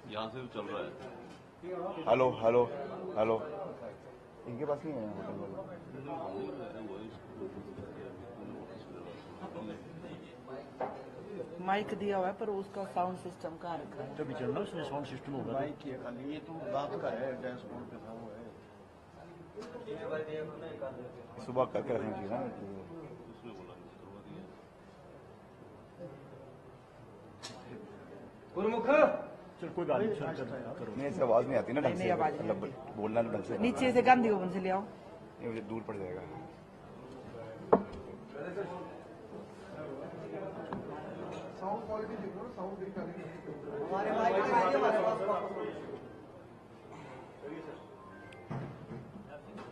यहाँ से चल रहा है। हेलो हेलो हेलो, इनके पास नहीं है होटल वाले। माइक दिया हुआ है पर उसका साउंड सिस्टम कहाँ रखा है? तभी चल रहा उसमें साउंड सिस्टम होगा। माइक की है खाली, ये तो रात का है, डैशबोर्ड पे था वो है। सुबह करके रखना चाहिए ना। गुरुमुख चल कोई बात नहीं, चल करो। नहीं, ऐसे आवाज नहीं आती ना ढंग नहीं, से, आवाज नहीं मतलब आती। बोलना तो ढंग से नीचे से गांधी भवन से ले आओ। नहीं, मुझे दूर पड़ जाएगा। साउंड क्वालिटी देखो ना, साउंड देखा हमारे माइक पे आइए हमारे पास।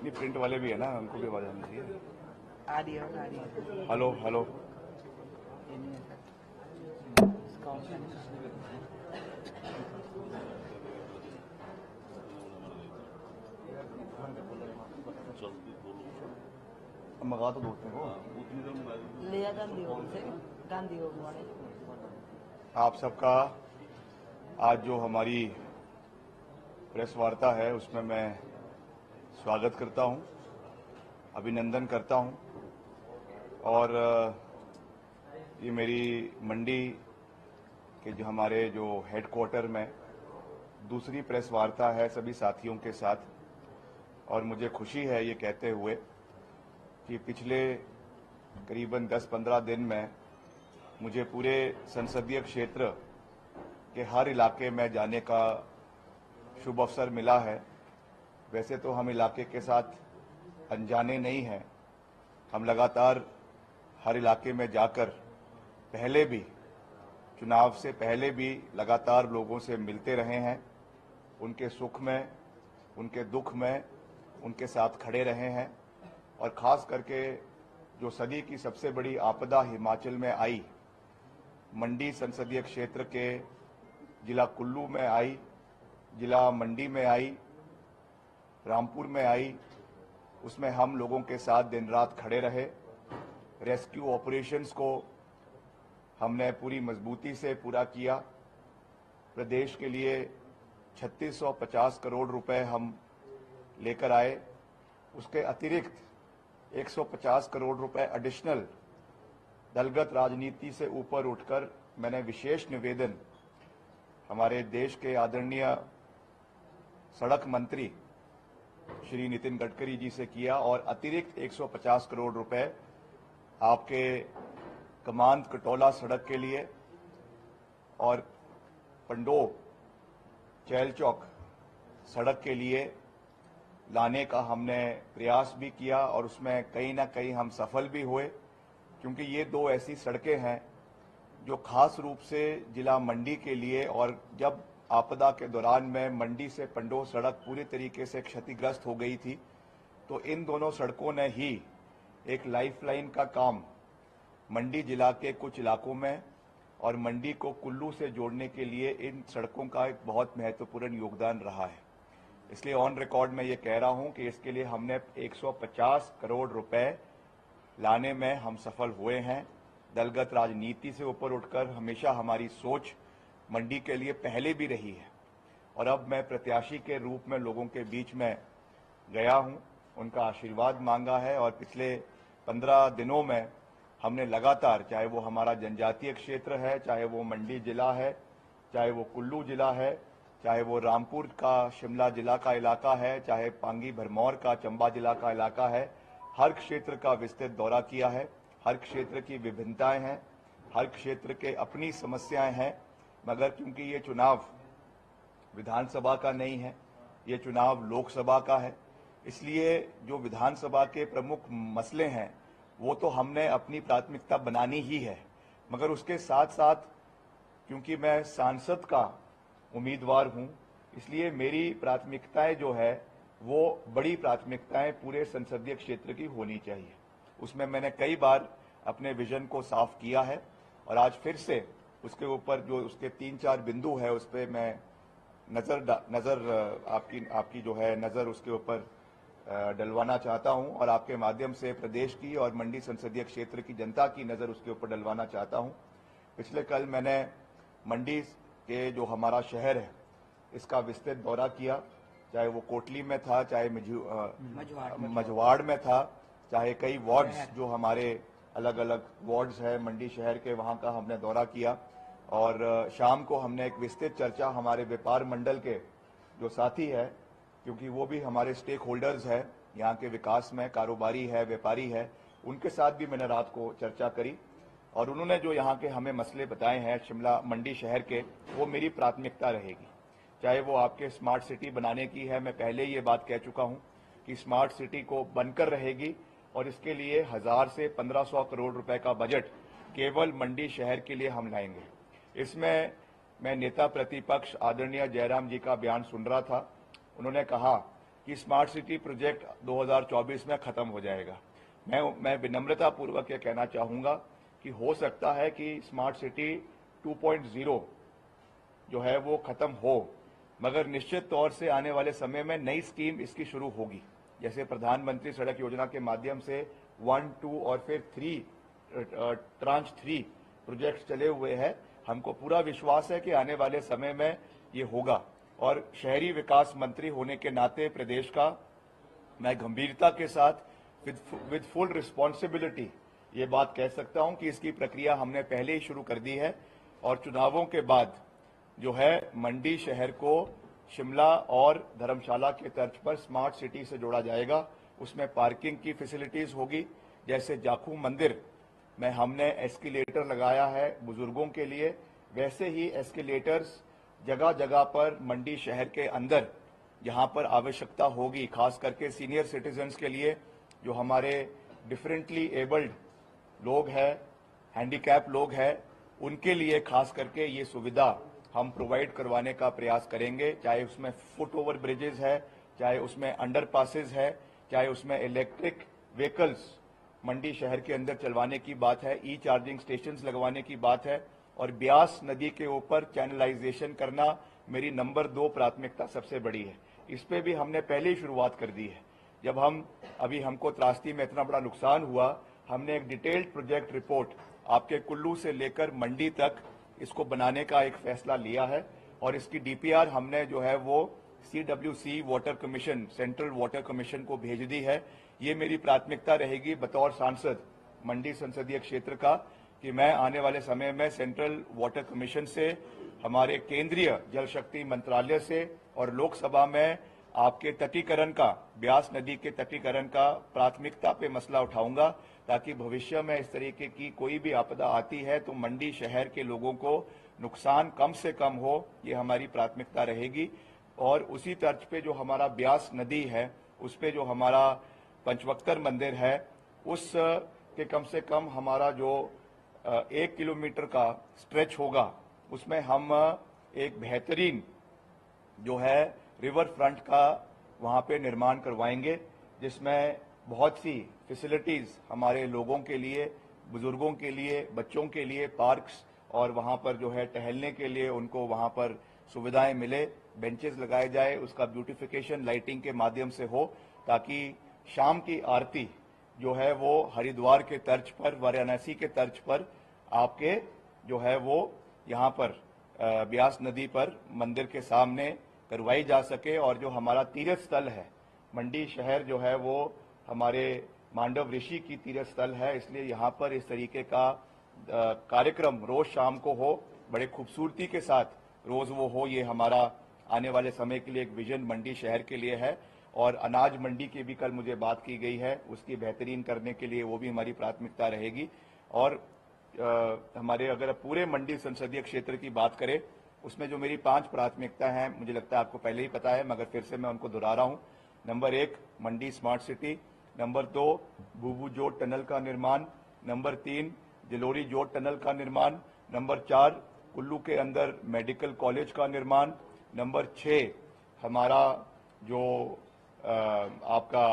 नहीं, प्रिंट वाले भी है ना, उनको भी आवाज आनी चाहिए। आ रही है, आ रही है। हेलो हेलो, ये नहीं है। इसका ऑप्शन है। मंगा तो दोस्तों को। ले आ गांधी भवन से, गांधी भवन वाले। आप सबका आज जो हमारी प्रेस वार्ता है उसमें मैं स्वागत करता हूं, अभिनंदन करता हूं। और ये मेरी मंडी के जो हमारे जो हेडक्वार्टर में दूसरी प्रेस वार्ता है सभी साथियों के साथ। और मुझे खुशी है ये कहते हुए कि पिछले करीबन 10-15 दिन में मुझे पूरे संसदीय क्षेत्र के हर इलाके में जाने का शुभ अवसर मिला है। वैसे तो हम इलाके के साथ अनजाने नहीं हैं, हम लगातार हर इलाके में जाकर पहले भी, चुनाव से पहले भी लगातार लोगों से मिलते रहे हैं, उनके सुख में, उनके दुख में उनके साथ खड़े रहे हैं। और खास करके जो सदी की सबसे बड़ी आपदा हिमाचल में आई, मंडी संसदीय क्षेत्र के जिला कुल्लू में आई, जिला मंडी में आई, रामपुर में आई, उसमें हम लोगों के साथ दिन रात खड़े रहे। रेस्क्यू ऑपरेशंस को हमने पूरी मजबूती से पूरा किया। प्रदेश के लिए 3650 करोड़ रुपए हम लेकर आए। उसके अतिरिक्त 150 करोड़ रुपए एडिशनल दलगत राजनीति से ऊपर उठकर मैंने विशेष निवेदन हमारे देश के आदरणीय सड़क मंत्री श्री नितिन गडकरी जी से किया और अतिरिक्त 150 करोड़ रुपए आपके कमांद कटौला सड़क के लिए और पंडो चैल चौक सड़क के लिए लाने का हमने प्रयास भी किया। और उसमें कहीं ना कहीं हम सफल भी हुए, क्योंकि ये दो ऐसी सड़कें हैं जो खास रूप से जिला मंडी के लिए, और जब आपदा के दौरान में मंडी से पंडो सड़क पूरी तरीके से क्षतिग्रस्त हो गई थी, तो इन दोनों सड़कों ने ही एक लाइफलाइन का काम मंडी जिला के कुछ इलाकों में और मंडी को कुल्लू से जोड़ने के लिए इन सड़कों का एक बहुत महत्वपूर्ण योगदान रहा है। इसलिए ऑन रिकॉर्ड में ये कह रहा हूं कि इसके लिए हमने 150 करोड़ रुपए लाने में हम सफल हुए हैं। दलगत राजनीति से ऊपर उठकर हमेशा हमारी सोच मंडी के लिए पहले भी रही है। और अब मैं प्रत्याशी के रूप में लोगों के बीच में गया हूं, उनका आशीर्वाद मांगा है। और पिछले 15 दिनों में हमने लगातार, चाहे वो हमारा जनजातीय क्षेत्र है, चाहे वो मंडी जिला है, चाहे वो कुल्लू जिला है, चाहे वो रामपुर का शिमला जिला का इलाका है, चाहे पांगी भरमौर का चंबा जिला का इलाका है, हर क्षेत्र का विस्तृत दौरा किया है। हर क्षेत्र की विभिन्नताएं हैं, हर क्षेत्र के अपनी समस्याएं हैं। मगर क्योंकि ये चुनाव विधानसभा का नहीं है, ये चुनाव लोकसभा का है, इसलिए जो विधानसभा के प्रमुख मसले हैं वो तो हमने अपनी प्राथमिकता बनानी ही है। मगर उसके साथ साथ क्योंकि मैं सांसद का उम्मीदवार हूं, इसलिए मेरी प्राथमिकताएं जो है वो बड़ी प्राथमिकताएं पूरे संसदीय क्षेत्र की होनी चाहिए। उसमें मैंने कई बार अपने विजन को साफ किया है और आज फिर से उसके ऊपर जो उसके 3-4 बिंदु है उस पर मैं नजर आपकी जो है नजर उसके ऊपर डलवाना चाहता हूं और आपके माध्यम से प्रदेश की और मंडी संसदीय क्षेत्र की जनता की नजर उसके ऊपर डलवाना चाहता हूं। पिछले कल मैंने मंडी के जो हमारा शहर है इसका विस्तृत दौरा किया, चाहे वो कोटली में था, चाहे मझवाड़ में था, चाहे कई वार्ड्स जो हमारे अलग अलग वार्ड्स है मंडी शहर के, वहां का हमने दौरा किया। और शाम को हमने एक विस्तृत चर्चा हमारे व्यापार मंडल के जो साथी है, क्योंकि वो भी हमारे स्टेक होल्डर्स है यहाँ के विकास में, कारोबारी है, व्यापारी है, उनके साथ भी मैंने रात को चर्चा करी। और उन्होंने जो यहाँ के हमें मसले बताए हैं शिमला मंडी शहर के, वो मेरी प्राथमिकता रहेगी। चाहे वो आपके स्मार्ट सिटी बनाने की है, मैं पहले ये बात कह चुका हूँ कि स्मार्ट सिटी को बनकर रहेगी और इसके लिए 1000 से 1500 करोड़ रुपए का बजट केवल मंडी शहर के लिए हम लाएंगे। इसमें मैं नेता प्रतिपक्ष आदरणीय जयराम जी का बयान सुन रहा था। उन्होंने कहा कि स्मार्ट सिटी प्रोजेक्ट 2024 में खत्म हो जाएगा। मैं विनम्रता पूर्वक यह कहना चाहूंगा कि हो सकता है कि स्मार्ट सिटी 2.0 जो है वो खत्म हो, मगर निश्चित तौर से आने वाले समय में नई स्कीम इसकी शुरू होगी। जैसे प्रधानमंत्री सड़क योजना के माध्यम से 1, 2 और फिर 3 ट्रांच 3 प्रोजेक्ट चले हुए हैं। हमको पूरा विश्वास है कि आने वाले समय में ये होगा। और शहरी विकास मंत्री होने के नाते प्रदेश का मैं गंभीरता के साथ विद फुल रिस्पॉन्सिबिलिटी ये बात कह सकता हूं कि इसकी प्रक्रिया हमने पहले ही शुरू कर दी है। और चुनावों के बाद जो है मंडी शहर को शिमला और धर्मशाला के तर्ज पर स्मार्ट सिटी से जोड़ा जाएगा। उसमें पार्किंग की फैसिलिटीज होगी, जैसे जाखू मंदिर में हमने एस्केलेटर लगाया है बुजुर्गों के लिए, वैसे ही एस्केलेटर्स जगह जगह पर मंडी शहर के अंदर जहां पर आवश्यकता होगी, खास करके सीनियर सिटीजन्स के लिए, जो हमारे डिफरेंटली एबल्ड लोग हैं, हैंडीकैप लोग हैं, उनके लिए खास करके ये सुविधा हम प्रोवाइड करवाने का प्रयास करेंगे। चाहे उसमें फुट ओवर ब्रिजेस है, चाहे उसमें अंडर पासेज है, चाहे उसमें इलेक्ट्रिक व्हीकल्स मंडी शहर के अंदर चलवाने की बात है, ई चार्जिंग स्टेशंस लगवाने की बात है, और ब्यास नदी के ऊपर चैनलाइजेशन करना मेरी नंबर 2 प्राथमिकता सबसे बड़ी है। इस पे भी हमने पहले ही शुरुआत कर दी है। जब हमको त्रासदी में इतना बड़ा नुकसान हुआ, हमने एक डिटेल्ड प्रोजेक्ट रिपोर्ट आपके कुल्लू से लेकर मंडी तक इसको बनाने का एक फैसला लिया है। और इसकी डीपीआर हमने जो है वो CWC water commission, central water commission को भेज दी है। ये मेरी प्राथमिकता रहेगी बतौर सांसद मंडी संसदीय क्षेत्र का, कि मैं आने वाले समय में सेंट्रल वाटर कमीशन से, हमारे केंद्रीय जल शक्ति मंत्रालय से और लोकसभा में आपके तटीकरण का, ब्यास नदी के तटीकरण का प्राथमिकता पे मसला उठाऊंगा, ताकि भविष्य में इस तरीके की कोई भी आपदा आती है तो मंडी शहर के लोगों को नुकसान कम से कम हो, ये हमारी प्राथमिकता रहेगी। और उसी तर्ज पे जो हमारा ब्यास नदी है, उस पे जो हमारा पंचवक्तर मंदिर है, उस के कम से कम हमारा जो 1 किलोमीटर का स्ट्रेच होगा, उसमें हम एक बेहतरीन जो है रिवर फ्रंट का वहां पे निर्माण करवाएंगे, जिसमें बहुत सी फैसिलिटीज हमारे लोगों के लिए, बुजुर्गों के लिए, बच्चों के लिए, पार्क्स, और वहां पर जो है टहलने के लिए उनको वहां पर सुविधाएं मिले, बेंचेस लगाए जाए, उसका ब्यूटिफिकेशन लाइटिंग के माध्यम से हो, ताकि शाम की आरती जो है वो हरिद्वार के तर्ज पर, वाराणसी के तर्ज पर आपके जो है वो यहाँ पर ब्यास नदी पर मंदिर के सामने करवाई जा सके। और जो हमारा तीर्थ स्थल है मंडी शहर, जो है वो हमारे मांडव ऋषि की तीर्थ स्थल है, इसलिए यहाँ पर इस तरीके का कार्यक्रम रोज शाम को हो, बड़े खूबसूरती के साथ रोज वो हो। ये हमारा आने वाले समय के लिए एक विजन मंडी शहर के लिए है। और अनाज मंडी की भी कल मुझे बात की गई है, उसकी बेहतरीन करने के लिए वो भी हमारी प्राथमिकता रहेगी। और हमारे अगर पूरे मंडी संसदीय क्षेत्र की बात करें, उसमें जो मेरी 5 प्राथमिकता हैं, मुझे लगता है आपको पहले ही पता है, मगर फिर से मैं उनको दोहरा रहा हूं। नंबर 1 मंडी स्मार्ट सिटी, नंबर 2 भूभू जोत टनल का निर्माण, नंबर 3 जलोरी जोत टनल का निर्माण, नंबर 4 कुल्लू के अंदर मेडिकल कॉलेज का निर्माण, नंबर 6 हमारा जो आपका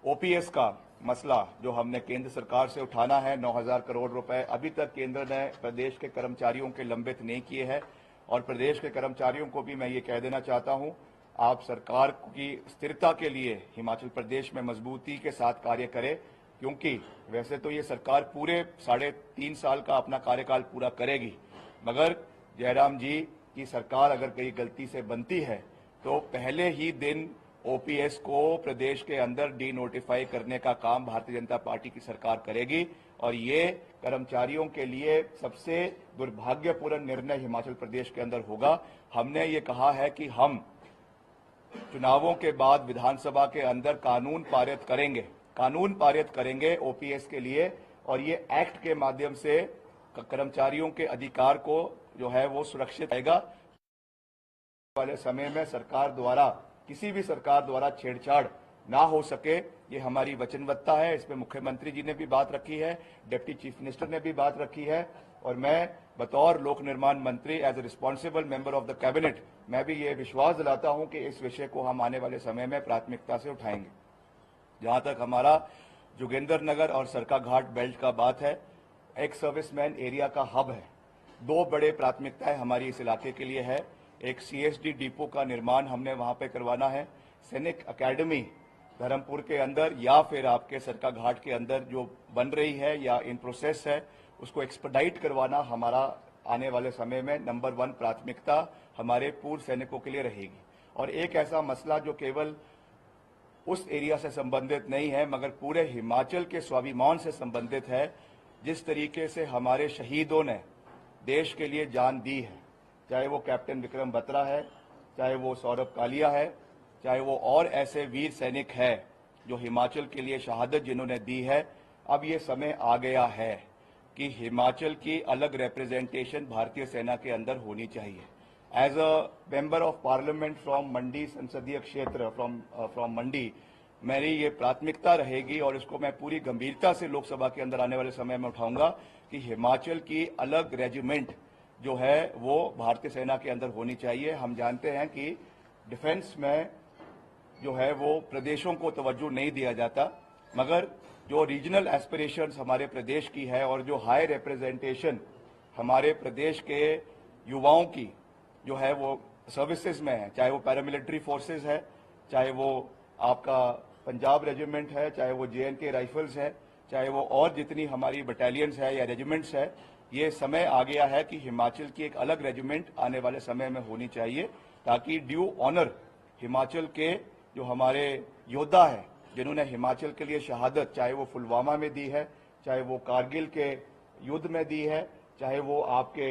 OPS का मसला जो हमने केंद्र सरकार से उठाना है, 9000 करोड़ रुपए अभी तक केंद्र ने प्रदेश के कर्मचारियों के लंबित नहीं किए हैं। और प्रदेश के कर्मचारियों को भी मैं ये कह देना चाहता हूं, आप सरकार की स्थिरता के लिए हिमाचल प्रदेश में मजबूती के साथ कार्य करें, क्योंकि वैसे तो ये सरकार पूरे 3.5 साल का अपना कार्यकाल पूरा करेगी, मगर जयराम जी की सरकार अगर कहीं गलती से बनती है तो पहले ही दिन ओपीएस को प्रदेश के अंदर डी नोटिफाई करने का काम भारतीय जनता पार्टी की सरकार करेगी और ये कर्मचारियों के लिए सबसे दुर्भाग्यपूर्ण निर्णय हिमाचल प्रदेश के अंदर होगा। हमने ये कहा है कि हम चुनावों के बाद विधानसभा के अंदर कानून पारित करेंगे ओपीएस के लिए और ये एक्ट के माध्यम से कर्मचारियों के अधिकार को जो है वो सुरक्षित रहेगा। वाले समय में सरकार द्वारा किसी भी सरकार द्वारा छेड़छाड़ ना हो सके, ये हमारी वचनबद्धता है। इसमें मुख्यमंत्री जी ने भी बात रखी है, डिप्टी चीफ मिनिस्टर ने भी बात रखी है और मैं बतौर लोक निर्माण मंत्री as a responsible member of the cabinet मैं भी ये विश्वास दिलाता हूं कि इस विषय को हम आने वाले समय में प्राथमिकता से उठाएंगे। जहां तक हमारा जोगिंद्रनगर और सरकाघाट बेल्ट का बात है, एक सर्विसमैन एरिया का हब है। दो बड़े प्राथमिकताएं हमारी इस इलाके के लिए है। एक सीएसडी डिपो का निर्माण हमने वहां पे करवाना है, सैनिक अकेडमी धर्मपुर के अंदर या फिर आपके सरकाघाट के अंदर जो बन रही है या इन प्रोसेस है उसको एक्सपेडाइट करवाना हमारा आने वाले समय में नंबर 1 प्राथमिकता हमारे पूर्व सैनिकों के लिए रहेगी। और एक ऐसा मसला जो केवल उस एरिया से संबंधित नहीं है मगर पूरे हिमाचल के स्वाभिमान से संबंधित है, जिस तरीके से हमारे शहीदों ने देश के लिए जान दी है, चाहे वो कैप्टन विक्रम बत्रा है, चाहे वो सौरभ कालिया है, चाहे वो और ऐसे वीर सैनिक है जो हिमाचल के लिए शहादत जिन्होंने दी है। अब ये समय आ गया है कि हिमाचल की अलग रिप्रेजेंटेशन भारतीय सेना के अंदर होनी चाहिए। As a member of parliament from Mandi संसदीय क्षेत्र फ्रॉम मंडी, मेरी ये प्राथमिकता रहेगी और इसको मैं पूरी गंभीरता से लोकसभा के अंदर आने वाले समय में उठाऊंगा कि हिमाचल की अलग रेजिमेंट जो है वो भारतीय सेना के अंदर होनी चाहिए। हम जानते हैं कि डिफेंस में जो है वो प्रदेशों को तवज्जो नहीं दिया जाता, मगर जो रीजनल एस्पिरेशंस हमारे प्रदेश की है और जो हाई रिप्रेजेंटेशन हमारे प्रदेश के युवाओं की जो है वो सर्विसेज में है, चाहे वो पैरामिलिट्री फोर्सेज है, चाहे वो आपका पंजाब रेजिमेंट है, चाहे वो जेएनके राइफल्स है, चाहे वो और जितनी हमारी बटालियंस है या रेजिमेंट्स है, ये समय आ गया है कि हिमाचल की एक अलग रेजिमेंट आने वाले समय में होनी चाहिए ताकि ड्यू ऑनर हिमाचल के जो हमारे योद्धा है जिन्होंने हिमाचल के लिए शहादत, चाहे वो पुलवामा में दी है, चाहे वो कारगिल के युद्ध में दी है, चाहे वो आपके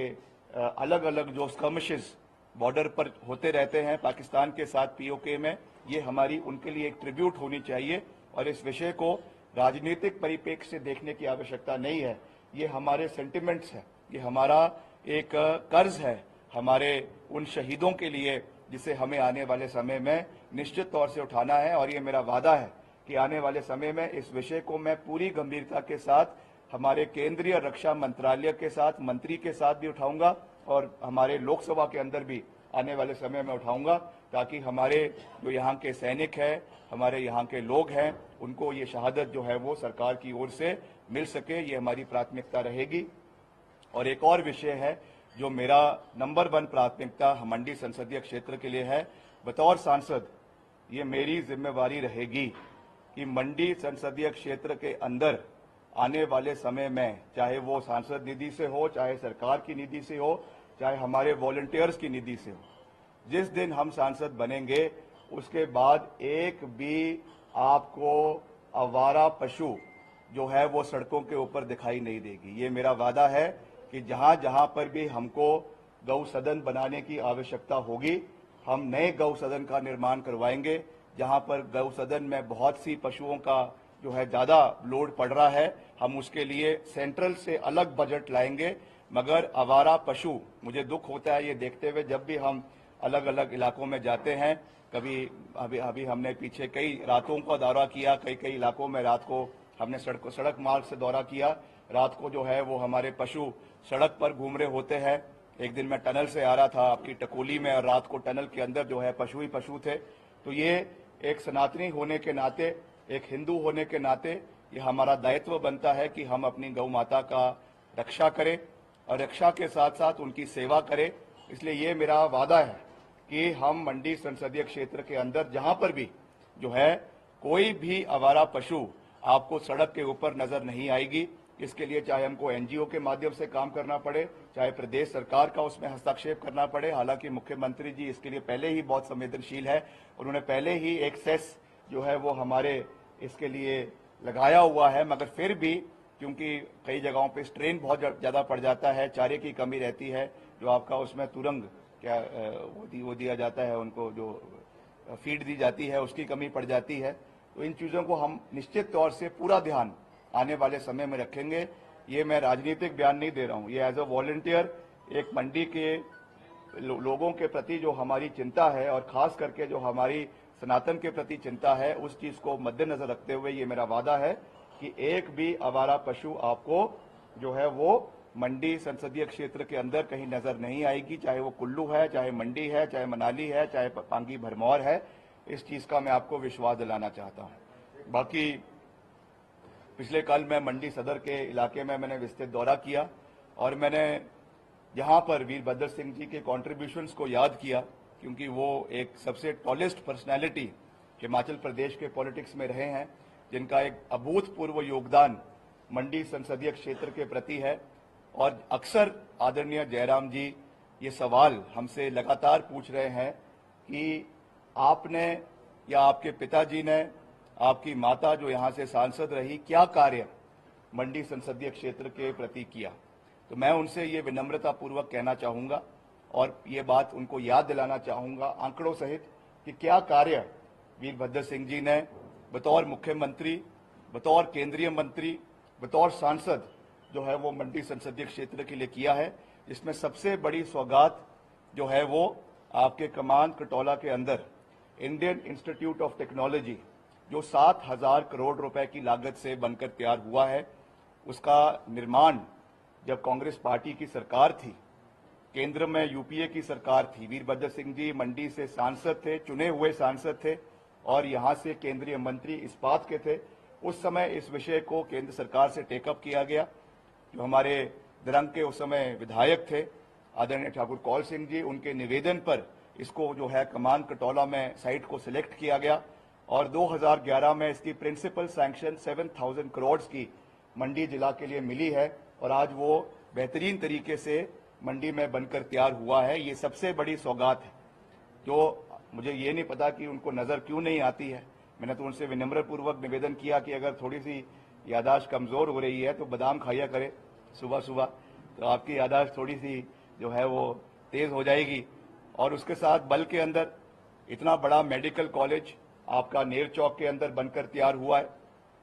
अलग अलग जो स्कर्मिशेस बॉर्डर पर होते रहते हैं पाकिस्तान के साथ पीओके में, ये हमारी उनके लिए एक ट्रिब्यूट होनी चाहिए। और इस विषय को राजनीतिक परिप्रेक्ष्य से देखने की आवश्यकता नहीं है, ये हमारे सेंटिमेंट्स है, ये हमारा एक कर्ज है हमारे उन शहीदों के लिए जिसे हमें आने वाले समय में निश्चित तौर से उठाना है। और ये मेरा वादा है कि आने वाले समय में इस विषय को मैं पूरी गंभीरता के साथ हमारे केंद्रीय रक्षा मंत्रालय के साथ, मंत्री के साथ भी उठाऊंगा और हमारे लोकसभा के अंदर भी आने वाले समय में उठाऊंगा ताकि हमारे जो यहाँ के सैनिक हैं, हमारे यहाँ के लोग हैं, उनको ये शहादत जो है वो सरकार की ओर से मिल सके, ये हमारी प्राथमिकता रहेगी। और एक और विषय है जो मेरा नंबर 1 प्राथमिकता मंडी संसदीय क्षेत्र के लिए है, बतौर सांसद ये मेरी जिम्मेवारी रहेगी कि मंडी संसदीय क्षेत्र के अंदर आने वाले समय में, चाहे वो सांसद निधि से हो, चाहे सरकार की निधि से हो, चाहे हमारे वॉलंटियर्स की निधि से हो, जिस दिन हम सांसद बनेंगे उसके बाद एक भी आपको आवारा पशु जो है वो सड़कों के ऊपर दिखाई नहीं देगी। ये मेरा वादा है कि जहां जहां पर भी हमको गौ सदन बनाने की आवश्यकता होगी, हम नए गौ सदन का निर्माण करवाएंगे। जहां पर गौ सदन में बहुत सी पशुओं का जो है ज्यादा लोड पड़ रहा है, हम उसके लिए सेंट्रल से अलग बजट लाएंगे। मगर आवारा पशु, मुझे दुख होता है ये देखते हुए, जब भी हम अलग अलग इलाकों में जाते हैं, कभी अभी हमने पीछे कई रातों का दौरा किया, कई इलाकों में रात को हमने सड़क मार्ग से दौरा किया। रात को जो है वो हमारे पशु सड़क पर घूम रहे होते हैं। एक दिन मैं टनल से आ रहा था आपकी टकोली में और रात को टनल के अंदर जो है पशु ही पशु थे। तो ये एक सनातनी होने के नाते, एक हिंदू होने के नाते ये हमारा दायित्व बनता है कि हम अपनी गौ माता का रक्षा करें और रक्षा के साथ साथ उनकी सेवा करें। इसलिए ये मेरा वादा है कि हम मंडी संसदीय क्षेत्र के अंदर जहां पर भी जो है कोई भी आवारा पशु आपको सड़क के ऊपर नजर नहीं आएगी। इसके लिए चाहे हमको एनजीओ के माध्यम से काम करना पड़े, चाहे प्रदेश सरकार का उसमें हस्तक्षेप करना पड़े। हालांकि मुख्यमंत्री जी इसके लिए पहले ही बहुत संवेदनशील है, उन्होंने पहले ही एक सेस जो है वो हमारे इसके लिए लगाया हुआ है, मगर फिर भी क्योंकि कई जगहों पे स्ट्रेन बहुत ज्यादा पड़ जाता है, चारे की कमी रहती है, जो आपका उसमें तुरंग क्या वो दिया जाता है, उनको जो फीड दी जाती है उसकी कमी पड़ जाती है। तो इन चीजों को हम निश्चित तौर से पूरा ध्यान आने वाले समय में रखेंगे। ये मैं राजनीतिक बयान नहीं दे रहा हूं, ये एज अ वॉलंटियर एक मंडी के लोगों के प्रति जो हमारी चिंता है और खास करके जो हमारी सनातन के प्रति चिंता है, उस चीज को मद्देनजर रखते हुए ये मेरा वादा है कि एक भी आवारा पशु आपको जो है वो मंडी संसदीय क्षेत्र के अंदर कहीं नजर नहीं आएगी, चाहे वो कुल्लू है, चाहे मंडी है, चाहे मनाली है, चाहे पांगी भरमौर है। इस चीज का मैं आपको विश्वास दिलाना चाहता हूं। बाकी पिछले कल मैं मंडी सदर के इलाके में मैंने विस्तृत दौरा किया और मैंने यहां पर वीरभद्र सिंह जी के कॉन्ट्रीब्यूशंस को याद किया, क्योंकि वो एक सबसे टॉलेस्ट पर्सनैलिटी हिमाचल प्रदेश के पॉलिटिक्स में रहे हैं, जिनका एक अभूतपूर्व योगदान मंडी संसदीय क्षेत्र के प्रति है। और अक्सर आदरणीय जयराम जी ये सवाल हमसे लगातार पूछ रहे हैं कि आपने या आपके पिताजी ने, आपकी माता जो यहां से सांसद रही, क्या कार्य मंडी संसदीय क्षेत्र के प्रति किया। तो मैं उनसे ये विनम्रता पूर्वक कहना चाहूंगा और ये बात उनको याद दिलाना चाहूंगा आंकड़ों सहित कि क्या कार्य वीरभद्र सिंह जी ने बतौर मुख्यमंत्री, बतौर केंद्रीय मंत्री, बतौर सांसद जो है वो मंडी संसदीय क्षेत्र के लिए किया है। इसमें सबसे बड़ी सौगात जो है वो आपके कमांद कटौला के अंदर इंडियन इंस्टीट्यूट ऑफ टेक्नोलॉजी जो 7,000 करोड़ रुपए की लागत से बनकर तैयार हुआ है, उसका निर्माण जब कांग्रेस पार्टी की सरकार थी, केंद्र में यूपीए की सरकार थी, वीरभद्र सिंह जी मंडी से सांसद थे, चुने हुए सांसद थे और यहां से केंद्रीय मंत्री इस्पात के थे। उस समय इस विषय को केंद्र सरकार से टेकअप किया गया। जो हमारे दिरंग के उस समय विधायक थे आदरणीय ठाकुर कौल सिंह जी, उनके निवेदन पर इसको जो है कमान कटौला में साइट को सिलेक्ट किया गया और 2011 में इसकी प्रिंसिपल सैंक्शन 7,000 करोड़ की मंडी जिला के लिए मिली है और आज वो बेहतरीन तरीके से मंडी में बनकर तैयार हुआ है। ये सबसे बड़ी सौगात है जो मुझे ये नहीं पता कि उनको नजर क्यों नहीं आती है। मैंने तो उनसे विनम्र पूर्वक निवेदन किया कि अगर थोड़ी सी यादाश्त कमजोर हो रही है तो बादाम खाया करे सुबह सुबह, तो आपकी यादाश्त थोड़ी सी जो है वो तेज हो जाएगी। और उसके साथ बल के अंदर इतना बड़ा मेडिकल कॉलेज आपका नेर चौक के अंदर बनकर तैयार हुआ है,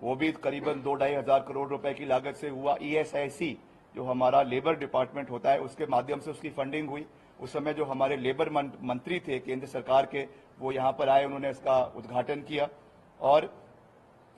वो भी करीबन 2-2.5 हजार करोड़ रुपए की लागत से हुआ। ESIC जो हमारा लेबर डिपार्टमेंट होता है उसके माध्यम से उसकी फंडिंग हुई। उस समय जो हमारे लेबर मंत्री थे केंद्र सरकार के, वो यहाँ पर आए, उन्होंने इसका उद्घाटन किया। और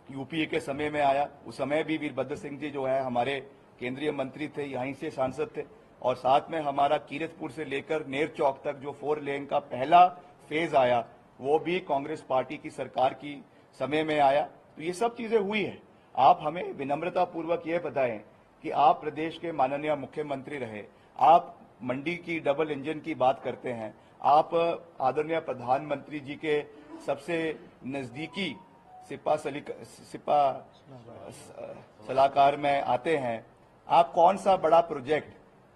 यूपीए के समय में आया, उस समय भी वीरभद्र सिंह जी जो है हमारे केंद्रीय मंत्री थे, यहीं से सांसद थे। और साथ में हमारा कीरतपुर से लेकर नेर चौक तक जो 4 लेन का पहला फेज आया, वो भी कांग्रेस पार्टी की सरकार की समय में आया। तो ये सब चीजें हुई है। आप हमें विनम्रता पूर्वक ये बताएं कि आप प्रदेश के माननीय मुख्यमंत्री रहे, आप मंडी की डबल इंजन की बात करते हैं, आप आदरणीय प्रधानमंत्री जी के सबसे नजदीकी सिपा सलाहकार में आते हैं। आप कौन सा बड़ा प्रोजेक्ट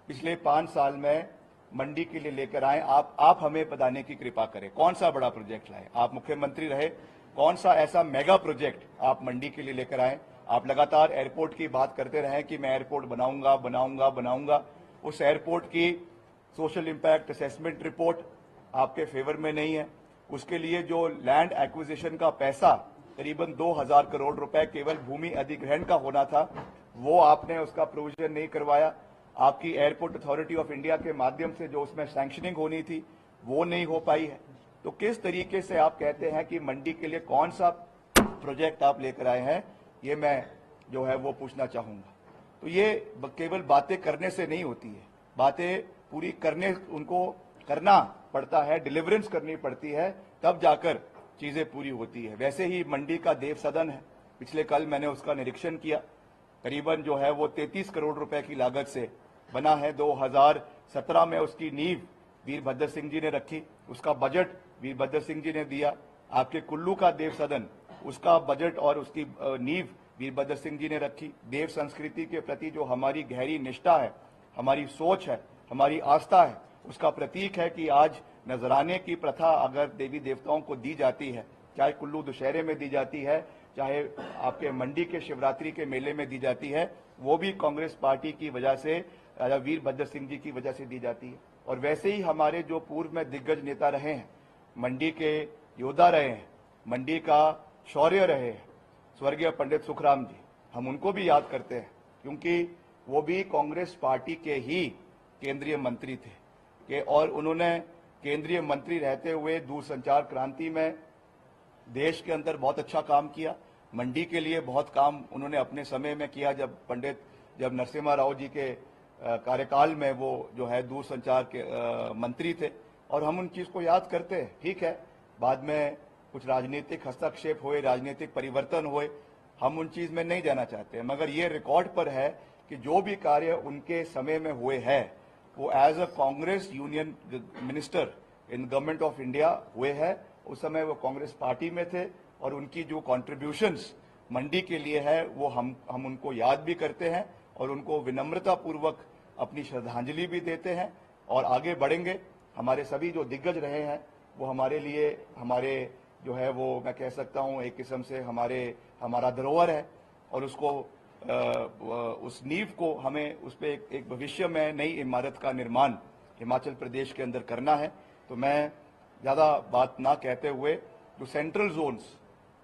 पिछले 5 साल में मंडी के लिए लेकर आए, आप हमें बताने की कृपा करें। कौन सा बड़ा प्रोजेक्ट लाए? आप मुख्यमंत्री रहे, कौन सा ऐसा मेगा प्रोजेक्ट आप मंडी के लिए लेकर आए? आप लगातार एयरपोर्ट की बात करते रहे कि मैं एयरपोर्ट बनाऊंगा बनाऊंगा बनाऊंगा। उस एयरपोर्ट की सोशल इंपैक्ट असेसमेंट रिपोर्ट आपके फेवर में नहीं है। उसके लिए जो लैंड एक्विजिशन का पैसा करीबन 2,000 करोड़ रुपए केवल भूमि अधिग्रहण का होना था, वो आपने उसका प्रोविजन नहीं करवाया। आपकी एयरपोर्ट अथॉरिटी ऑफ इंडिया के माध्यम से जो उसमें सैंक्शनिंग होनी थी वो नहीं हो पाई है। तो किस तरीके से आप कहते हैं कि मंडी के लिए कौन सा प्रोजेक्ट आप लेकर आए हैं, ये मैं जो है वो पूछना चाहूंगा। तो ये केवल बातें करने से नहीं होती है, बातें पूरी करने उनको करना पड़ता है, डिलीवरेंस करनी पड़ती है, तब जाकर चीजें पूरी होती है। वैसे ही मंडी का देव सदन है, पिछले कल मैंने उसका निरीक्षण किया, करीबन जो है वो 33 करोड़ रुपए की लागत से बना है। 2017 में उसकी नींव वीरभद्र सिंह जी ने रखी, उसका बजट वीरभद्र सिंह जी ने दिया। आपके कुल्लू का देव सदन, उसका बजट और उसकी नींव वीरभद्र सिंह जी ने रखी। देव संस्कृति के प्रति जो हमारी गहरी निष्ठा है, हमारी सोच है, हमारी आस्था है, उसका प्रतीक है कि आज नजराने की प्रथा अगर देवी देवताओं को दी जाती है, चाहे कुल्लू दशहरे में दी जाती है, चाहे आपके मंडी के शिवरात्रि के मेले में दी जाती है, वो भी कांग्रेस पार्टी की वजह से, राजा वीरभद्र सिंह जी की वजह से दी जाती है। और वैसे ही हमारे जो पूर्व में दिग्गज नेता रहे हैं, मंडी के योद्धा रहे हैं, मंडी का शौर्य रहे हैं, स्वर्गीय पंडित सुखराम जी, हम उनको भी याद करते हैं क्योंकि वो भी कांग्रेस पार्टी के ही केंद्रीय मंत्री थे और उन्होंने केंद्रीय मंत्री रहते हुए दूरसंचार क्रांति में देश के अंदर बहुत अच्छा काम किया। मंडी के लिए बहुत काम उन्होंने अपने समय में किया जब नरसिम्हा राव जी के कार्यकाल में वो जो है दूरसंचार के मंत्री थे, और हम उन चीज को याद करते हैं। ठीक है, बाद में कुछ राजनीतिक हस्तक्षेप हुए, राजनीतिक परिवर्तन हुए, हम उन चीज में नहीं जाना चाहते, मगर ये रिकॉर्ड पर है कि जो भी कार्य उनके समय में हुए हैं वो as a Congress union minister in government of India हुए हैं। उस समय वो कांग्रेस पार्टी में थे और उनकी जो कॉन्ट्रीब्यूशंस मंडी के लिए है वो हम उनको याद भी करते हैं और उनको विनम्रता पूर्वक अपनी श्रद्धांजलि भी देते हैं और आगे बढ़ेंगे। हमारे सभी जो दिग्गज रहे हैं वो हमारे लिए, हमारे जो है वो मैं कह सकता हूं एक किस्म से हमारा धरोहर है और उसको उस नींव को हमें उस पर एक भविष्य में नई इमारत का निर्माण हिमाचल प्रदेश के अंदर करना है। तो मैं ज्यादा बात ना कहते हुए, जो सेंट्रल जोन्स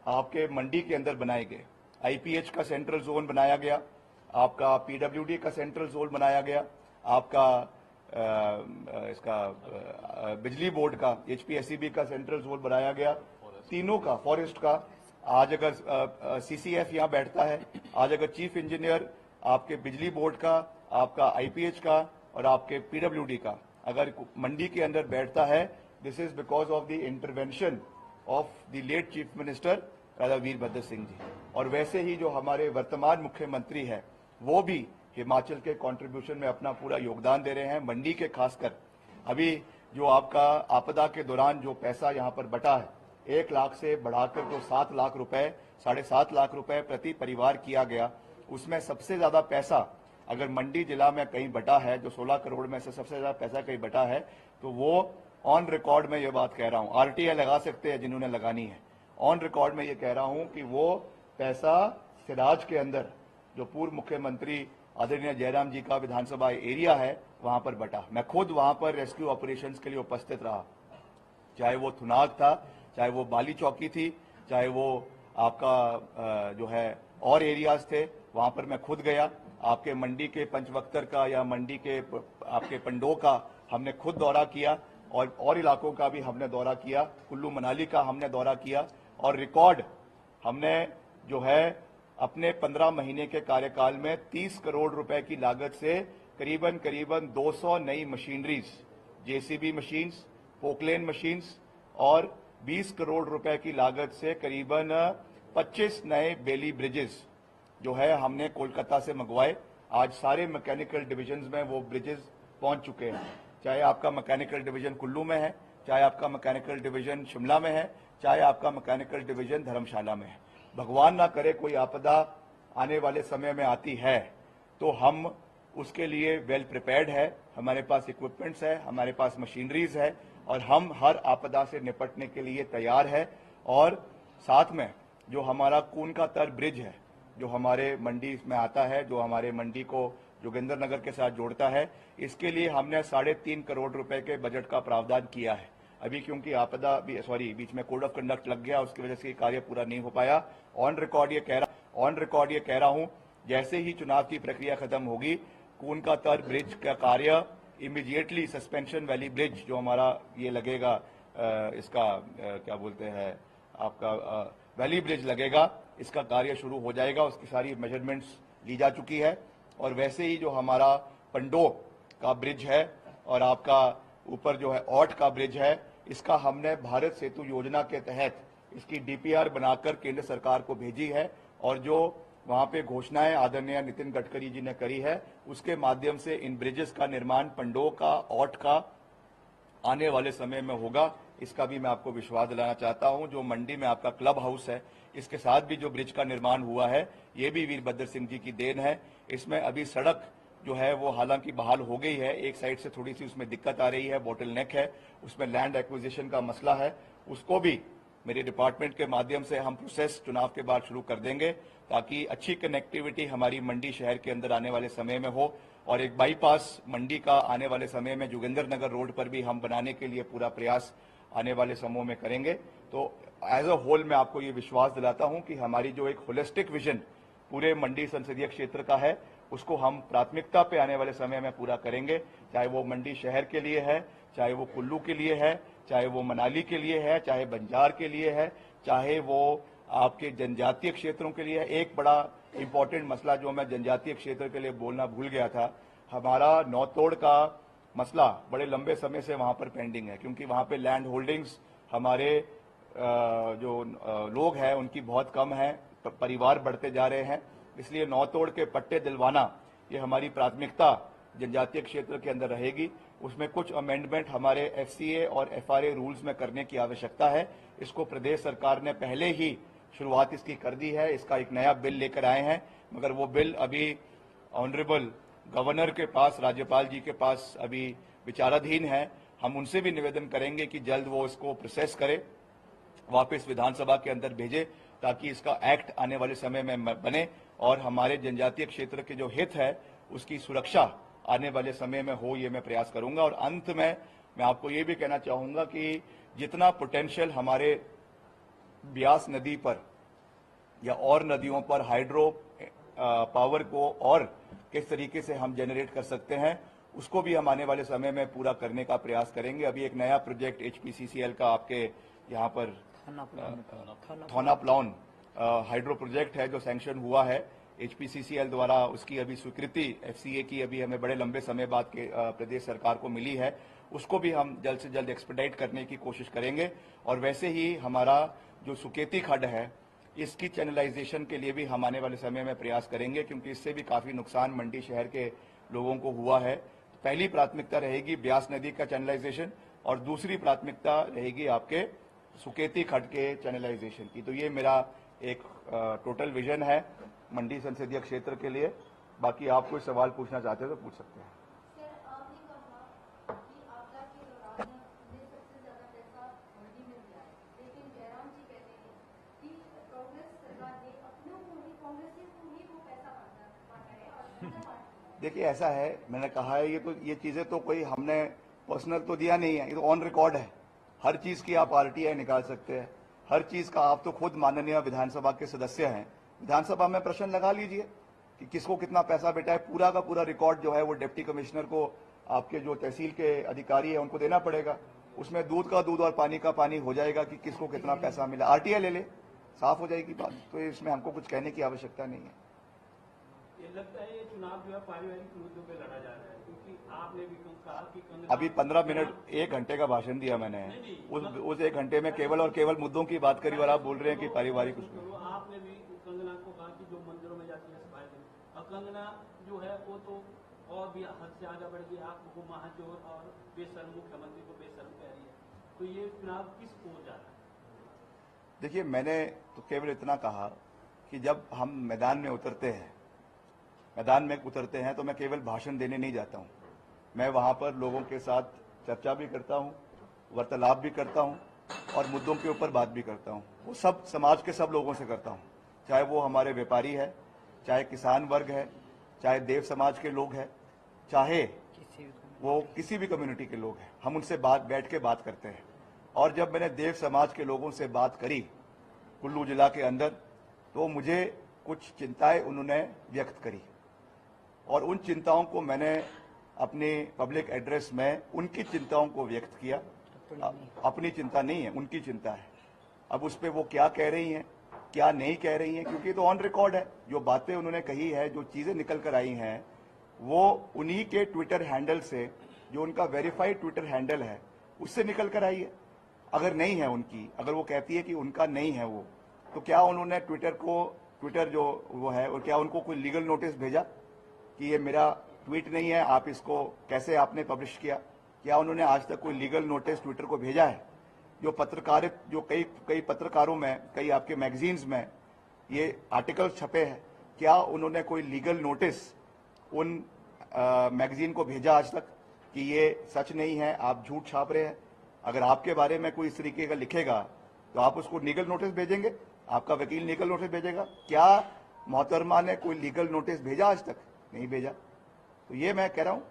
आपके मंडी के अंदर बनाए गए, आईपीएच का सेंट्रल जोन बनाया गया, आपका पीडब्ल्यूडी का सेंट्रल जोन बनाया गया, आपका इसका बिजली बोर्ड का एचपीएससीबी का सेंट्रल जोन बनाया गया, तीनों का, फॉरेस्ट का। आज अगर सीसीएफ यहां बैठता है, आज अगर चीफ इंजीनियर आपके बिजली बोर्ड का, आपका आईपीएच का और आपके पीडब्ल्यूडी का अगर मंडी के अंदर बैठता है, this is because of the intervention of the late chief minister Raja Virbhadra Singh ji. और वैसे ही जो हमारे वर्तमान मुख्यमंत्री है वो भी हिमाचल के कंट्रीब्यूशन में अपना पूरा योगदान दे रहे हैं। मंडी के खासकर अभी जो आपका आपदा के दौरान जो पैसा यहाँ पर बटा है, 1 लाख से बढ़ाकर जो 7 लाख रुपए, 7.5 लाख रुपए प्रति परिवार किया गया, उसमें सबसे ज्यादा पैसा अगर मंडी जिला में कहीं बटा है, जो 16 करोड़ में से सबसे ज्यादा पैसा कहीं बटा है, तो वो ऑन रिकॉर्ड में ये बात कह रहा हूं, आरटीआई लगा सकते हैं जिन्होंने लगानी है, ऑन रिकॉर्ड में ये कह रहा हूं कि वो पैसा सिराज के अंदर जो पूर्व मुख्यमंत्री आदरणीय जयराम जी का विधानसभा एरिया है वहां पर बटा। मैं खुद वहां पर रेस्क्यू ऑपरेशंस के लिए उपस्थित रहा, चाहे वो थुनाग था, चाहे वो बाली चौकी थी, चाहे वो आपका जो है और एरियाज थे, वहां पर मैं खुद गया। आपके मंडी के पंचवक्तर का या मंडी के आपके पंडो का हमने खुद दौरा किया और इलाकों का भी हमने दौरा किया, कुल्लू मनाली का हमने दौरा किया और रिकॉर्ड हमने जो है अपने 15 महीने के कार्यकाल में 30 करोड़ रुपए की लागत से करीबन 200 नई machineries, JCB machines, Poclain machines और 20 करोड़ रुपए की लागत से करीबन 25 नए बेली ब्रिजेस जो है हमने कोलकाता से मंगवाए। आज सारे मैकेनिकल डिविजन्स में वो ब्रिजेस पहुंच चुके हैं, चाहे आपका मैकेनिकल डिवीजन कुल्लू में है, चाहे आपका मैकेनिकल डिवीजन शिमला में है, चाहे आपका मैकेनिकल डिवीजन धर्मशाला में है। भगवान ना करे कोई आपदा आने वाले समय में आती है तो हम उसके लिए वेल प्रिपेयर्ड है, हमारे पास इक्विपमेंट्स है, हमारे पास मशीनरीज है और हम हर आपदा से निपटने के लिए तैयार है। और साथ में जो हमारा कून का तर ब्रिज है जो हमारे मंडी में आता है, जो हमारे मंडी को जोगिंद्रनगर के साथ जोड़ता है, इसके लिए हमने 3.5 करोड़ रुपए के बजट का प्रावधान किया है। अभी क्योंकि आपदा बीच में कोड ऑफ कंडक्ट लग गया, उसकी वजह से ये कार्य पूरा नहीं हो पाया। ऑन रिकॉर्ड ये कह रहा हूं, जैसे ही चुनाव की प्रक्रिया खत्म होगी, कून का तर ब्रिज का कार्य इमीडिएटली, सस्पेंशन वैली ब्रिज जो हमारा ये लगेगा, इसका क्या बोलते हैं आपका वैली ब्रिज लगेगा, इसका कार्य शुरू हो जाएगा। उसकी सारी मेजरमेंट्स ली जा चुकी है। और वैसे ही जो हमारा पंडो का ब्रिज है और आपका ऊपर जो है औट का ब्रिज है, इसका हमने भारत सेतु योजना के तहत इसकी डीपीआर बनाकर केंद्र सरकार को भेजी है और जो वहां पे घोषणाएं आदरणीय नितिन गडकरी जी ने करी है, उसके माध्यम से इन ब्रिजेस का निर्माण पंडो का, औट का आने वाले समय में होगा, इसका भी मैं आपको विश्वास दिलाना चाहता हूं। जो मंडी में आपका क्लब हाउस है, इसके साथ भी जो ब्रिज का निर्माण हुआ है, ये भी वीरभद्र सिंह जी की देन है। इसमें अभी सड़क जो है वो हालांकि बहाल हो गई है, एक साइड से थोड़ी सी उसमें दिक्कत आ रही है, बोटल नेक है, उसमें लैंड एक्विजिशन का मसला है, उसको भी मेरे डिपार्टमेंट के माध्यम से हम प्रोसेस चुनाव के बाद शुरू कर देंगे, ताकि अच्छी कनेक्टिविटी हमारी मंडी शहर के अंदर आने वाले समय में हो। और एक बाईपास मंडी का आने वाले समय में जोगिंदर नगर रोड पर भी हम बनाने के लिए पूरा प्रयास आने वाले समयों में करेंगे। तो एज अ होल मैं आपको ये विश्वास दिलाता हूं कि हमारी जो एक होलिस्टिक विजन पूरे मंडी संसदीय क्षेत्र का है, उसको हम प्राथमिकता पे आने वाले समय में पूरा करेंगे, चाहे वो मंडी शहर के लिए है, चाहे वो कुल्लू के लिए है, चाहे वो मनाली के लिए है, चाहे बंजार के लिए है, चाहे वो आपके जनजातीय क्षेत्रों के लिए है। एक बड़ा इंपॉर्टेंट मसला जो मैं जनजातीय क्षेत्र के लिए बोलना भूल गया था, हमारा नौतोड़ का मसला बड़े लंबे समय से वहां पर पेंडिंग है, क्योंकि वहां पे लैंड होल्डिंग्स हमारे जो लोग हैं उनकी बहुत कम है, परिवार बढ़ते जा रहे हैं, इसलिए नौतोड़ के पट्टे दिलवाना ये हमारी प्राथमिकता जनजातीय क्षेत्र के अंदर रहेगी। उसमें कुछ अमेंडमेंट हमारे एफसीए और एफआरए रूल्स में करने की आवश्यकता है। इसको प्रदेश सरकार ने पहले ही शुरुआत इसकी कर दी है, इसका एक नया बिल लेकर आए हैं, मगर वो बिल अभी ऑनरेबल गवर्नर के पास, राज्यपाल जी के पास अभी विचाराधीन है। हम उनसे भी निवेदन करेंगे कि जल्द वो इसको प्रोसेस करे, वापस विधानसभा के अंदर भेजे, ताकि इसका एक्ट आने वाले समय में बने और हमारे जनजातीय क्षेत्र के जो हित है उसकी सुरक्षा आने वाले समय में हो, ये मैं प्रयास करूंगा। और अंत में मैं आपको ये भी कहना चाहूंगा कि जितना पोटेंशियल हमारे ब्यास नदी पर या और नदियों पर हाइड्रो पावर को और किस तरीके से हम जनरेट कर सकते हैं, उसको भी हम आने वाले समय में पूरा करने का प्रयास करेंगे। अभी एक नया प्रोजेक्ट HPCCL का आपके यहाँ पर थौना प्लान हाइड्रो प्रोजेक्ट है जो सैंक्शन हुआ है HPCCL द्वारा, उसकी अभी स्वीकृति FCA की अभी हमें बड़े लंबे समय बाद के प्रदेश सरकार को मिली है, उसको भी हम जल्द से जल्द एक्सपेडाइट करने की कोशिश करेंगे। और वैसे ही हमारा जो सुकेती खड्ड है, इसकी चैनलाइजेशन के लिए भी हम आने वाले समय में प्रयास करेंगे, क्योंकि इससे भी काफी नुकसान मंडी शहर के लोगों को हुआ है। पहली प्राथमिकता रहेगी ब्यास नदी का चैनलाइजेशन और दूसरी प्राथमिकता रहेगी आपके सुकेती खड्ड के चैनलाइजेशन की। तो ये मेरा एक टोटल विजन है मंडी संसदीय क्षेत्र के लिए। बाकी आप कोई सवाल पूछना चाहते हो तो पूछ सकते हैं। देखिए ऐसा है, मैंने कहा है ये चीजें तो कोई हमने पर्सनल तो दिया नहीं है, ये तो ऑन रिकॉर्ड है। हर चीज की आप RTI निकाल सकते हैं, हर चीज का आप तो खुद माननीय विधानसभा के सदस्य हैं, विधानसभा में प्रश्न लगा लीजिए कि किसको कितना पैसा बेटा है। पूरा का पूरा रिकॉर्ड जो है वो डिप्टी कमिश्नर को, आपके जो तहसील के अधिकारी है उनको देना पड़ेगा, उसमें दूध का दूध और पानी का पानी हो जाएगा कि किसको कितना पैसा मिला। RTI ले ले, साफ हो जाएगी बात। तो इसमें हमको कुछ कहने की आवश्यकता नहीं है। ये लगता है ये चुनाव जो है पारिवारिक मुद्दों पे लड़ा जा रहा है, क्योंकि आपने भी कहा कि अभी 15 मिनट 1 घंटे का भाषण दिया मैंने, उस 1 घंटे में केवल और केवल मुद्दों की बात करी और आप बोल रहे हैं कि पारिवारिक। आपने भी कंगना को कहा कि जो मंदिरों में जाती है सफाई करें, और कंगना जो है वो तो और भी हद से आगे बढ़ गई, आपको महाचोर और बेशर्म मुख्यमंत्री को बेशर्म कह रही है। तो ये चुनाव किस ओर जा रहा है? देखिए मैंने तो केवल इतना कहा कि जब हम मैदान में उतरते हैं तो मैं केवल भाषण देने नहीं जाता हूं, मैं वहां पर लोगों के साथ चर्चा भी करता हूं, वार्तालाप भी करता हूं और मुद्दों के ऊपर बात भी करता हूं। वो सब समाज के सब लोगों से करता हूं, चाहे वो हमारे व्यापारी है, चाहे किसान वर्ग है, चाहे देव समाज के लोग हैं, चाहे वो किसी भी कम्युनिटी के लोग हैं, हम उनसे बैठ के बात करते हैं। और जब मैंने देव समाज के लोगों से बात करी कुल्लू जिला के अंदर, तो मुझे कुछ चिंताएं उन्होंने व्यक्त करी और उन चिंताओं को मैंने अपने पब्लिक एड्रेस में उनकी चिंताओं को व्यक्त किया। अपनी चिंता नहीं है, उनकी चिंता है। अब उस पर वो क्या कह रही हैं, क्या नहीं कह रही हैं, क्योंकि तो ऑन रिकॉर्ड है। जो बातें उन्होंने कही है, जो चीजें निकल कर आई हैं, वो उन्हीं के ट्विटर हैंडल से, जो उनका वेरीफाइड ट्विटर हैंडल है, उससे निकल कर आई है। अगर नहीं है उनकी, अगर वो कहती है कि उनका नहीं है वो, तो क्या उन्होंने ट्विटर जो वो है, और क्या उनको कोई लीगल नोटिस भेजा कि ये मेरा ट्वीट नहीं है, आप इसको कैसे आपने पब्लिश किया? क्या उन्होंने आज तक कोई लीगल नोटिस ट्विटर को भेजा है? जो कई पत्रकारों में, कई आपके मैगजीन्स में ये आर्टिकल्स छपे हैं, क्या उन्होंने कोई लीगल नोटिस उन मैगजीन को भेजा आज तक कि ये सच नहीं है, आप झूठ छाप रहे हैं? अगर आपके बारे में कोई इस तरीके का लिखेगा तो आप उसको लीगल नोटिस भेजेंगे, आपका वकील लीगल नोटिस भेजेगा? क्या मोहतरमा ने कोई लीगल नोटिस भेजा आज तक? नहीं भेजा। तो ये मैं कह रहा हूं,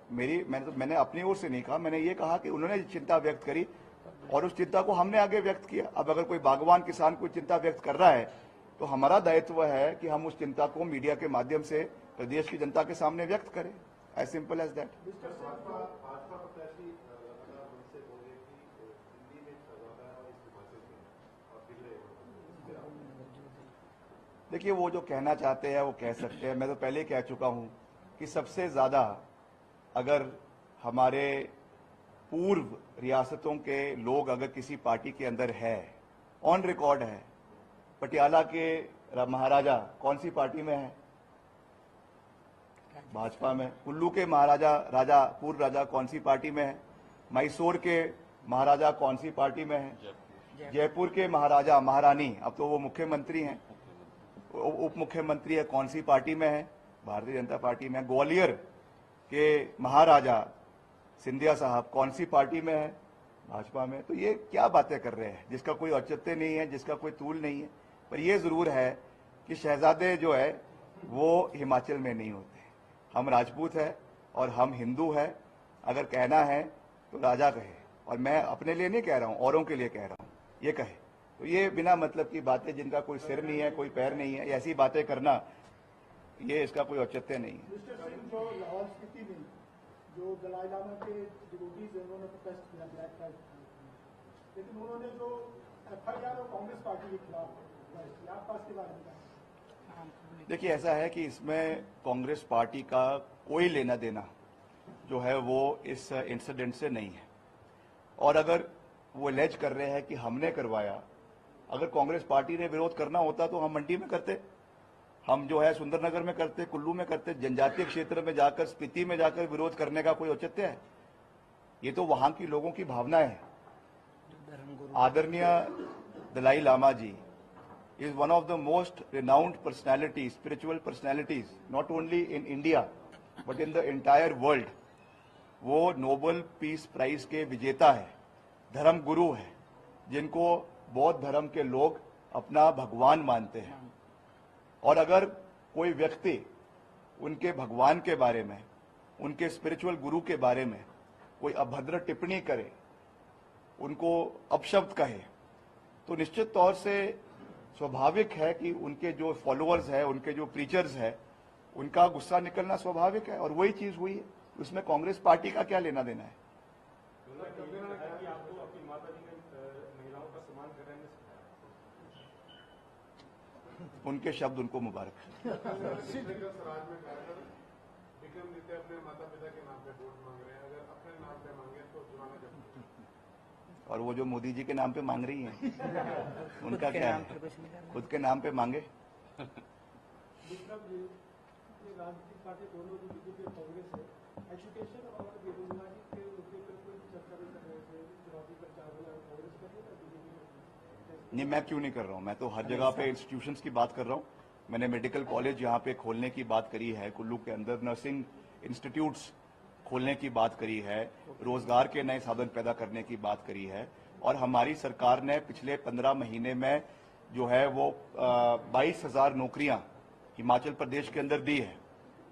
मैंने अपनी ओर से नहीं कहा, मैंने ये कहा कि उन्होंने चिंता व्यक्त करी और उस चिंता को हमने आगे व्यक्त किया। अब अगर कोई बागवान किसान कोई चिंता व्यक्त कर रहा है तो हमारा दायित्व है कि हम उस चिंता को मीडिया के माध्यम से प्रदेश की जनता के सामने व्यक्त करें। As simple as that. देखिए, वो जो कहना चाहते हैं वो कह सकते हैं। मैं तो पहले ही कह चुका हूं कि सबसे ज्यादा अगर हमारे पूर्व रियासतों के लोग अगर किसी पार्टी के अंदर है, ऑन रिकॉर्ड है, पटियाला के महाराजा कौन सी पार्टी में है? भाजपा में। कुल्लू के महाराजा पूर्व राजा कौन सी पार्टी में है? मैसूर के महाराजा कौन सी पार्टी में है? जयपुर के महाराजा महारानी, अब तो वो मुख्यमंत्री हैं, उप मुख्यमंत्री है, कौन सी पार्टी में है? भारतीय जनता पार्टी में। ग्वालियर के महाराजा सिंधिया साहब कौन सी पार्टी में है? भाजपा में। तो ये क्या बातें कर रहे हैं जिसका कोई औचित्य नहीं है, जिसका कोई तूल नहीं है। पर यह जरूर है कि शहजादे जो है वो हिमाचल में नहीं होते। हम राजपूत है और हम हिंदू है। अगर कहना है तो राजा कहे, और मैं अपने लिए नहीं कह रहा हूं, औरों के लिए कह रहा हूं, ये कहे। तो ये बिना मतलब की बातें, जिनका कोई सिर नहीं है, कोई पैर नहीं है, ऐसी बातें करना, ये इसका कोई औचित्य नहीं है। मिस्टर सिंह, जो लाहौल स्पीति में जो दलाई लामा के डिवोटीज हैं, उन्होंने प्रोटेस्ट किया ब्लैक फ्राइडे, लेकिन उन्होंने जो एफआईआर और कांग्रेस पार्टी के खिलाफ आप पास के बारे में बताएं। देखिए, ऐसा है कि इसमें कांग्रेस पार्टी का कोई लेना देना जो है वो इस इंसिडेंट से नहीं है। और अगर वो एलेज कर रहे हैं कि हमने करवाया, अगर कांग्रेस पार्टी ने विरोध करना होता तो हम मंडी में करते, हम जो है सुंदरनगर में करते, कुल्लू में करते। जनजातीय क्षेत्र में जाकर, स्पीति में जाकर विरोध करने का कोई औचित्य है? ये तो वहां की लोगों की भावना है। आदरणीय दलाई लामा जी is one of the most renowned personalities, spiritual personalities, not only in India but in the entire world. वो नोबेल पीस प्राइज के विजेता है, धर्म गुरु है, जिनको बौद्ध धर्म के लोग अपना भगवान मानते हैं। और अगर कोई व्यक्ति उनके भगवान के बारे में, उनके स्पिरिचुअल गुरु के बारे में कोई अभद्र टिप्पणी करे, उनको अपशब्द कहे, तो निश्चित तौर से स्वाभाविक है कि उनके जो फॉलोअर्स हैं, उनके जो प्रीचर्स हैं, उनका गुस्सा निकलना स्वाभाविक है। और वही चीज हुई है। उसमें कांग्रेस पार्टी का क्या लेना देना है? उनके शब्द उनको मुबारक। और वो जो मोदी जी के नाम पे मांग रही हैं, उनका क्या है? खुद के नाम पे मांगे। राजनीतिक पार्टी दोनों जो बीजेपी और कांग्रेस है, एजुकेशन और बेरोजगारी के मुद्दे पर कोई चर्चा नहीं कर रहे थे। चुनावी प्रचार में कांग्रेस कर रही है, बीजेपी। नहीं, मैं क्यों नहीं कर रहा हूं? मैं तो हर जगह पे इंस्टीट्यूशंस की बात कर रहा हूं। मैंने मेडिकल कॉलेज यहाँ पे खोलने की बात करी है, कुल्लू के अंदर नर्सिंग इंस्टीट्यूट्स खोलने की बात करी है, रोजगार के नए साधन पैदा करने की बात करी है। और हमारी सरकार ने पिछले 15 महीने में जो है वो 22,000 नौकरियां हिमाचल प्रदेश के अंदर दी है।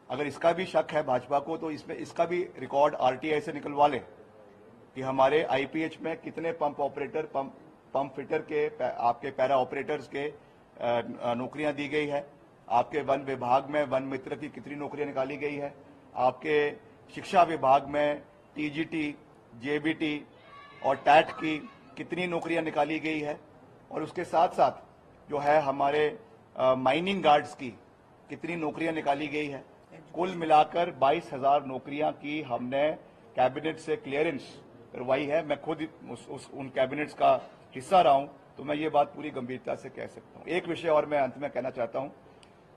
अगर इसका भी शक है भाजपा को तो इसमें इसका भी रिकॉर्ड आरटीआई से निकलवा ले कि हमारे आईपीएच में कितने पंप ऑपरेटर, पंप फिटर के, आपके पैरा ऑपरेटर्स के नौकरियां दी गई है। आपके वन विभाग में वन मित्र की कितनी नौकरियां निकाली गई है। आपके शिक्षा विभाग में टीजीटी, जेबीटी और टैट की कितनी नौकरियां निकाली गई है। और उसके साथ साथ जो है हमारे माइनिंग गार्ड्स की कितनी नौकरियां निकाली गई है। कुल मिलाकर 22,000 नौकरियां की हमने कैबिनेट से क्लियरेंस करवाई है। मैं खुद उन कैबिनेट्स का हिस्सा रहा हूं, तो मैं ये बात पूरी गंभीरता से कह सकता हूं। एक विषय और मैं अंत में कहना चाहता हूं।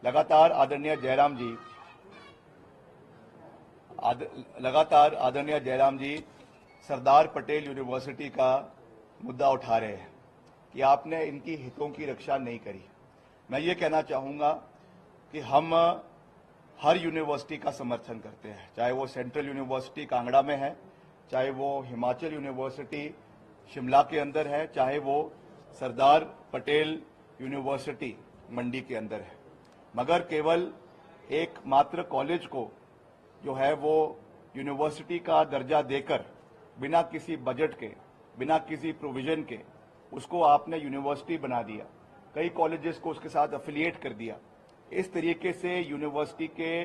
लगातार आदरणीय जयराम जी सरदार पटेल यूनिवर्सिटी का मुद्दा उठा रहे हैं कि आपने इनकी हितों की रक्षा नहीं करी। मैं ये कहना चाहूंगा कि हम हर यूनिवर्सिटी का समर्थन करते हैं, चाहे वो सेंट्रल यूनिवर्सिटी कांगड़ा में है, चाहे वो हिमाचल यूनिवर्सिटी शिमला के अंदर है, चाहे वो सरदार पटेल यूनिवर्सिटी मंडी के अंदर है। मगर केवल एकमात्र कॉलेज को जो है वो यूनिवर्सिटी का दर्जा देकर बिना किसी बजट के, बिना किसी प्रोविजन के उसको आपने यूनिवर्सिटी बना दिया, कई कॉलेजेस को उसके साथ एफिलिएट कर दिया। इस तरीके से यूनिवर्सिटी के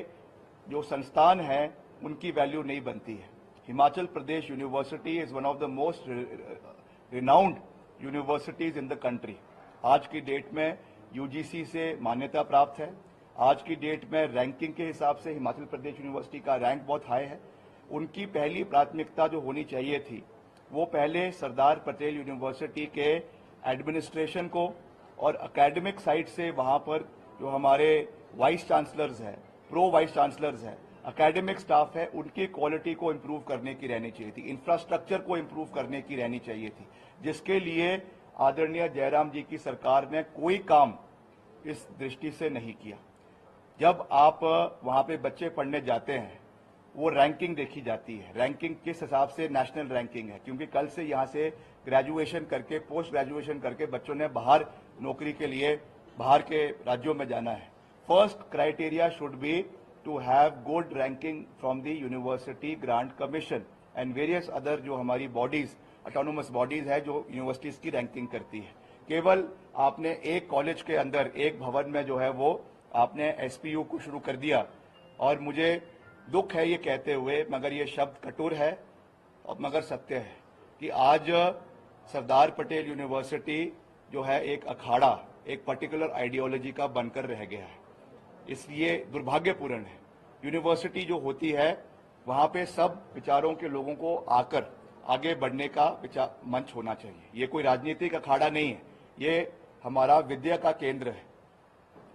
जो संस्थान हैं उनकी वैल्यू नहीं बनती है। Himachal Pradesh university is one of the most renowned universities in the country. आज की डेट में यूजीसी से मान्यता प्राप्त है। आज की डेट में रैंकिंग के हिसाब से हिमाचल प्रदेश यूनिवर्सिटी का रैंक बहुत हाई है। उनकी पहली प्राथमिकता जो होनी चाहिए थी वो पहले सरदार पटेल यूनिवर्सिटी के एडमिनिस्ट्रेशन को और एकेडमिक साइड से वहां पर जो हमारे वाइस चांसलर्स हैं, प्रो वाइस चांसलर्स हैं, एकेडमिक स्टाफ है, उनकी क्वालिटी को इम्प्रूव करने की रहनी चाहिए थी, इंफ्रास्ट्रक्चर को इम्प्रूव करने की रहनी चाहिए थी, जिसके लिए आदरणीय जयराम जी की सरकार ने कोई काम इस दृष्टि से नहीं किया। जब आप वहां पे बच्चे पढ़ने जाते हैं वो रैंकिंग देखी जाती है। रैंकिंग किस हिसाब से? नेशनल रैंकिंग है, क्योंकि कल से यहां से ग्रेजुएशन करके, पोस्ट ग्रेजुएशन करके बच्चों ने बाहर नौकरी के लिए बाहर के राज्यों में जाना है। First criteria should be to have good ranking from the university grant commission and various other जो हमारी बॉडीज, ऑटोनोमस बॉडीज है जो यूनिवर्सिटीज की रैंकिंग करती है। केवल आपने एक कॉलेज के अंदर, एक भवन में जो है वो आपने एसपीयू को शुरू कर दिया। और मुझे दुख है ये कहते हुए, मगर ये शब्द कटुर है और मगर सत्य है कि आज सरदार पटेल यूनिवर्सिटी जो है एक अखाड़ा, एक पर्टिकुलर आइडियोलॉजी का बनकर रह गया है। इसलिए दुर्भाग्यपूर्ण है। यूनिवर्सिटी जो होती है वहां पे सब विचारों के लोगों को आकर आगे बढ़ने का मंच होना चाहिए। ये कोई राजनीतिक अखाड़ा नहीं है, ये हमारा विद्या का केंद्र है।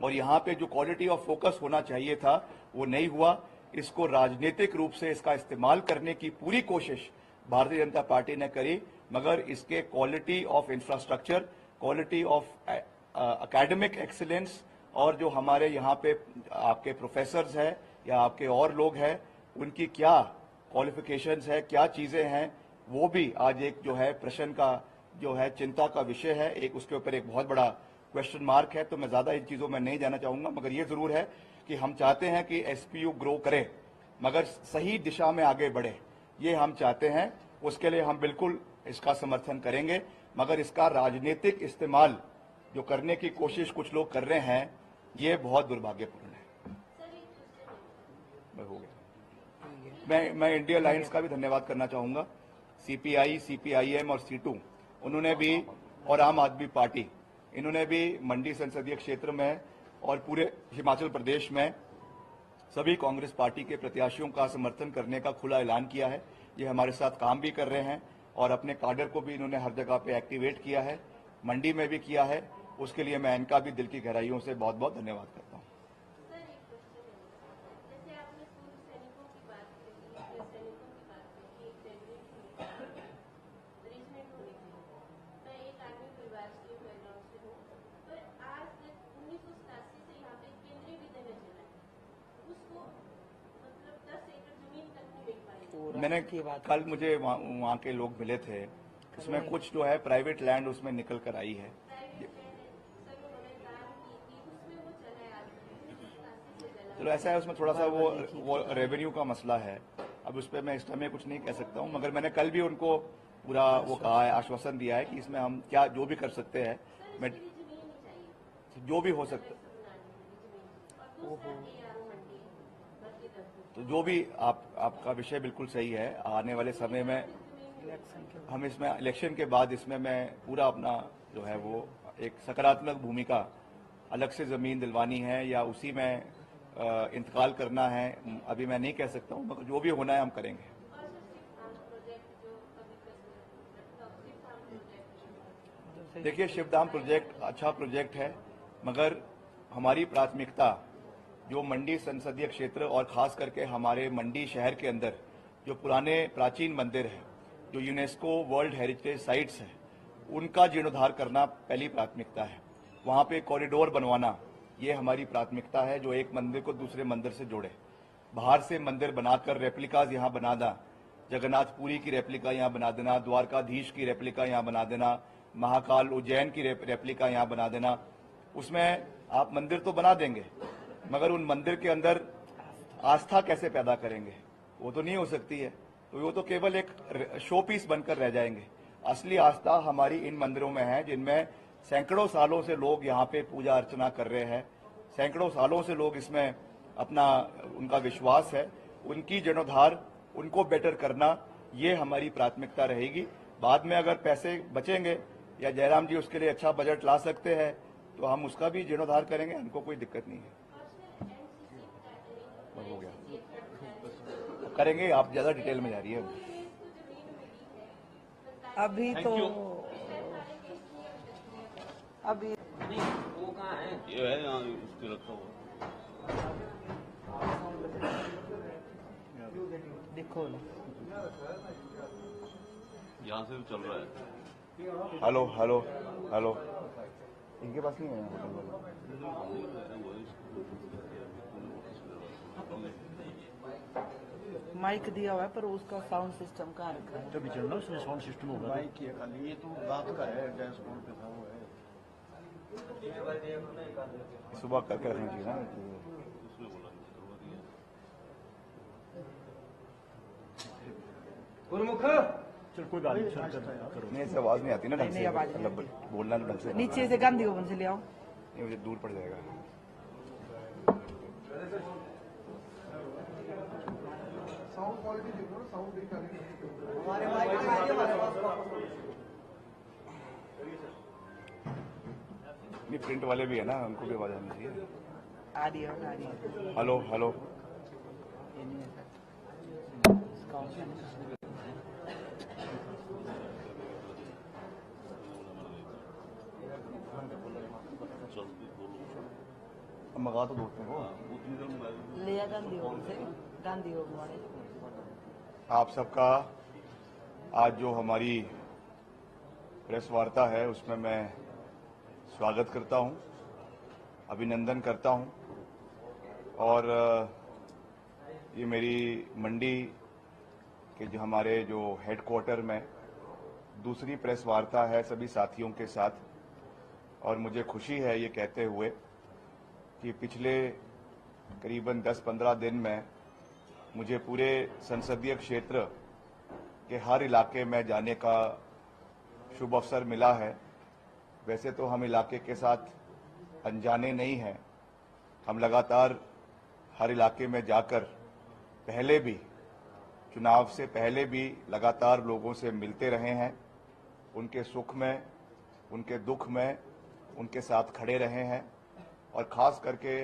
और यहाँ पे जो क्वालिटी ऑफ फोकस होना चाहिए था वो नहीं हुआ। इसको राजनीतिक रूप से इसका इस्तेमाल करने की पूरी कोशिश भारतीय जनता पार्टी ने करी, मगर इसके quality of infrastructure, quality of academic excellence और जो हमारे यहाँ पे आपके प्रोफेसर्स हैं या आपके और लोग हैं उनकी क्या क्वालिफिकेशंस है, क्या चीजें हैं, वो भी आज एक जो है प्रश्न का जो है चिंता का विषय है। एक उसके ऊपर एक बहुत बड़ा क्वेश्चन मार्क है। तो मैं ज्यादा इन चीजों में नहीं जाना चाहूंगा, मगर ये जरूर है कि हम चाहते हैं कि एसपीयू ग्रो करे मगर सही दिशा में आगे बढ़े, ये हम चाहते हैं। उसके लिए हम बिल्कुल इसका समर्थन करेंगे, मगर इसका राजनीतिक इस्तेमाल जो करने की कोशिश कुछ लोग कर रहे हैं ये बहुत दुर्भाग्यपूर्ण है। हो गया। मैं इंडिया अलायंस का भी धन्यवाद करना चाहूंगा। सीपीआई, सीपीआईएम और सीटू उन्होंने भी, और आम आदमी पार्टी, इन्होंने भी मंडी संसदीय क्षेत्र में और पूरे हिमाचल प्रदेश में सभी कांग्रेस पार्टी के प्रत्याशियों का समर्थन करने का खुला ऐलान किया है। ये हमारे साथ काम भी कर रहे हैं और अपने काडर को भी इन्होंने हर जगह पे एक्टिवेट किया है, मंडी में भी किया है। उसके लिए मैं इनका भी दिल की गहराइयों से बहुत बहुत धन्यवाद करता हूँ। मैंने कल मुझे वहाँ के लोग मिले थे, उसमें कुछ जो है प्राइवेट लैंड उसमें निकल कर आई है। चलो ऐसा है, उसमें थोड़ा सा वो रेवेन्यू का मसला है। अब उस पर मैं इस समय कुछ नहीं कह सकता हूँ, मगर मैंने कल भी उनको पूरा वो कहा है, आश्वासन दिया है कि इसमें हम क्या जो भी कर सकते हैं, मैं जो भी हो सकता, तो जो भी आपका विषय बिल्कुल सही है। आने वाले समय में हम इसमें इलेक्शन के बाद इसमें मैं पूरा अपना जो है वो एक सकारात्मक भूमिका, अलग से जमीन दिलवानी है या उसी में इंतकाल करना है, अभी मैं नहीं कह सकता हूँ, मगर जो भी होना है हम करेंगे। देखिए, शिवधाम प्रोजेक्ट अच्छा प्रोजेक्ट है, मगर हमारी प्राथमिकता जो मंडी संसदीय क्षेत्र और खास करके हमारे मंडी शहर के अंदर जो पुराने प्राचीन मंदिर हैं जो यूनेस्को वर्ल्ड हेरिटेज साइट्स है उनका जीर्णोद्धार करना पहली प्राथमिकता है। वहां पे कॉरिडोर बनवाना ये हमारी प्राथमिकता है, जो एक मंदिर को दूसरे मंदिर से जोड़े। बाहर से मंदिर बनाकर रेप्लिकाज यहाँ बनाना, जगन्नाथपुरी की रेप्लिका यहाँ बना देना, द्वारकाधीश की रेप्लिका यहाँ बना देना, महाकाल उज्जैन की रेप्लिका यहाँ बना देना, उसमें आप मंदिर तो बना देंगे मगर उन मंदिर के अंदर आस्था कैसे पैदा करेंगे? वो तो नहीं हो सकती है। तो वो तो केवल एक शो पीस बनकर रह जाएंगे। असली आस्था हमारी इन मंदिरों में है, जिनमें सैकड़ों सालों से लोग यहाँ पे पूजा अर्चना कर रहे हैं, सैकड़ों सालों से लोग इसमें अपना उनका विश्वास है। उनकी जीर्णोद्धार, उनको बेटर करना, ये हमारी प्राथमिकता रहेगी। बाद में अगर पैसे बचेंगे या जयराम जी उसके लिए अच्छा बजट ला सकते हैं तो हम उसका भी जीर्णोद्धार करेंगे, हमको कोई दिक्कत नहीं है। हो गया, करेंगे। आप ज्यादा डिटेल में जा रही है। अभी तो अभी ये है यहाँ उसके रखा हुआ। देखो ना, यहाँ से भी चल रहा है। हेलो हेलो हेलो, इनके पास नहीं है होटल वाला। माइक दिया हुआ है पर उसका साउंड सिस्टम कहाँ रखा है? जब चलना उसमें साउंड सिस्टम होगा। बाइक की है खाली, ये तो रात का है, डैशबोर्ड पे था वो है। सुबह करके रखना चाहिए ना। चल कोई बात नहीं, चल करो। नहीं, ऐसे आवाज नहीं आती ना ढंग नहीं, से, आवाज नहीं मतलब बोलना तो ढंग से। नीचे से गांधी भवन से ले आओ। नहीं, मुझे दूर पड़ जाएगा। हमारे माइक में आइए हमारे पास नहीं, प्रिंट वाले भी है ना, उनको भी आवाज आनी चाहिए। आ रही है, आ रही है। हेलो हेलो, ये नहीं है सर, इसका ऑप्शन है। मंगा तो दोस्तों को। ले आ गांधी भवन से, गांधी भवन वाले। आप सबका आज जो हमारी प्रेस वार्ता है उसमें मैं स्वागत करता हूं, अभिनंदन करता हूं। और ये मेरी मंडी के जो हमारे जो हेडक्वार्टर में दूसरी प्रेस वार्ता है सभी साथियों के साथ। और मुझे खुशी है ये कहते हुए कि पिछले करीबन 10-15 दिन में मुझे पूरे संसदीय क्षेत्र के हर इलाके में जाने का शुभ अवसर मिला है। वैसे तो हम इलाके के साथ अनजाने नहीं हैं, हम लगातार हर इलाके में जाकर पहले भी, चुनाव से पहले भी लगातार लोगों से मिलते रहे हैं, उनके सुख में, उनके दुख में उनके साथ खड़े रहे हैं। और खास करके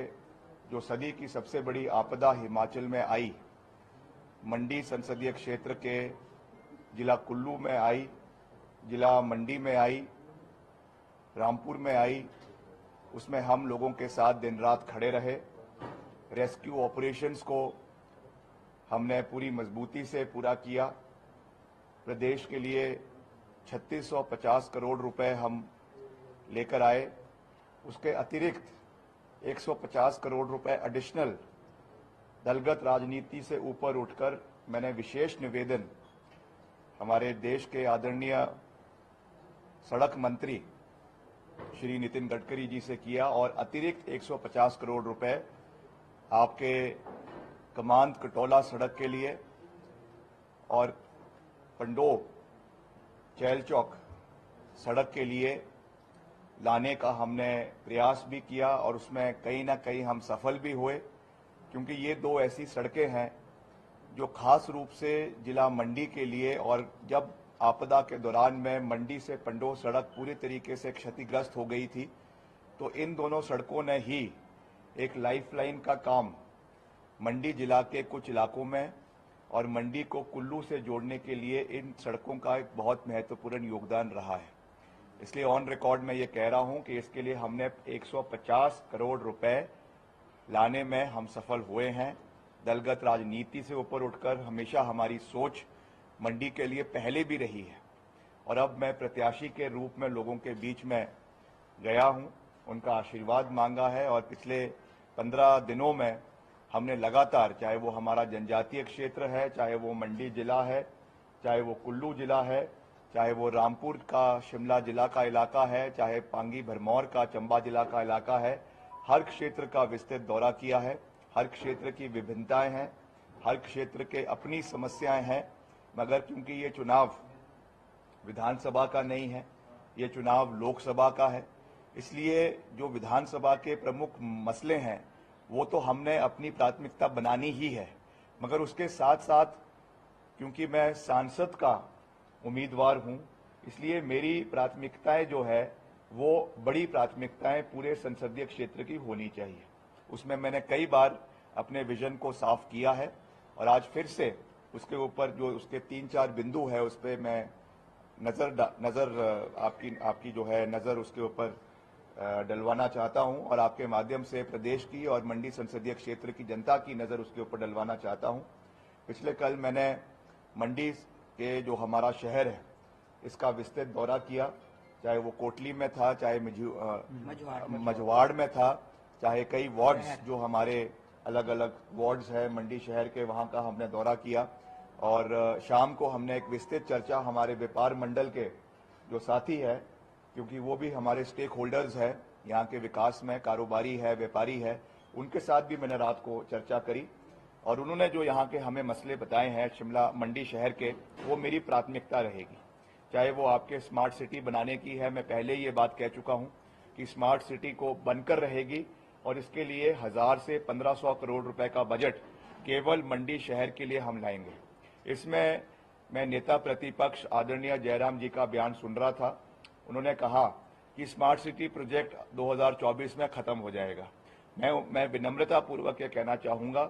जो सदी की सबसे बड़ी आपदा हिमाचल में आई, मंडी संसदीय क्षेत्र के जिला कुल्लू में आई, जिला मंडी में आई, रामपुर में आई, उसमें हम लोगों के साथ दिन रात खड़े रहे। रेस्क्यू ऑपरेशंस को हमने पूरी मजबूती से पूरा किया। प्रदेश के लिए 3650 करोड़ रुपए हम लेकर आए। उसके अतिरिक्त 150 करोड़ रुपए एडिशनल दलगत राजनीति से ऊपर उठकर मैंने विशेष निवेदन हमारे देश के आदरणीय सड़क मंत्री श्री नितिन गडकरी जी से किया और अतिरिक्त 150 करोड़ रुपए आपके कमांद कटौला सड़क के लिए और पंडोह चैल चौक सड़क के लिए लाने का हमने प्रयास भी किया और उसमें कहीं ना कहीं हम सफल भी हुए, क्योंकि ये दो ऐसी सड़कें हैं जो खास रूप से जिला मंडी के लिए, और जब आपदा के दौरान में मंडी से पंडोह सड़क पूरी तरीके से क्षतिग्रस्त हो गई थी, तो इन दोनों सड़कों ने ही एक लाइफलाइन का काम मंडी जिला के कुछ इलाकों में और मंडी को कुल्लू से जोड़ने के लिए इन सड़कों का एक बहुत महत्वपूर्ण योगदान रहा है। इसलिए ऑन रिकॉर्ड में ये कह रहा हूं कि इसके लिए हमने 150 करोड़ रुपए लाने में हम सफल हुए हैं। दलगत राजनीति से ऊपर उठकर हमेशा हमारी सोच मंडी के लिए पहले भी रही है और अब मैं प्रत्याशी के रूप में लोगों के बीच में गया हूं, उनका आशीर्वाद मांगा है और पिछले 15 दिनों में हमने लगातार, चाहे वो हमारा जनजातीय क्षेत्र है, चाहे वो मंडी जिला है, चाहे वो कुल्लू जिला है, चाहे वो रामपुर का शिमला जिला का इलाका है, चाहे पांगी भरमौर का चंबा जिला का इलाका है, हर क्षेत्र का विस्तृत दौरा किया है। हर क्षेत्र की विभिन्नताएं हैं, हर क्षेत्र के अपनी समस्याएं हैं, मगर क्योंकि ये चुनाव विधानसभा का नहीं है, ये चुनाव लोकसभा का है, इसलिए जो विधानसभा के प्रमुख मसले हैं वो तो हमने अपनी प्राथमिकता बनानी ही है, मगर उसके साथ साथ क्योंकि मैं सांसद का उम्मीदवार हूं, इसलिए मेरी प्राथमिकताएं जो है वो बड़ी प्राथमिकताएं पूरे संसदीय क्षेत्र की होनी चाहिए। उसमें मैंने कई बार अपने विजन को साफ किया है और आज फिर से उसके ऊपर जो उसके 3-4 बिंदु है उस पर मैं नजर आपकी जो है नजर उसके ऊपर डलवाना चाहता हूं और आपके माध्यम से प्रदेश की और मंडी संसदीय क्षेत्र की जनता की नजर उसके ऊपर डलवाना चाहता हूं। पिछले कल मैंने मंडी के जो हमारा शहर है इसका विस्तृत दौरा किया, चाहे वो कोटली में था, चाहे मझवाड़ में था, चाहे कई वार्ड्स जो हमारे अलग अलग वार्ड्स है मंडी शहर के, वहां का हमने दौरा किया और शाम को हमने एक विस्तृत चर्चा हमारे व्यापार मंडल के जो साथी है, क्योंकि वो भी हमारे स्टेक होल्डर्स है यहाँ के विकास में, कारोबारी है, व्यापारी है, उनके साथ भी मैंने रात को चर्चा करी और उन्होंने जो यहाँ के हमें मसले बताए हैं शिमला मंडी शहर के, वो मेरी प्राथमिकता रहेगी। चाहे वो आपके स्मार्ट सिटी बनाने की है, मैं पहले ही ये बात कह चुका हूँ कि स्मार्ट सिटी को बनकर रहेगी और इसके लिए 1000 से 1500 करोड़ रुपए का बजट केवल मंडी शहर के लिए हम लाएंगे। इसमें मैं नेता प्रतिपक्ष आदरणीय जयराम जी का बयान सुन रहा था, उन्होंने कहा कि स्मार्ट सिटी प्रोजेक्ट 2024 में खत्म हो जाएगा। मैं विनम्रता पूर्वक ये कहना चाहूंगा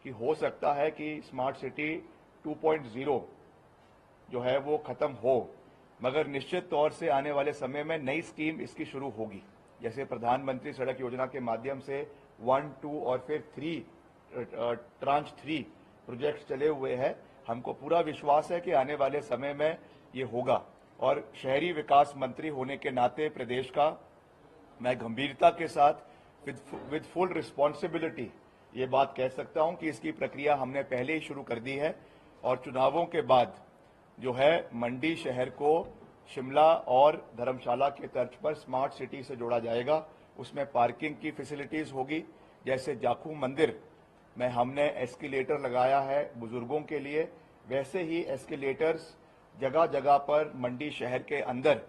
कि हो सकता है कि स्मार्ट सिटी 2.0 जो है वो खत्म हो, मगर निश्चित तौर से आने वाले समय में नई स्कीम इसकी शुरू होगी। जैसे प्रधानमंत्री सड़क योजना के माध्यम से 1, 2 और फिर 3 ट्रांच 3 प्रोजेक्ट चले हुए हैं। हमको पूरा विश्वास है कि आने वाले समय में ये होगा और शहरी विकास मंत्री होने के नाते प्रदेश का मैं गंभीरता के साथ विद फुल रिस्पॉन्सिबिलिटी ये बात कह सकता हूं कि इसकी प्रक्रिया हमने पहले ही शुरू कर दी है और चुनावों के बाद जो है मंडी शहर को शिमला और धर्मशाला के तर्ज पर स्मार्ट सिटी से जोड़ा जाएगा। उसमें पार्किंग की फैसिलिटीज होगी, जैसे जाखू मंदिर में हमने एस्केलेटर लगाया है बुजुर्गों के लिए, वैसे ही एस्केलेटर्स जगह जगह पर मंडी शहर के अंदर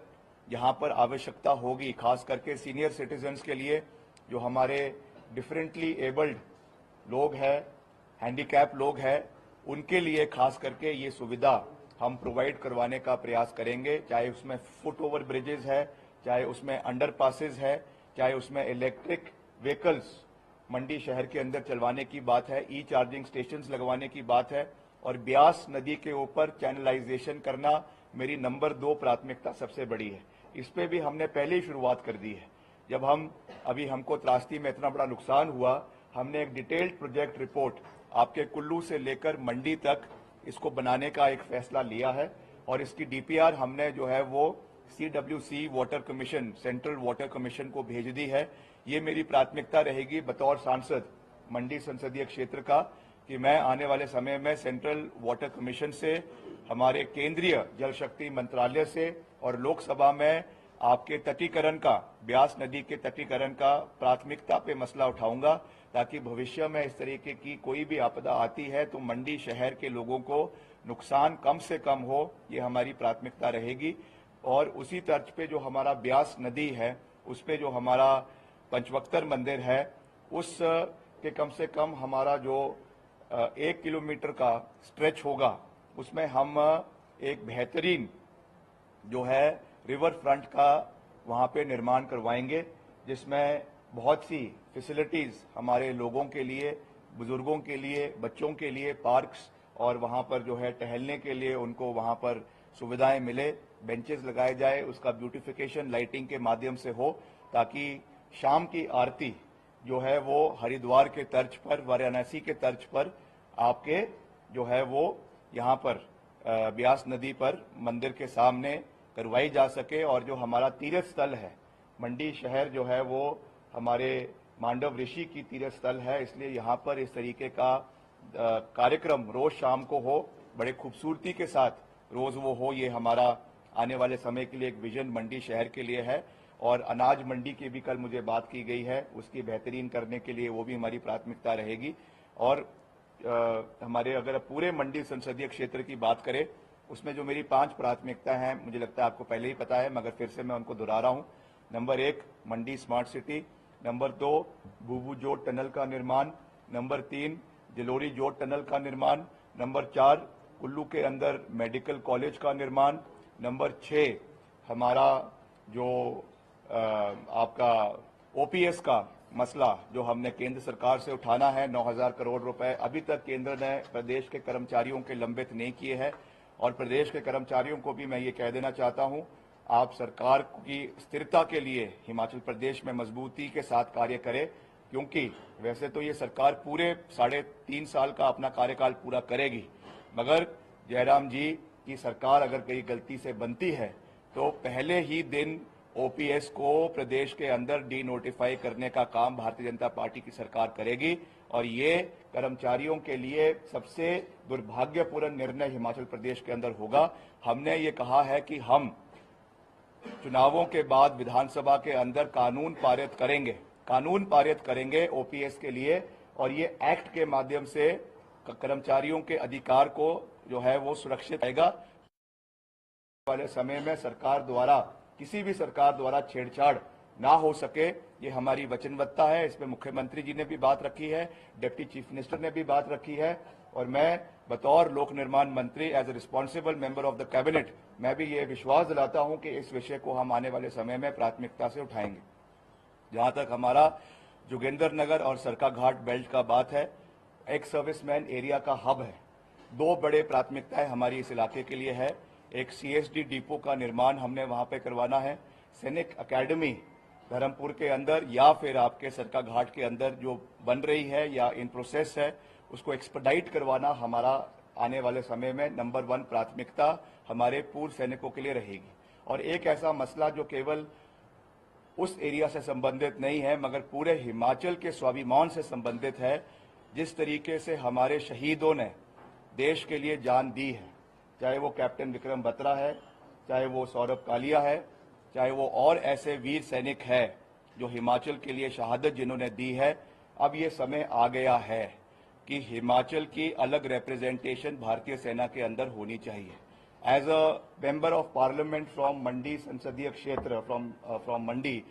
जहां पर आवश्यकता होगी, खास करके सीनियर सिटीजन्स के लिए, जो हमारे डिफरेंटली एबल्ड लोग हैं, हैंडीकैप लोग हैं, उनके लिए खास करके ये सुविधा हम प्रोवाइड करवाने का प्रयास करेंगे। चाहे उसमें फुट ओवर ब्रिजेस है, चाहे उसमें अंडर पासेज है, चाहे उसमें इलेक्ट्रिक व्हीकल्स मंडी शहर के अंदर चलवाने की बात है, ई चार्जिंग स्टेशंस लगवाने की बात है और ब्यास नदी के ऊपर चैनलाइजेशन करना मेरी नंबर 2 प्राथमिकता सबसे बड़ी है। इस पे भी हमने पहले ही शुरुआत कर दी है। जब हमको त्रासदी में इतना बड़ा नुकसान हुआ, हमने एक डिटेल्ड प्रोजेक्ट रिपोर्ट आपके कुल्लू से लेकर मंडी तक इसको बनाने का एक फैसला लिया है और इसकी डीपीआर हमने जो है वो CWC water commission, central water commission को भेज दी है। ये मेरी प्राथमिकता रहेगी बतौर सांसद मंडी संसदीय क्षेत्र का कि मैं आने वाले समय में सेंट्रल वाटर कमीशन से, हमारे केंद्रीय जल शक्ति मंत्रालय से और लोकसभा में आपके तटीकरण का, ब्यास नदी के तटीकरण का प्राथमिकता पे मसला उठाऊंगा, ताकि भविष्य में इस तरीके की कोई भी आपदा आती है तो मंडी शहर के लोगों को नुकसान कम से कम हो, ये हमारी प्राथमिकता रहेगी। और उसी तर्ज पे जो हमारा ब्यास नदी है, उस पे जो हमारा पंचवक्तर मंदिर है, उस के कम से कम हमारा जो 1 किलोमीटर का स्ट्रेच होगा, उसमें हम एक बेहतरीन जो है रिवर फ्रंट का वहां पे निर्माण करवाएंगे, जिसमें बहुत सी फैसिलिटीज हमारे लोगों के लिए, बुजुर्गों के लिए, बच्चों के लिए, पार्क्स और वहां पर जो है टहलने के लिए उनको वहां पर सुविधाएं मिले, बेंचेस लगाए जाए, उसका ब्यूटिफिकेशन लाइटिंग के माध्यम से हो, ताकि शाम की आरती जो है वो हरिद्वार के तर्ज पर, वाराणसी के तर्ज पर आपके जो है वो यहाँ पर ब्यास नदी पर मंदिर के सामने करवाई जा सके और जो हमारा तीर्थ स्थल है मंडी शहर जो है वो हमारे मांडव ऋषि की तीर्थ स्थल है, इसलिए यहाँ पर इस तरीके का कार्यक्रम रोज शाम को हो, बड़े खूबसूरती के साथ रोज वो हो। ये हमारा आने वाले समय के लिए एक विजन मंडी शहर के लिए है। और अनाज मंडी की भी कल मुझे बात की गई है, उसकी बेहतरीन करने के लिए वो भी हमारी प्राथमिकता रहेगी। और हमारे अगर पूरे मंडी संसदीय क्षेत्र की बात करें, उसमें जो मेरी 5 प्राथमिकता हैं, मुझे लगता है आपको पहले ही पता है, मगर फिर से मैं उनको दोहरा रहा हूं। नंबर 1 मंडी स्मार्ट सिटी, नंबर 2 भूभू जोड़ टनल का निर्माण, नंबर 3 जलोरी जोड़ टनल का निर्माण, नंबर 4 कुल्लू के अंदर मेडिकल कॉलेज का निर्माण, नंबर 6 हमारा जो आपका ओपीएस का मसला जो हमने केंद्र सरकार से उठाना है, 9,000 करोड़ रुपए अभी तक केंद्र ने प्रदेश के कर्मचारियों के लंबित नहीं किए हैं। और प्रदेश के कर्मचारियों को भी मैं ये कह देना चाहता हूं, आप सरकार की स्थिरता के लिए हिमाचल प्रदेश में मजबूती के साथ कार्य करें, क्योंकि वैसे तो ये सरकार पूरे 3.5 साल का अपना कार्यकाल पूरा करेगी, मगर जयराम जी की सरकार अगर कहीं गलती से बनती है तो पहले ही दिन ओपीएस को प्रदेश के अंदर डी नोटिफाई करने का काम भारतीय जनता पार्टी की सरकार करेगी। और ये कर्मचारियों के लिए सबसे दुर्भाग्यपूर्ण निर्णय हिमाचल प्रदेश के अंदर होगा। हमने ये कहा है कि हम चुनावों के बाद विधानसभा के अंदर कानून पारित करेंगे ओपीएस के लिए, और ये एक्ट के माध्यम से कर्मचारियों के अधिकार को जो है वो सुरक्षित रहेगा। वाले समय में सरकार द्वारा किसी भी सरकार द्वारा छेड़छाड़ ना हो सके, ये हमारी वचनबद्धता है। इसमें मुख्यमंत्री जी ने भी बात रखी है, डिप्टी चीफ मिनिस्टर ने भी बात रखी है, और मैं बतौर लोक निर्माण मंत्री as a responsible member of the cabinet मैं भी ये विश्वास दिलाता हूं कि इस विषय को हम आने वाले समय में प्राथमिकता से उठाएंगे। जहां तक हमारा जोगिंदर नगर और सरका घाट बेल्ट का बात है, एक सर्विसमैन एरिया का हब है। 2 बड़े प्राथमिकताएं हमारी इस इलाके के लिए है। एक सीएसडी डिपो का निर्माण हमने वहां पे करवाना है, सैनिक अकेडमी धर्मपुर के अंदर या फिर आपके सरका घाट के अंदर जो बन रही है या इन प्रोसेस है, उसको एक्सपेडाइट करवाना हमारा आने वाले समय में नंबर 1 प्राथमिकता हमारे पूर्व सैनिकों के लिए रहेगी। और एक ऐसा मसला जो केवल उस एरिया से संबंधित नहीं है मगर पूरे हिमाचल के स्वाभिमान से संबंधित है, जिस तरीके से हमारे शहीदों ने देश के लिए जान दी है, चाहे वो कैप्टन विक्रम बत्रा है, चाहे वो सौरभ कालिया है, चाहे वो और ऐसे वीर सैनिक है जो हिमाचल के लिए शहादत जिन्होंने दी है। अब ये समय आ गया है कि हिमाचल की अलग रिप्रेजेंटेशन भारतीय सेना के अंदर होनी चाहिए। As a member of parliament from Mandi संसदीय क्षेत्र फ्रॉम मंडी,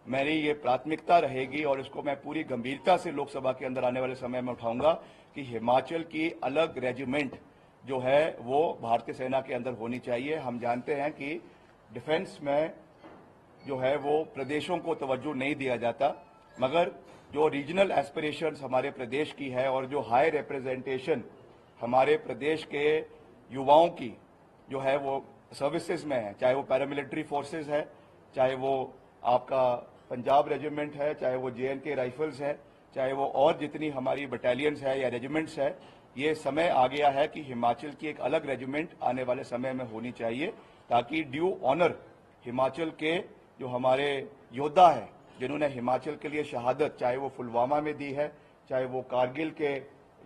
मेरी ये प्राथमिकता रहेगी और इसको मैं पूरी गंभीरता से लोकसभा के अंदर आने वाले समय में उठाऊंगा कि हिमाचल की अलग रेजिमेंट जो है वो भारतीय सेना के अंदर होनी चाहिए। हम जानते हैं कि डिफेंस में जो है वो प्रदेशों को तवज्जो नहीं दिया जाता, मगर जो रीजनल एस्पिरेशंस हमारे प्रदेश की है और जो हाई रिप्रेजेंटेशन हमारे प्रदेश के युवाओं की जो है वो सर्विसेज में है, चाहे वो पैरामिलिट्री फोर्सेज है, चाहे वो आपका पंजाब रेजिमेंट है, चाहे वो JNK राइफल्स है, चाहे वो और जितनी हमारी बटालियंस है या रेजिमेंट्स है, ये समय आ गया है कि हिमाचल की एक अलग रेजिमेंट आने वाले समय में होनी चाहिए, ताकि ड्यू ऑनर हिमाचल के जो हमारे योद्धा है जिन्होंने हिमाचल के लिए शहादत, चाहे वो पुलवामा में दी है, चाहे वो कारगिल के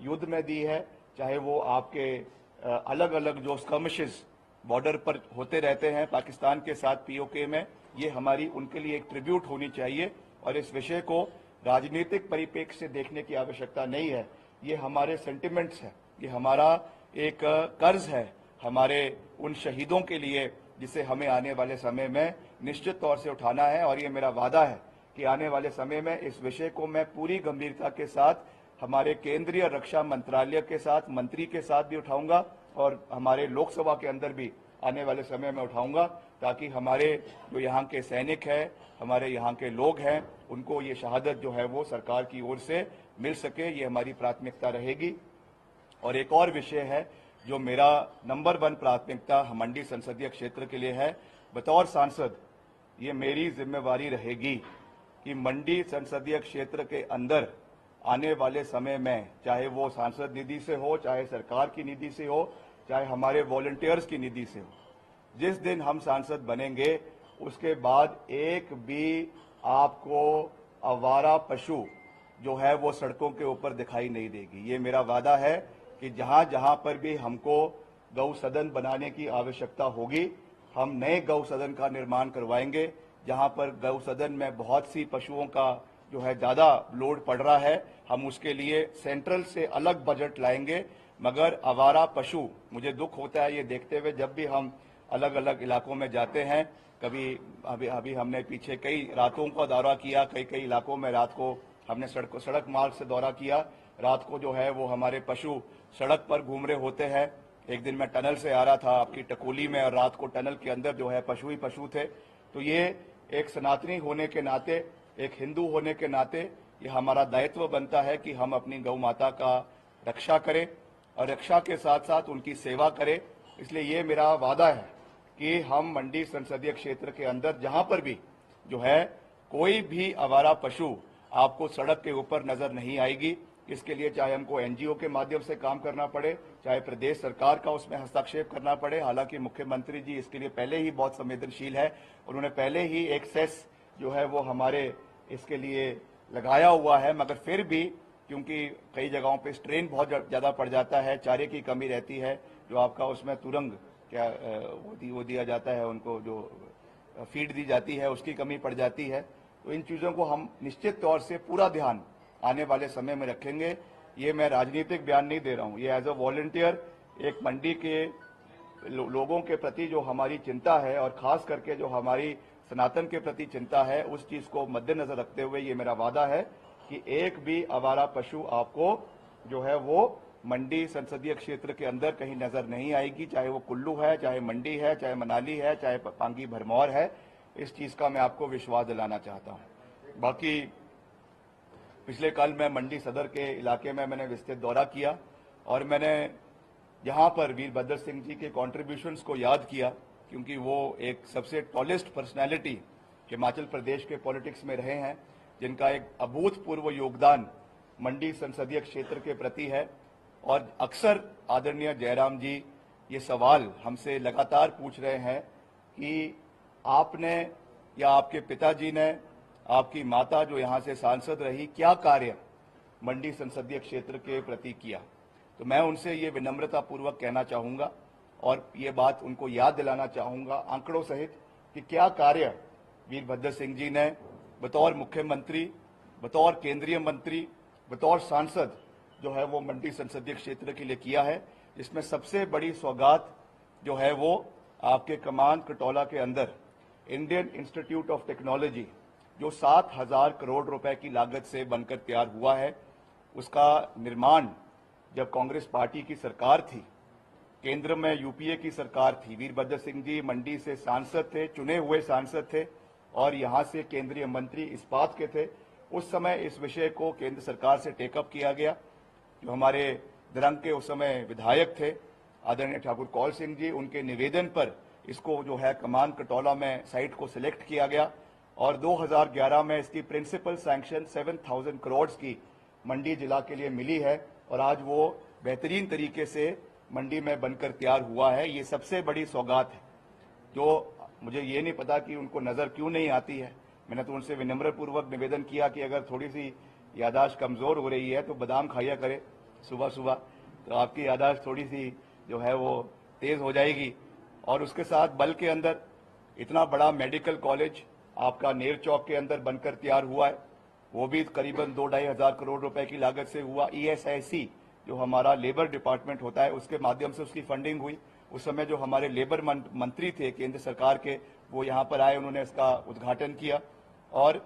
युद्ध में दी है, चाहे वो आपके अलग अलग जो स्कर्मिशेस बॉर्डर पर होते रहते हैं पाकिस्तान के साथ POK में, ये हमारी उनके लिए एक ट्रिब्यूट होनी चाहिए। और इस विषय को राजनीतिक परिप्रेक्ष्य से देखने की आवश्यकता नहीं है, ये हमारे सेंटिमेंट्स है, ये हमारा एक कर्ज है हमारे उन शहीदों के लिए जिसे हमें आने वाले समय में निश्चित तौर से उठाना है। और ये मेरा वादा है कि आने वाले समय में इस विषय को मैं पूरी गंभीरता के साथ हमारे केंद्रीय रक्षा मंत्रालय के साथ, मंत्री के साथ भी उठाऊंगा और हमारे लोकसभा के अंदर भी आने वाले समय में उठाऊंगा, ताकि हमारे जो यहाँ के सैनिक हैं, हमारे यहाँ के लोग हैं, उनको ये शहादत जो है वो सरकार की ओर से मिल सके। ये हमारी प्राथमिकता रहेगी। और एक और विषय है जो मेरा नंबर 1 प्राथमिकता मंडी संसदीय क्षेत्र के लिए है, बतौर सांसद ये मेरी जिम्मेवारी रहेगी कि मंडी संसदीय क्षेत्र के अंदर आने वाले समय में, चाहे वो सांसद निधि से हो, चाहे सरकार की निधि से हो, चाहे हमारे वॉलंटियर्स की निधि से हो। जिस दिन हम सांसद बनेंगे उसके बाद एक भी आपको आवारा पशु जो है वो सड़कों के ऊपर दिखाई नहीं देगी। ये मेरा वादा है कि जहां जहां पर भी हमको गौ सदन बनाने की आवश्यकता होगी, हम नए गौ सदन का निर्माण करवाएंगे। जहां पर गौ सदन में बहुत सी पशुओं का जो है ज्यादा लोड पड़ रहा है, हम उसके लिए सेंट्रल से अलग बजट लाएंगे। मगर आवारा पशु, मुझे दुख होता है ये देखते हुए, जब भी हम अलग अलग इलाकों में जाते हैं, कभी अभी हमने पीछे कई रातों का दौरा किया, कई इलाकों में रात को हमने सड़क मार्ग से दौरा किया। रात को जो है वो हमारे पशु सड़क पर घूम रहे होते हैं। एक दिन मैं टनल से आ रहा था आपकी टकोली में, और रात को टनल के अंदर जो है पशु ही पशु थे। तो ये एक सनातनी होने के नाते, एक हिंदू होने के नाते ये हमारा दायित्व बनता है कि हम अपनी गौ माता का रक्षा करें और रक्षा के साथ साथ उनकी सेवा करें। इसलिए ये मेरा वादा है कि हम मंडी संसदीय क्षेत्र के अंदर जहां पर भी जो है कोई भी आवारा पशु आपको सड़क के ऊपर नजर नहीं आएगी। इसके लिए चाहे हमको एनजीओ के माध्यम से काम करना पड़े, चाहे प्रदेश सरकार का उसमें हस्तक्षेप करना पड़े। हालांकि मुख्यमंत्री जी इसके लिए पहले ही बहुत संवेदनशील है, उन्होंने पहले ही एक सेस जो है वो हमारे इसके लिए लगाया हुआ है। मगर फिर भी क्योंकि कई जगहों पे स्ट्रेन बहुत ज्यादा पड़ जाता है, चारे की कमी रहती है, जो आपका उसमें तुरंग क्या वो दिया जाता है, उनको जो फीड दी जाती है उसकी कमी पड़ जाती है। तो इन चीजों को हम निश्चित तौर से पूरा ध्यान आने वाले समय में रखेंगे। ये मैं राजनीतिक बयान नहीं दे रहा हूं, ये एज अ वॉलंटियर एक मंडी के लोगों के प्रति जो हमारी चिंता है और खास करके जो हमारी सनातन के प्रति चिंता है, उस चीज को मद्देनजर रखते हुए ये मेरा वादा है कि एक भी आवारा पशु आपको जो है वो मंडी संसदीय क्षेत्र के अंदर कहीं नजर नहीं आएगी, चाहे वो कुल्लू है, चाहे मंडी है, चाहे मनाली है, चाहे पांगी भरमौर है। इस चीज का मैं आपको विश्वास दिलाना चाहता हूं। बाकी पिछले कल मैं मंडी सदर के इलाके में मैंने विस्तृत दौरा किया और मैंने यहां पर वीरभद्र सिंह जी के कॉन्ट्रीब्यूशंस को याद किया, क्योंकि वो एक सबसे टॉलेस्ट पर्सनैलिटी हिमाचल प्रदेश के पॉलिटिक्स में रहे हैं, जिनका एक अभूतपूर्व योगदान मंडी संसदीय क्षेत्र के प्रति है। और अक्सर आदरणीय जयराम जी ये सवाल हमसे लगातार पूछ रहे हैं कि आपने या आपके पिताजी ने, आपकी माता जो यहाँ से सांसद रही, क्या कार्य मंडी संसदीय क्षेत्र के प्रति किया। तो मैं उनसे ये विनम्रतापूर्वक कहना चाहूंगा और ये बात उनको याद दिलाना चाहूंगा आंकड़ों सहित कि क्या कार्य वीरभद्र सिंह जी ने बतौर मुख्यमंत्री, बतौर केंद्रीय मंत्री, बतौर सांसद जो है वो मंडी संसदीय क्षेत्र के लिए किया है। इसमें सबसे बड़ी सौगात जो है वो आपके कमान कटौला के अंदर इंडियन इंस्टीट्यूट ऑफ टेक्नोलॉजी, जो 7,000 करोड़ रुपए की लागत से बनकर तैयार हुआ है, उसका निर्माण जब कांग्रेस पार्टी की सरकार थी, केंद्र में यूपीए की सरकार थी, वीरभद्र सिंह जी मंडी से सांसद थे, चुने हुए सांसद थे और यहां से केंद्रीय मंत्री इस्पात के थे। उस समय इस विषय को केंद्र सरकार से टेकअप किया गया। जो हमारे दरंग के उस समय विधायक थे आदरणीय ठाकुर कौल सिंह जी, उनके निवेदन पर इसको जो है कमान कटौला में साइट को सिलेक्ट किया गया और 2011 में इसकी प्रिंसिपल सैंक्शन 7,000 करोड़ की मंडी जिला के लिए मिली है और आज वो बेहतरीन तरीके से मंडी में बनकर तैयार हुआ है। ये सबसे बड़ी सौगात है, जो मुझे ये नहीं पता कि उनको नजर क्यों नहीं आती है। मैंने तो उनसे विनम्रपूर्वक निवेदन किया कि अगर थोड़ी सी यादाश्त कमजोर हो रही है तो बादाम खाया करे सुबह सुबह, तो आपकी यादाश्त थोड़ी सी जो है वो तेज हो जाएगी। और उसके साथ बल के अंदर इतना बड़ा मेडिकल कॉलेज आपका नेर चौक के अंदर बनकर तैयार हुआ है, वो भी करीबन 2-2.5 हजार करोड़ रुपए की लागत से हुआ। ESIC जो हमारा लेबर डिपार्टमेंट होता है, उसके माध्यम से उसकी फंडिंग हुई। उस समय जो हमारे लेबर मंत्री थे केंद्र सरकार के, वो यहाँ पर आए, उन्होंने इसका उद्घाटन किया। और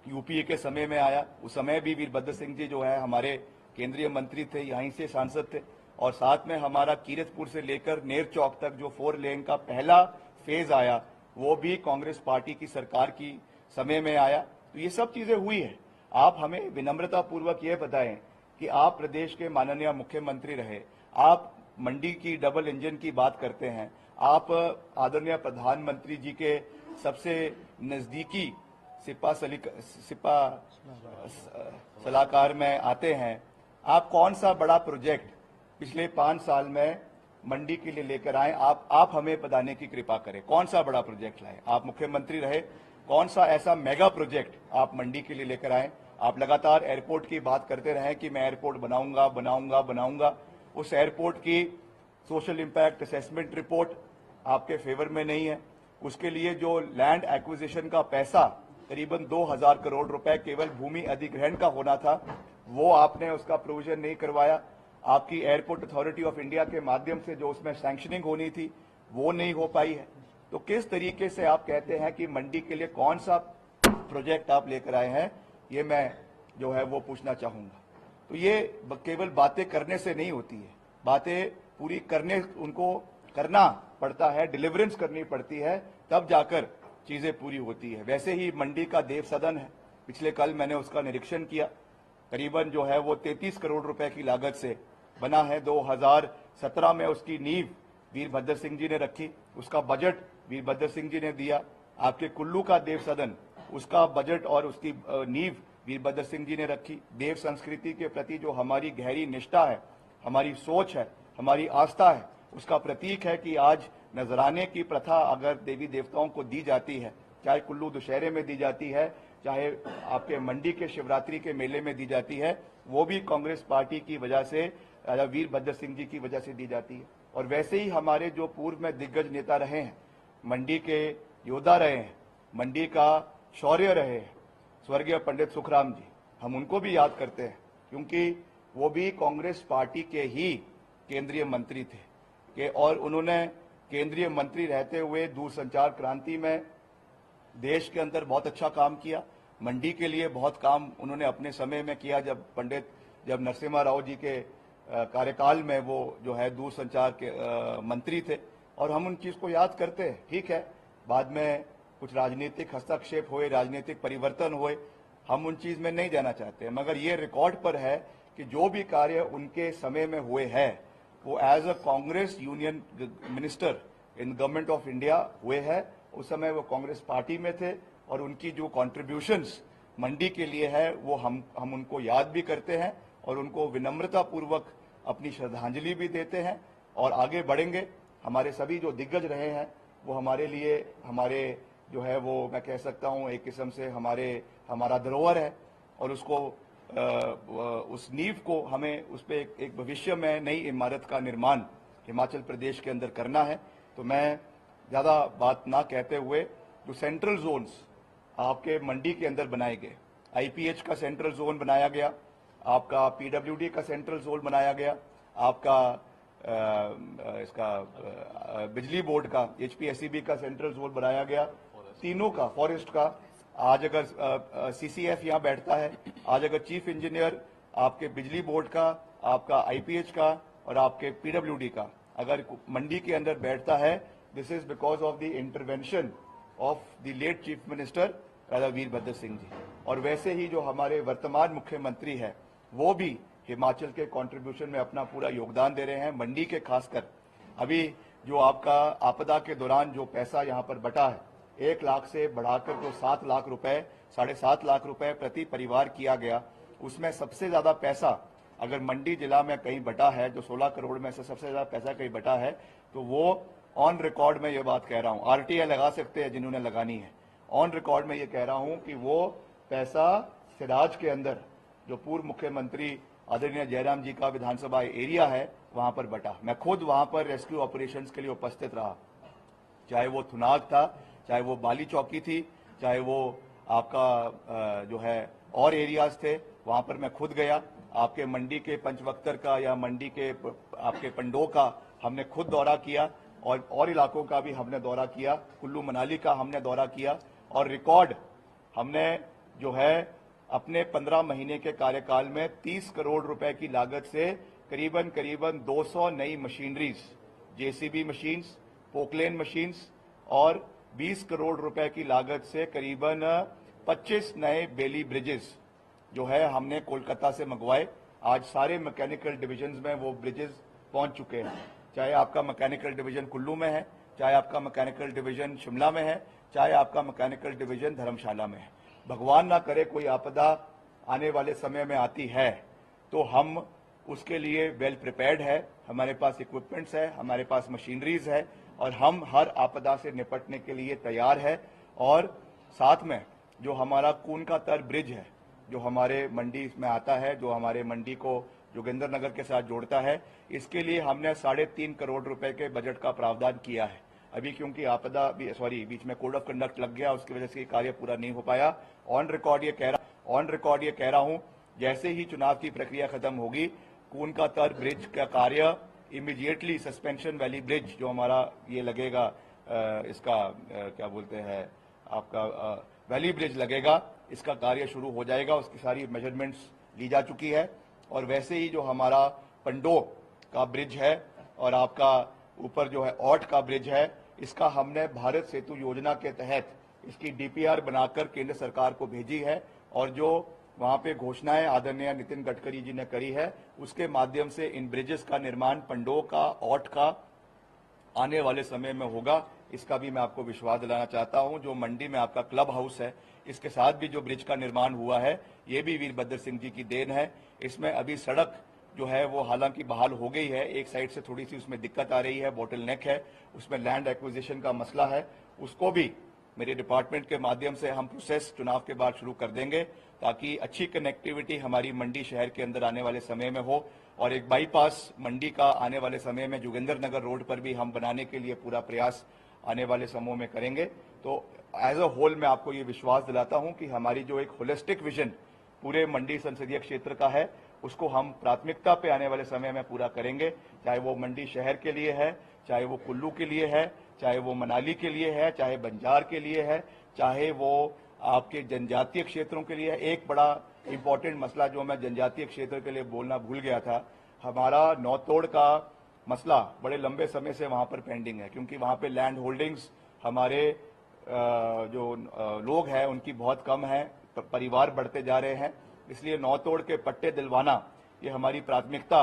यूपीए के समय में आया, उस समय भी वीरभद्र सिंह जी जो है हमारे केंद्रीय मंत्री थे, यहीं से सांसद थे। और साथ में हमारा कीरतपुर से लेकर नेर चौक तक जो 4 लेन का पहला फेज आया, वो भी कांग्रेस पार्टी की सरकार की समय में आया। तो ये सब चीजें हुई है। आप हमें विनम्रता पूर्वक ये बताएं कि आप प्रदेश के माननीय मुख्यमंत्री रहे, आप मंडी की डबल इंजन की बात करते हैं, आप आदरणीय प्रधानमंत्री जी के सबसे नजदीकी सिपा सलाहकार में आते हैं। आप कौन सा बड़ा प्रोजेक्ट पिछले 5 साल में मंडी के लिए लेकर आए, आप हमें बताने की कृपा करें, कौन सा बड़ा प्रोजेक्ट लाए। आप मुख्यमंत्री रहे, कौन सा ऐसा मेगा प्रोजेक्ट आप मंडी के लिए लेकर आए। आप लगातार एयरपोर्ट की बात करते रहे कि मैं एयरपोर्ट बनाऊंगा बनाऊंगा बनाऊंगा। उस एयरपोर्ट की सोशल इंपैक्ट असेसमेंट रिपोर्ट आपके फेवर में नहीं है। उसके लिए जो लैंड एक्विजिशन का पैसा करीबन 2000 करोड़ रुपए केवल भूमि अधिग्रहण का होना था, वो आपने उसका प्रोविजन नहीं करवाया। आपकी एयरपोर्ट अथॉरिटी ऑफ इंडिया के माध्यम से जो उसमें सैंक्शनिंग होनी थी वो नहीं हो पाई है। तो किस तरीके से आप कहते हैं कि मंडी के लिए कौन सा प्रोजेक्ट आप लेकर आए हैं, ये मैं जो है वो पूछना चाहूंगा। तो ये केवल बातें करने से नहीं होती है, बातें पूरी करने उनको करना पड़ता है, डिलीवरेंस करनी पड़ती है, तब जाकर चीजें पूरी होती है। वैसे ही मंडी का देव सदन है, पिछले कल मैंने उसका निरीक्षण किया, करीबन जो है वो 33 करोड़ रुपए की लागत से बना है। 2017 में उसकी नींव वीरभद्र सिंह जी ने रखी, उसका बजट वीरभद्र सिंह जी ने दिया। आपके कुल्लू का देव सदन, उसका बजट और उसकी नींव वीरभद्र सिंह जी ने रखी। देव संस्कृति के प्रति जो हमारी गहरी निष्ठा है, हमारी सोच है, हमारी आस्था है, उसका प्रतीक है कि आज नजराने की प्रथा अगर देवी देवताओं को दी जाती है, चाहे कुल्लू दशहरे में दी जाती है, चाहे आपके मंडी के शिवरात्रि के मेले में दी जाती है, वो भी कांग्रेस पार्टी की वजह से, वीरभद्र सिंह जी की वजह से दी जाती है। और वैसे ही हमारे जो पूर्व में दिग्गज नेता रहे हैं, मंडी के योद्धा रहे हैं, मंडी का शौर्य रहे हैं, स्वर्गीय पंडित सुखराम जी, हम उनको भी याद करते हैं क्योंकि वो भी कांग्रेस पार्टी के ही केंद्रीय मंत्री थे और उन्होंने केंद्रीय मंत्री रहते हुए दूरसंचार क्रांति में देश के अंदर बहुत अच्छा काम किया। मंडी के लिए बहुत काम उन्होंने अपने समय में किया, जब नरसिम्हा राव जी के कार्यकाल में वो जो है दूरसंचार के मंत्री थे, और हम उन चीज को याद करते हैं। ठीक है, बाद में कुछ राजनीतिक हस्तक्षेप हुए, राजनीतिक परिवर्तन हुए, हम उन चीज में नहीं जाना चाहते, मगर ये रिकॉर्ड पर है कि जो भी कार्य उनके समय में हुए हैं वो as a Congress union minister in government of India हुए हैं। उस समय वो कांग्रेस पार्टी में थे और उनकी जो कॉन्ट्रीब्यूशंस मंडी के लिए है वो हम उनको याद भी करते हैं और उनको विनम्रता पूर्वक अपनी श्रद्धांजलि भी देते हैं और आगे बढ़ेंगे। हमारे सभी जो दिग्गज रहे हैं वो हमारे लिए, हमारे जो है वो मैं कह सकता हूँ एक किस्म से हमारा धरोहर है, और उसको उस नींव को हमें उस पर एक भविष्य में नई इमारत का निर्माण हिमाचल प्रदेश के अंदर करना है। तो मैं ज्यादा बात ना कहते हुए, जो सेंट्रल जोन्स आपके मंडी के अंदर बनाए गए, आईपीएच का सेंट्रल जोन बनाया गया, आपका पीडब्ल्यूडी का सेंट्रल जोन बनाया गया, आपका इसका बिजली बोर्ड का एचपीएससीबी का सेंट्रल जोन बनाया गया, तीनों का, फॉरेस्ट का। आज अगर सीसीएफ यहाँ बैठता है, आज अगर चीफ इंजीनियर आपके बिजली बोर्ड का, आपका आईपीएच का और आपके पीडब्ल्यूडी का अगर मंडी के अंदर बैठता है, this is because of the intervention of the late chief minister Raja Virbhadra Singh ji. और वैसे ही जो हमारे वर्तमान मुख्यमंत्री है वो भी हिमाचल के कंट्रीब्यूशन में अपना पूरा योगदान दे रहे हैं। मंडी के खासकर अभी जो आपका आपदा के दौरान जो पैसा यहाँ पर बटा है, 1 लाख से बढ़ाकर जो 7 लाख रुपए, 7.5 लाख रुपए प्रति परिवार किया गया, उसमें सबसे ज्यादा पैसा अगर मंडी जिला में कहीं बटा है, जो 16 करोड़ में से सबसे ज्यादा पैसा कहीं बटा है, तो वो ऑन रिकॉर्ड में ये बात कह रहा हूं, आरटीआई लगा सकते हैं जिन्होंने लगानी है, ऑन रिकॉर्ड में ये कह रहा हूं कि वो पैसा सिराज के अंदर जो पूर्व मुख्यमंत्री आदरणीय जयराम जी का विधानसभा एरिया है वहां पर बटा। मैं खुद वहां पर रेस्क्यू ऑपरेशंस के लिए उपस्थित रहा, चाहे वो थुनाग था, चाहे वो बाली चौकी थी, चाहे वो आपका जो है और एरियाज थे, वहां पर मैं खुद गया। आपके मंडी के पंचवक्तर का या मंडी के आपके पंडो का हमने खुद दौरा किया और इलाकों का भी हमने दौरा किया, कुल्लू मनाली का हमने दौरा किया, और रिकॉर्ड हमने जो है अपने 15 महीने के कार्यकाल में 30 करोड़ रुपए की लागत से करीबन 200 नई machineries, JCB machines, Poclain machines और 20 करोड़ रुपए की लागत से करीबन 25 नए बेली ब्रिजेस जो है हमने कोलकाता से मंगवाए। आज सारे मैकेनिकल डिविजन्स में वो ब्रिजेस पहुंच चुके हैं, चाहे आपका मैकेनिकल डिवीजन कुल्लू में है, चाहे आपका मैकेनिकल डिवीजन शिमला में है, चाहे आपका मैकेनिकल डिवीजन धर्मशाला में है। भगवान ना करे कोई आपदा आने वाले समय में आती है तो हम उसके लिए वेल प्रिपेयर्ड है। हमारे पास इक्विपमेंट्स है, हमारे पास मशीनरीज है और हम हर आपदा से निपटने के लिए तैयार है। और साथ में जो हमारा कून का तर ब्रिज है, जो हमारे मंडी में आता है, जो हमारे मंडी को जोगिंदरनगर के साथ जोड़ता है, इसके लिए हमने 3.5 करोड़ रुपए के बजट का प्रावधान किया है। अभी क्योंकि आपदा बीच में कोड ऑफ कंडक्ट लग गया, उसकी वजह से ये कार्य पूरा नहीं हो पाया। ऑन रिकॉर्ड ये कह रहा हूं, जैसे ही चुनाव की प्रक्रिया खत्म होगी, कून का तर ब्रिज का कार्य इमीडिएटली, सस्पेंशन वैली ब्रिज जो हमारा ये लगेगा, इसका क्या बोलते हैं आपका वैली ब्रिज लगेगा, इसका कार्य शुरू हो जाएगा। उसकी सारी मेजरमेंट्स ली जा चुकी है। और वैसे ही जो हमारा पंडो का ब्रिज है और आपका ऊपर जो है औट का ब्रिज है, इसका हमने भारत सेतु योजना के तहत इसकी डीपीआर बनाकर केंद्र सरकार को भेजी है। और जो वहां पे घोषणाएं आदरणीय नितिन गडकरी जी ने करी है, उसके माध्यम से इन ब्रिजेस का निर्माण पंडो का, औट का आने वाले समय में होगा। इसका भी मैं आपको विश्वास दिलाना चाहता हूं। जो मंडी में आपका क्लब हाउस है, इसके साथ भी जो ब्रिज का निर्माण हुआ है, ये भी वीरभद्र सिंह जी की देन है। इसमें अभी सड़क जो है वो हालांकि बहाल हो गई है, एक साइड से थोड़ी सी उसमें दिक्कत आ रही है, बोटल नेक है, उसमें लैंड एक्विजिशन का मसला है। उसको भी मेरे डिपार्टमेंट के माध्यम से हम प्रोसेस चुनाव के बाद शुरू कर देंगे, ताकि अच्छी कनेक्टिविटी हमारी मंडी शहर के अंदर आने वाले समय में हो। और एक बाईपास मंडी का आने वाले समय में जोगिंदरनगर रोड पर भी हम बनाने के लिए पूरा प्रयास आने वाले समयों में करेंगे। तो एज अ होल मैं आपको ये विश्वास दिलाता हूं कि हमारी जो एक होलिस्टिक विजन पूरे मंडी संसदीय क्षेत्र का है, उसको हम प्राथमिकता पे आने वाले समय में पूरा करेंगे। चाहे वो मंडी शहर के लिए है, चाहे वो कुल्लू के लिए है, चाहे वो मनाली के लिए है, चाहे बंजार के लिए है, चाहे वो आपके जनजातीय क्षेत्रों के लिए है। एक बड़ा इंपॉर्टेंट मसला जो मैं जनजातीय क्षेत्र के लिए बोलना भूल गया था, हमारा नौतोड़ का मसला बड़े लंबे समय से वहां पर पेंडिंग है, क्योंकि वहां पे लैंड होल्डिंग्स हमारे जो लोग हैं उनकी बहुत कम है, परिवार बढ़ते जा रहे हैं। इसलिए नौतोड़ के पट्टे दिलवाना ये हमारी प्राथमिकता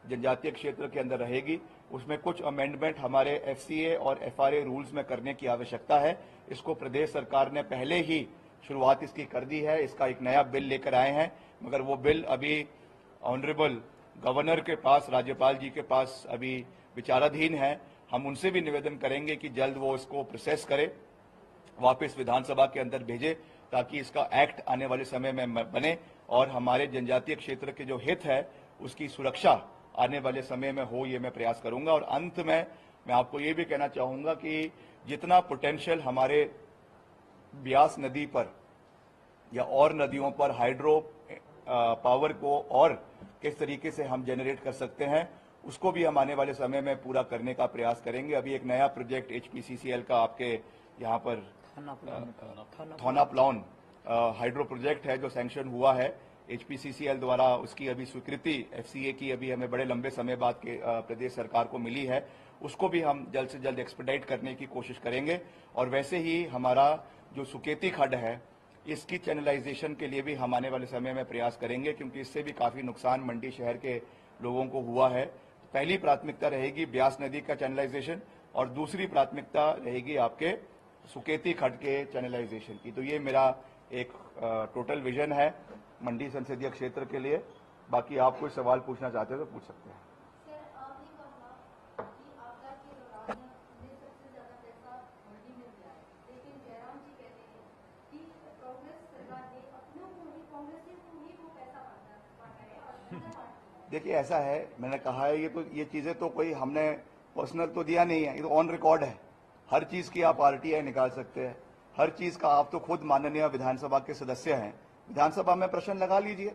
जनजातीय क्षेत्र के अंदर रहेगी। उसमें कुछ अमेंडमेंट हमारे एफसीए और एफआरए रूल्स में करने की आवश्यकता है। इसको प्रदेश सरकार ने पहले ही शुरुआत इसकी कर दी है। इसका एक नया बिल लेकर आए हैं, मगर वो बिल अभी ऑनरेबल गवर्नर के पास, राज्यपाल जी के पास अभी विचाराधीन है। हम उनसे भी निवेदन करेंगे कि जल्द वो इसको प्रोसेस करे, वापस विधानसभा के अंदर भेजे, ताकि इसका एक्ट आने वाले समय में बने और हमारे जनजातीय क्षेत्र के जो हित है उसकी सुरक्षा आने वाले समय में हो, ये मैं प्रयास करूंगा। और अंत में मैं आपको ये भी कहना चाहूंगा कि जितना पोटेंशियल हमारे ब्यास नदी पर या और नदियों पर हाइड्रो पावर को और किस तरीके से हम जनरेट कर सकते हैं, उसको भी हम आने वाले समय में पूरा करने का प्रयास करेंगे। अभी एक नया प्रोजेक्ट एचपीसीसीएल का आपके यहाँ पर थौना प्लान हाइड्रो प्रोजेक्ट है जो सैंक्शन हुआ है एचपीसीसीएल द्वारा। उसकी अभी स्वीकृति एफसीए की अभी हमें बड़े लंबे समय बाद के प्रदेश सरकार को मिली है। उसको भी हम जल्द से जल्द एक्सपेडाइट करने की कोशिश करेंगे। और वैसे ही हमारा जो सुकेती खड्ड है, इसकी चैनलाइजेशन के लिए भी हम आने वाले समय में प्रयास करेंगे, क्योंकि इससे भी काफी नुकसान मंडी शहर के लोगों को हुआ है। पहली प्राथमिकता रहेगी ब्यास नदी का चैनलाइजेशन और दूसरी प्राथमिकता रहेगी आपके सुकेती खड्ड के चैनलाइजेशन की। तो ये मेरा एक टोटल विजन है मंडी संसदीय क्षेत्र के लिए। बाकी आप कोई सवाल पूछना चाहते हो तो पूछ सकते हैं। देखिए ऐसा है, मैंने कहा है ये चीजें तो कोई हमने पर्सनल तो दिया नहीं है, ये तो ऑन रिकॉर्ड है। हर चीज की आप आरटीआई निकाल सकते हैं, हर चीज का आप तो खुद माननीय विधानसभा के सदस्य हैं, विधानसभा में प्रश्न लगा लीजिए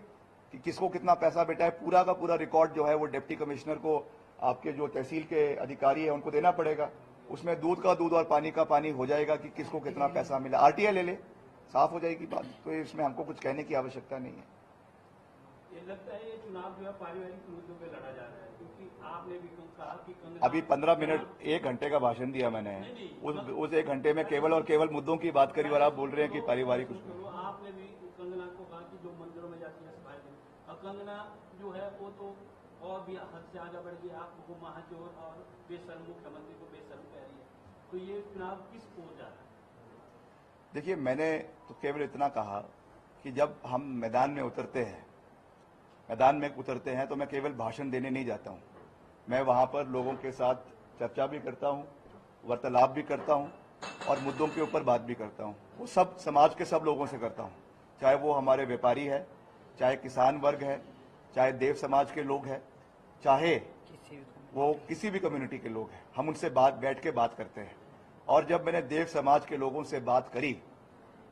कि किसको कितना पैसा बेटा है। पूरा का पूरा रिकॉर्ड जो है वो डिप्टी कमिश्नर को, आपके जो तहसील के अधिकारी है उनको देना पड़ेगा। उसमें दूध का दूध और पानी का पानी हो जाएगा कि किसको कितना पैसा मिला। आरटीआई ले ले, साफ हो जाएगी बात। तो इसमें हमको कुछ कहने की आवश्यकता नहीं है। ये लगता है ये चुनाव जो है पारिवारिक मुद्दों पे लड़ा जा रहा है, क्योंकि आपने भी कहा कि अभी 15 मिनट 1 घंटे का भाषण दिया मैंने, उस 1 घंटे में केवल और केवल मुद्दों की बात करी और आप बोल रहे हैं कि पारिवारिक। आपने भी कंगना को कहा कि जो मंदिरों में जाती है सफाई देने, और कंगना जो है वो तो और भी हद से आगे बढ़ गई, आपको महाचोर और बेशर्म मुख्यमंत्री को बेशर्म कह रही है। तो ये चुनाव किस ओर जा रहा है? देखिए मैंने तो केवल इतना कहा कि जब हम मैदान में उतरते हैं मैदान में उतरते हैं तो मैं केवल भाषण देने नहीं जाता हूं, मैं वहां पर लोगों के साथ चर्चा भी करता हूं, वार्तालाप भी करता हूं और मुद्दों के ऊपर बात भी करता हूं। वो सब समाज के सब लोगों से करता हूं, चाहे वो हमारे व्यापारी है, चाहे किसान वर्ग है, चाहे देव समाज के लोग हैं, चाहे वो किसी भी कम्युनिटी के लोग हैं, हम उनसे बैठ के बात करते हैं। और जब मैंने देव समाज के लोगों से बात करी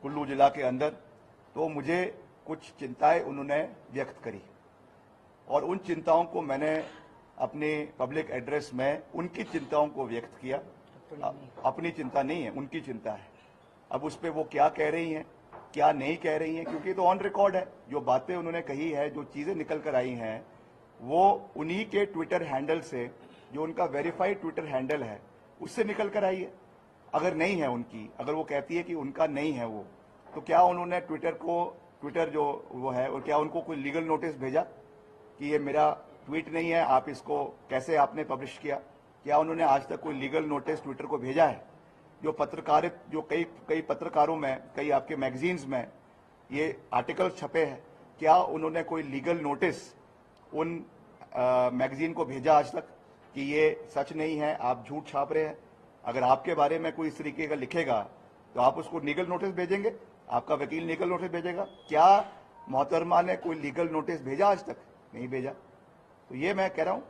कुल्लू जिला के अंदर, तो मुझे कुछ चिंताएं उन्होंने व्यक्त करी और उन चिंताओं को मैंने अपने पब्लिक एड्रेस में उनकी चिंताओं को व्यक्त किया। अपनी चिंता नहीं है, उनकी चिंता है। अब उस पर वो क्या कह रही हैं, क्या नहीं कह रही हैं, क्योंकि तो ऑन रिकॉर्ड है। जो बातें उन्होंने कही है, जो चीजें निकल कर आई हैं, वो उन्हीं के ट्विटर हैंडल से, जो उनका वेरीफाइड ट्विटर हैंडल है, उससे निकल कर आई है। अगर नहीं है उनकी, अगर वो कहती है कि उनका नहीं है वो, तो क्या उन्होंने ट्विटर जो वो है, और क्या उनको कोई लीगल नोटिस भेजा कि ये मेरा ट्वीट नहीं है, आप इसको कैसे आपने पब्लिश किया? क्या उन्होंने आज तक कोई लीगल नोटिस ट्विटर को भेजा है? जो कई पत्रकारों में, कई आपके मैगजीन्स में ये आर्टिकल छपे हैं, क्या उन्होंने कोई लीगल नोटिस उन मैगजीन को भेजा आज तक कि ये सच नहीं है, आप झूठ छाप रहे हैं? अगर आपके बारे में कोई इस तरीके का लिखेगा तो आप उसको लीगल नोटिस भेजेंगे, आपका वकील लीगल नोटिस भेजेगा? क्या मोहतरमा ने कोई लीगल नोटिस भेजा आज तक? नहीं भेजा। तो ये मैं कह रहा हूं,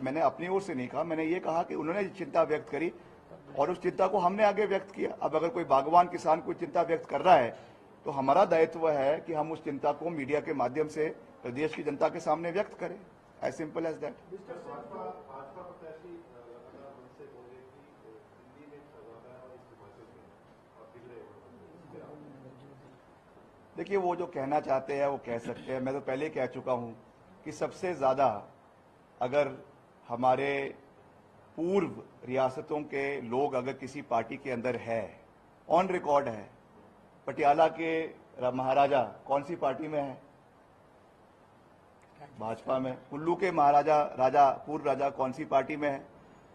मैंने अपनी ओर से नहीं कहा, मैंने ये कहा कि उन्होंने चिंता व्यक्त करी और उस चिंता को हमने आगे व्यक्त किया। अब अगर कोई बागवान किसान कोई चिंता व्यक्त कर रहा है तो हमारा दायित्व है कि हम उस चिंता को मीडिया के माध्यम से प्रदेश की जनता के सामने व्यक्त करें। As simple as that. देखिए, वो जो कहना चाहते हैं वो कह सकते हैं। मैं तो पहले कह चुका हूं कि सबसे ज्यादा अगर हमारे पूर्व रियासतों के लोग अगर किसी पार्टी के अंदर है, ऑन रिकॉर्ड है, पटियाला के महाराजा कौन सी पार्टी में है? भाजपा में। कुल्लू के महाराजा पूर्व राजा कौन सी पार्टी में है?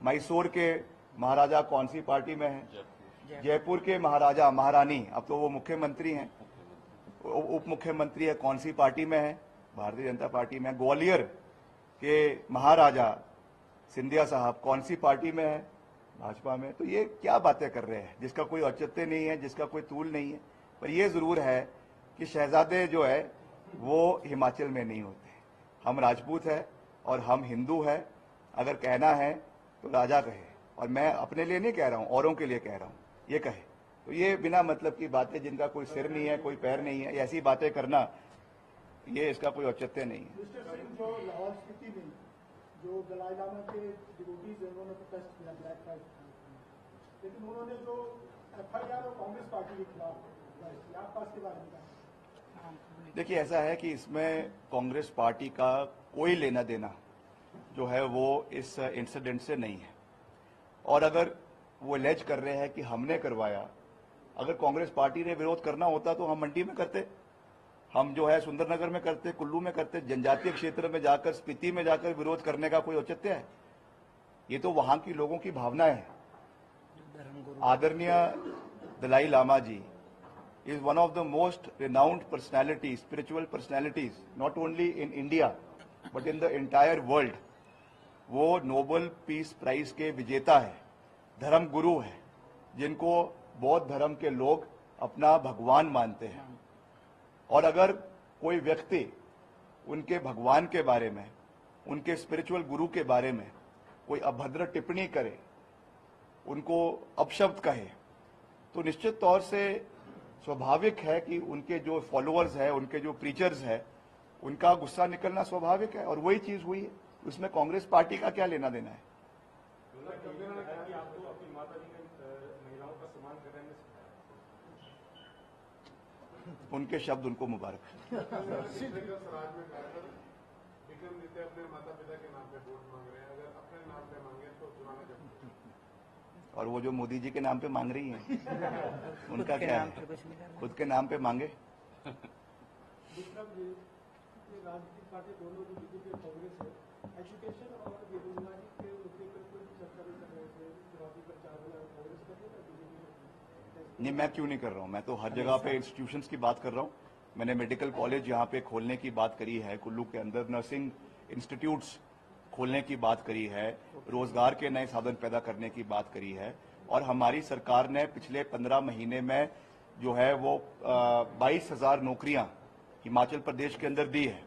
मैसूर के महाराजा कौन सी पार्टी में है? जयपुर के महाराजा महारानी, अब तो वो मुख्यमंत्री हैं, उप मुख्यमंत्री है, कौन सी पार्टी में है? भारतीय जनता पार्टी में। ग्वालियर के महाराजा सिंधिया साहब कौन सी पार्टी में है? भाजपा में। तो ये क्या बातें कर रहे हैं जिसका कोई औचित्य नहीं है, जिसका कोई तूल नहीं है। पर ये जरूर है कि शहजादे जो है वो हिमाचल में नहीं होते। हम राजपूत है और हम हिंदू है। अगर कहना है तो राजा कहे, और मैं अपने लिए नहीं कह रहा हूं, औरों के लिए कह रहा हूं, ये कहे। तो ये बिना मतलब की बातें, जिनका कोई सिर नहीं है, कोई पैर नहीं है, ऐसी बातें करना, ये इसका कोई औचित्य नहीं है। मिस्टर सिंह, जो लाहौल स्पीति में जो दलाई लामा के डिवोटीज हैं, उन्होंने प्रोटेस्ट किया ब्लैक फ्राइडे, लेकिन उन्होंने जो FIR और कांग्रेस पार्टी के खिलाफ आप पास के बारे में क्या? देखिए, ऐसा है कि इसमें कांग्रेस पार्टी का कोई लेना देना जो है वो इस इंसिडेंट से नहीं है। और अगर वो एलेज कर रहे हैं कि हमने करवाया, अगर कांग्रेस पार्टी ने विरोध करना होता तो हम मंडी में करते, हम जो है सुंदरनगर में करते, कुल्लू में करते। जनजातीय क्षेत्र में जाकर, स्पीति में जाकर विरोध करने का कोई औचित्य है? ये तो वहां की लोगों की भावना है। आदरणीय दलाई लामा जी is one of the most renowned personalities, spiritual personalities, not only in India but in the entire world. वो नोबेल पीस प्राइज के विजेता है, धर्म गुरु है, जिनको बौद्ध धर्म के लोग अपना भगवान मानते हैं। और अगर कोई व्यक्ति उनके भगवान के बारे में, उनके स्पिरिचुअल गुरु के बारे में कोई अभद्र टिप्पणी करे, उनको अपशब्द कहे, तो निश्चित तौर से स्वाभाविक है कि उनके जो फॉलोअर्स हैं, उनके जो प्रीचर्स हैं, उनका गुस्सा निकलना स्वाभाविक है। और वही चीज हुई है, उसमें कांग्रेस पार्टी का क्या लेना देना है? उनके शब्द उनको मुबारक। और वो जो मोदी जी के नाम पे मांग रही हैं, उनका क्या है? खुद के नाम पे मांगे। राजनीतिक पार्टी दोनों जो बीजेपी और कांग्रेस है, एजुकेशन और बेरोजगारी के मुद्दे पर कोई चर्चा नहीं कर रहे थे। चुनावी प्रचार में कांग्रेस कर रही है, बीजेपी। नहीं, मैं क्यों नहीं कर रहा हूं? मैं तो हर जगह पे इंस्टीट्यूशंस की बात कर रहा हूं। मैंने मेडिकल कॉलेज यहाँ पे खोलने की बात करी है, कुल्लू के अंदर नर्सिंग इंस्टीट्यूट्स खोलने की बात करी है, रोजगार के नए साधन पैदा करने की बात करी है। और हमारी सरकार ने पिछले 15 महीने में जो है वो 22,000 नौकरियां हिमाचल प्रदेश के अंदर दी है।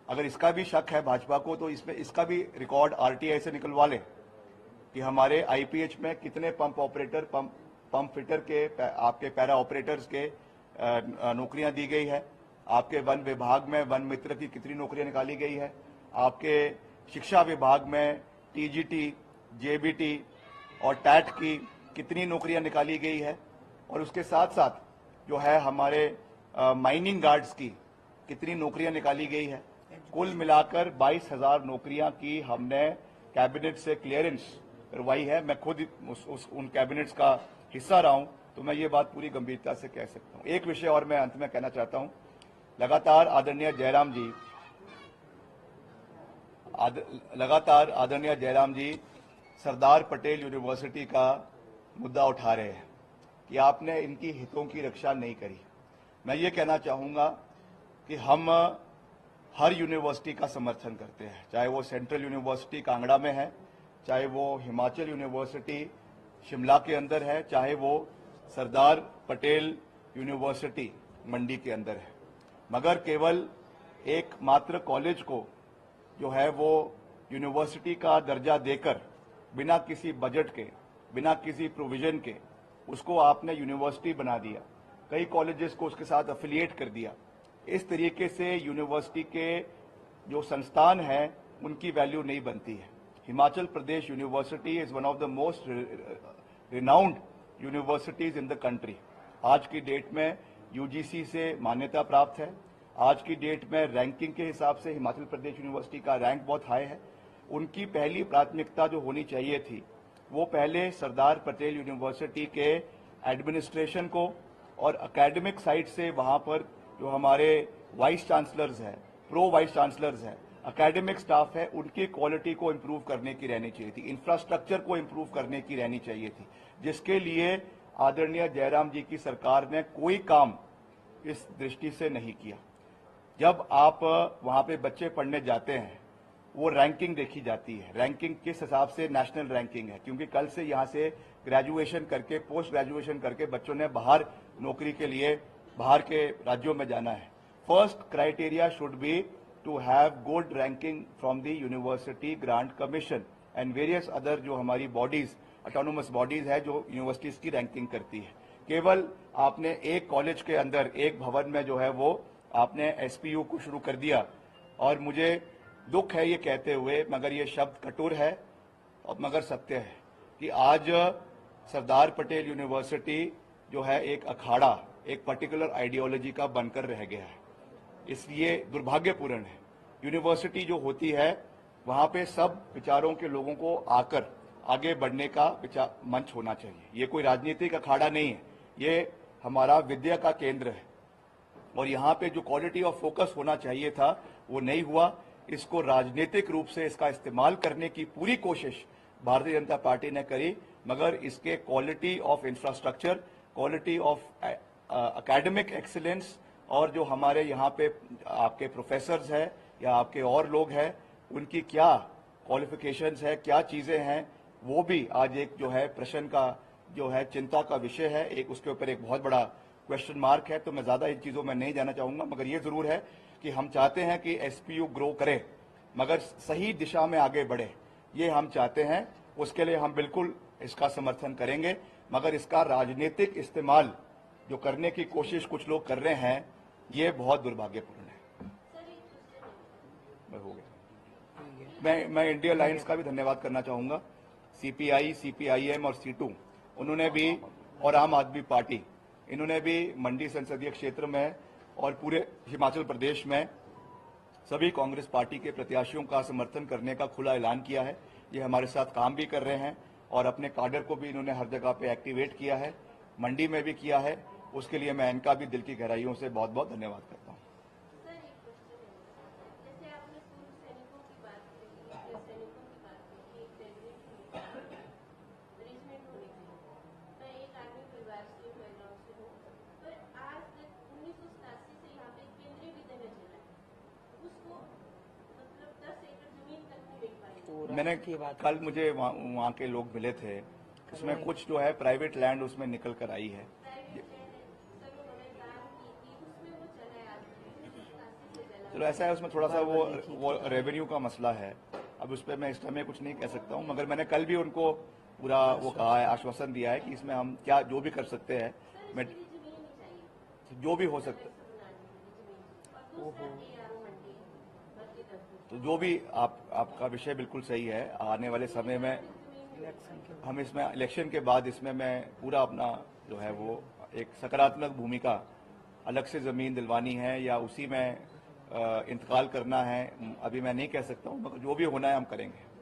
अगर इसका भी शक है भाजपा को तो इसमें इसका भी रिकॉर्ड आरटीआई से निकलवा ले कि हमारे आईपीएच में कितने पंप ऑपरेटर, पंप फिटर के, आपके पैरा ऑपरेटर्स के नौकरियां दी गई है। आपके वन विभाग में वन मित्र की कितनी नौकरियां निकाली गई है। आपके शिक्षा विभाग में टीजीटी, जेबीटी और टैट की कितनी नौकरियां निकाली गई है। और उसके साथ साथ जो है हमारे माइनिंग गार्ड्स की कितनी नौकरियां निकाली गई है। कुल मिलाकर 22,000 नौकरियां की हमने कैबिनेट से क्लियरेंस करवाई है। मैं खुद उन कैबिनेट्स का हिस्सा रहा हूं, तो मैं ये बात पूरी गंभीरता से कह सकता हूं। एक विषय और मैं अंत में कहना चाहता हूं, लगातार आदरणीय जयराम जी सरदार पटेल यूनिवर्सिटी का मुद्दा उठा रहे हैं कि आपने इनकी हितों की रक्षा नहीं करी। मैं ये कहना चाहूंगा कि हम हर यूनिवर्सिटी का समर्थन करते हैं, चाहे वो सेंट्रल यूनिवर्सिटी कांगड़ा में है, चाहे वो हिमाचल यूनिवर्सिटी शिमला के अंदर है, चाहे वो सरदार पटेल यूनिवर्सिटी मंडी के अंदर है। मगर केवल एक मात्र कॉलेज को जो है वो यूनिवर्सिटी का दर्जा देकर बिना किसी बजट के, बिना किसी प्रोविजन के उसको आपने यूनिवर्सिटी बना दिया, कई कॉलेजेस को उसके साथ एफिलिएट कर दिया। इस तरीके से यूनिवर्सिटी के जो संस्थान हैं उनकी वैल्यू नहीं बनती है। Himachal Pradesh university is one of the most renowned universities in the country. आज की डेट में यूजीसी से मान्यता प्राप्त है। आज की डेट में रैंकिंग के हिसाब से हिमाचल प्रदेश यूनिवर्सिटी का रैंक बहुत हाई है। उनकी पहली प्राथमिकता जो होनी चाहिए थी वो पहले सरदार पटेल यूनिवर्सिटी के एडमिनिस्ट्रेशन को और एकेडमिक साइड से वहां पर जो हमारे वाइस चांसलर्स हैं, प्रो वाइस चांसलर्स हैं, एकेडमिक स्टाफ है, उनकी क्वालिटी को इंप्रूव करने की रहनी चाहिए थी, इंफ्रास्ट्रक्चर को इंप्रूव करने की रहनी चाहिए थी, जिसके लिए आदरणीय जयराम जी की सरकार ने कोई काम इस दृष्टि से नहीं किया। जब आप वहां पे बच्चे पढ़ने जाते हैं वो रैंकिंग देखी जाती है। रैंकिंग किस हिसाब से? नेशनल रैंकिंग है, क्योंकि कल से यहां से ग्रेजुएशन करके, पोस्ट ग्रेजुएशन करके बच्चों ने बाहर नौकरी के लिए बाहर के राज्यों में जाना है। First criteria should be to have good ranking from the university grant commission and various other जो हमारी बॉडीज, ऑटोनोमस बॉडीज है जो यूनिवर्सिटीज की रैंकिंग करती है। केवल आपने एक कॉलेज के अंदर, एक भवन में जो है वो आपने एसपीयू को शुरू कर दिया। और मुझे दुख है ये कहते हुए, मगर ये शब्द कटुर है और मगर सत्य है कि आज सरदार पटेल यूनिवर्सिटी जो है एक अखाड़ा, एक पर्टिकुलर आइडियोलॉजी का बनकर रह गया है। इसलिए दुर्भाग्यपूर्ण है। यूनिवर्सिटी जो होती है वहां पे सब विचारों के लोगों को आकर आगे बढ़ने का मंच होना चाहिए। ये कोई राजनीतिक अखाड़ा नहीं है, ये हमारा विद्या का केंद्र है। और यहाँ पे जो क्वालिटी ऑफ फोकस होना चाहिए था वो नहीं हुआ। इसको राजनीतिक रूप से इसका इस्तेमाल करने की पूरी कोशिश भारतीय जनता पार्टी ने करी, मगर इसके quality of infrastructure, quality of academic excellence और जो हमारे यहाँ पे आपके प्रोफेसर्स हैं या आपके और लोग हैं, उनकी क्या क्वालिफिकेशंस है, क्या चीजें हैं, वो भी आज एक जो है प्रश्न का जो है चिंता का विषय है। एक उसके ऊपर एक बहुत बड़ा क्वेश्चन मार्क है। तो मैं ज्यादा इन चीजों में नहीं जाना चाहूंगा, मगर ये जरूर है कि हम चाहते हैं कि एसपीयू ग्रो करे, मगर सही दिशा में आगे बढ़े, ये हम चाहते हैं। उसके लिए हम बिल्कुल इसका समर्थन करेंगे, मगर इसका राजनीतिक इस्तेमाल जो करने की कोशिश कुछ लोग कर रहे हैं, ये बहुत दुर्भाग्यपूर्ण है। हो गया। मैं इंडिया अलायंस का भी धन्यवाद करना चाहूंगा। सीपीआई, सीपीआईएम और सीटू, उन्होंने भी, और आम आदमी पार्टी, इन्होंने भी मंडी संसदीय क्षेत्र में और पूरे हिमाचल प्रदेश में सभी कांग्रेस पार्टी के प्रत्याशियों का समर्थन करने का खुला ऐलान किया है। ये हमारे साथ काम भी कर रहे हैं और अपने काडर को भी इन्होंने हर जगह पे एक्टिवेट किया है, मंडी में भी किया है। उसके लिए मैं इनका भी दिल की गहराइयों से बहुत बहुत धन्यवाद करता हूँ। मैं एक आर्मी परिवार से बैकग्राउंड से हूँ, पर आज तक 1987 से यहाँ पे मैंने की बात कल मुझे वहाँ के लोग मिले थे, उसमें कुछ जो है प्राइवेट लैंड उसमें निकल कर आई है। चलो ऐसा है, उसमें थोड़ा सा वो रेवेन्यू का मसला है। अब उस पर मैं इस टाइम में कुछ नहीं कह सकता हूँ, मगर मैंने कल भी उनको पूरा वो कहा है, आश्वासन दिया है कि इसमें हम क्या जो भी कर सकते हैं, मैं जो भी हो सकता, तो जो भी आपका विषय बिल्कुल सही है। आने वाले समय में हम इसमें इलेक्शन के बाद इसमें मैं पूरा अपना जो है वो एक सकारात्मक भूमिका, अलग से जमीन दिलवानी है या उसी में इंतकाल करना है, अभी मैं नहीं कह सकता हूं, मगर जो भी होना है हम करेंगे।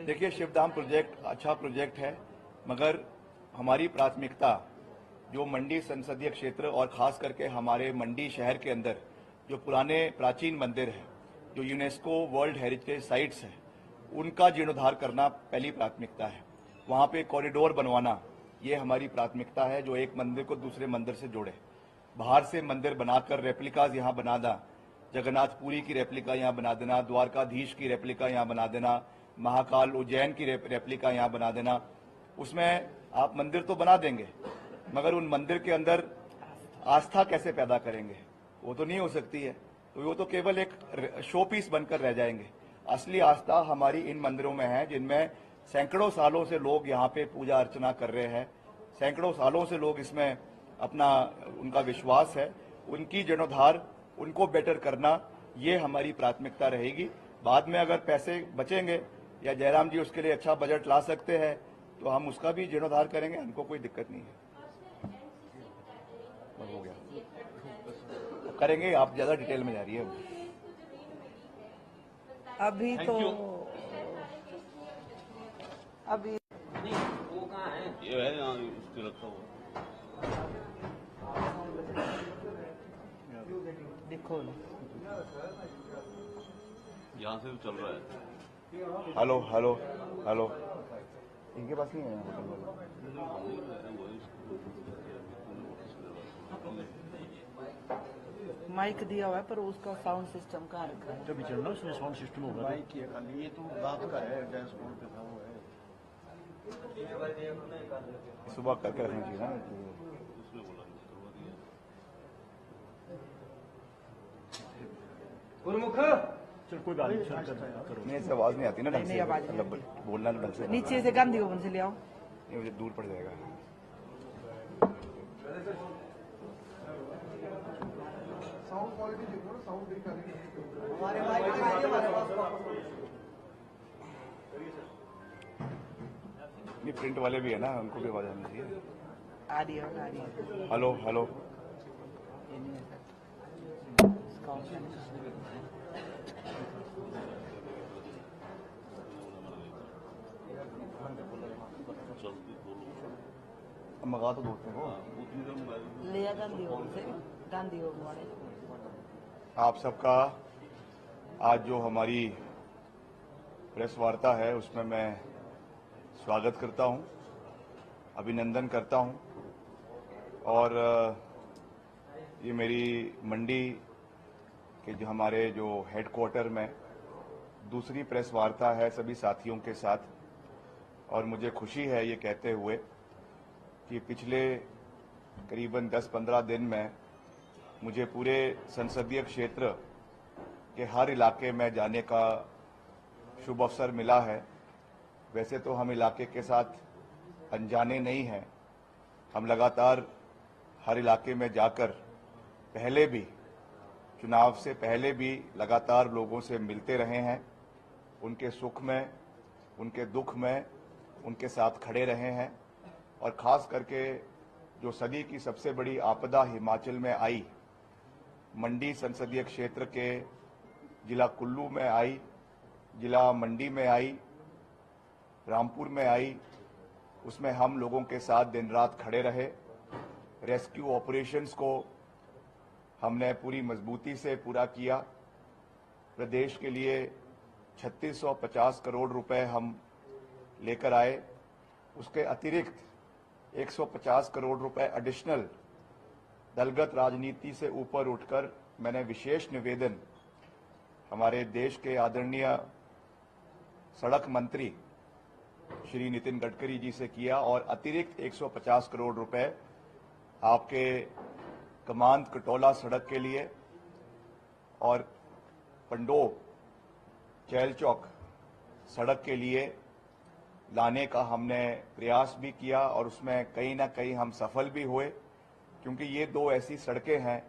देखिए, शिवधाम प्रोजेक्ट अच्छा प्रोजेक्ट है, मगर हमारी प्राथमिकता जो मंडी संसदीय क्षेत्र और खास करके हमारे मंडी शहर के अंदर जो पुराने प्राचीन मंदिर हैं, जो यूनेस्को वर्ल्ड हेरिटेज साइट्स हैं, उनका जीर्णोद्धार करना पहली प्राथमिकता है। वहां पे कॉरिडोर बनवाना ये हमारी प्राथमिकता है, जो एक मंदिर को दूसरे मंदिर से जोड़े। बाहर से मंदिर बनाकर रेप्लिकाज यहाँ बना देना, जगन्नाथपुरी की रेप्लिका यहाँ बना देना, द्वारकाधीश की रेप्लिका यहाँ बना देना, महाकाल उज्जैन की रेप्लिका यहाँ बना देना, उसमें आप मंदिर तो बना देंगे, मगर उन मंदिर के अंदर आस्था कैसे पैदा करेंगे? वो तो नहीं हो सकती है। तो वो तो केवल एक शो पीस बनकर रह जाएंगे। असली आस्था हमारी इन मंदिरों में है, जिनमें सैकड़ों सालों से लोग यहाँ पे पूजा अर्चना कर रहे हैं, सैकड़ों सालों से लोग इसमें अपना उनका विश्वास है। उनकी जीर्णोद्धार, उनको बेटर करना, ये हमारी प्राथमिकता रहेगी। बाद में अगर पैसे बचेंगे या जयराम जी उसके लिए अच्छा बजट ला सकते हैं तो हम उसका भी जीर्णोद्धार करेंगे, हमको कोई दिक्कत नहीं है। हो गया, तो करेंगे। आप ज्यादा डिटेल में जा रही है अभी तो अभी नहीं, वो कहाँ है? ये है यहाँ उसके रखा हुआ। देखो यहाँ से चल रहा है। हेलो हेलो हेलो, इनके पास नहीं है होटल वाला। माइक दिया हुआ है पर उसका साउंड सिस्टम कहाँ रखा है? जब चल रहा है उसमें साउंड सिस्टम होगा। बाइक की है खाली, ये तो रात का है, डैशबोर्ड पे था वो है। सुबह करके रखना चाहिए ना। उसने बोला करवा दिया। गुरुमुख चल कोई बात नहीं, चल करो। नहीं, इससे आवाज नहीं आती ना ढंग नहीं, से, आवाज नहीं मतलब बोलना ढंग से। नीचे से गांधी भवन से ले आओ। नहीं, मुझे दूर पड़ जाएगा। साउंड क्वालिटी देखो ना, साउंड नहीं कर रही। हमारे माइक में आइए हमारे पास। ये प्रिंट वाले भी है ना, उनको भी आवाज आनी चाहिए। आ रही है आ रही है। हेलो हेलो, ये नहीं है सर, इसका ऑप्शन है। चलती बोलो। अब मंगा तो दोस्तों को। उतनी देर में ले आ गांधी भवन से, गांधी भवन वाले। आप सबका आज जो हमारी प्रेस वार्ता है उसमें मैं स्वागत करता हूं, अभिनंदन करता हूं। और ये मेरी मंडी के जो हमारे जो हेडक्वार्टर में दूसरी प्रेस वार्ता है सभी साथियों के साथ। और मुझे खुशी है ये कहते हुए कि पिछले करीबन 10-15 दिन में मुझे पूरे संसदीय क्षेत्र के हर इलाके में जाने का शुभ अवसर मिला है। वैसे तो हम इलाके के साथ अनजाने नहीं हैं, हम लगातार हर इलाके में जाकर पहले भी, चुनाव से पहले भी लगातार लोगों से मिलते रहे हैं, उनके सुख में, उनके दुख में उनके साथ खड़े रहे हैं। और खास करके जो सदी की सबसे बड़ी आपदा हिमाचल में आई, मंडी संसदीय क्षेत्र के जिला कुल्लू में आई, जिला मंडी में आई, रामपुर में आई, उसमें हम लोगों के साथ दिन रात खड़े रहे। रेस्क्यू ऑपरेशंस को हमने पूरी मजबूती से पूरा किया। प्रदेश के लिए 3650 करोड़ रुपए हम लेकर आए। उसके अतिरिक्त 150 करोड़ रुपए एडिशनल दलगत राजनीति से ऊपर उठकर मैंने विशेष निवेदन हमारे देश के आदरणीय सड़क मंत्री श्री नितिन गडकरी जी से किया और अतिरिक्त 150 करोड़ रुपए आपके कमांद कटौला सड़क के लिए और पंडो चैल चौक सड़क के लिए लाने का हमने प्रयास भी किया और उसमें कहीं ना कहीं हम सफल भी हुए, क्योंकि ये दो ऐसी सड़कें हैं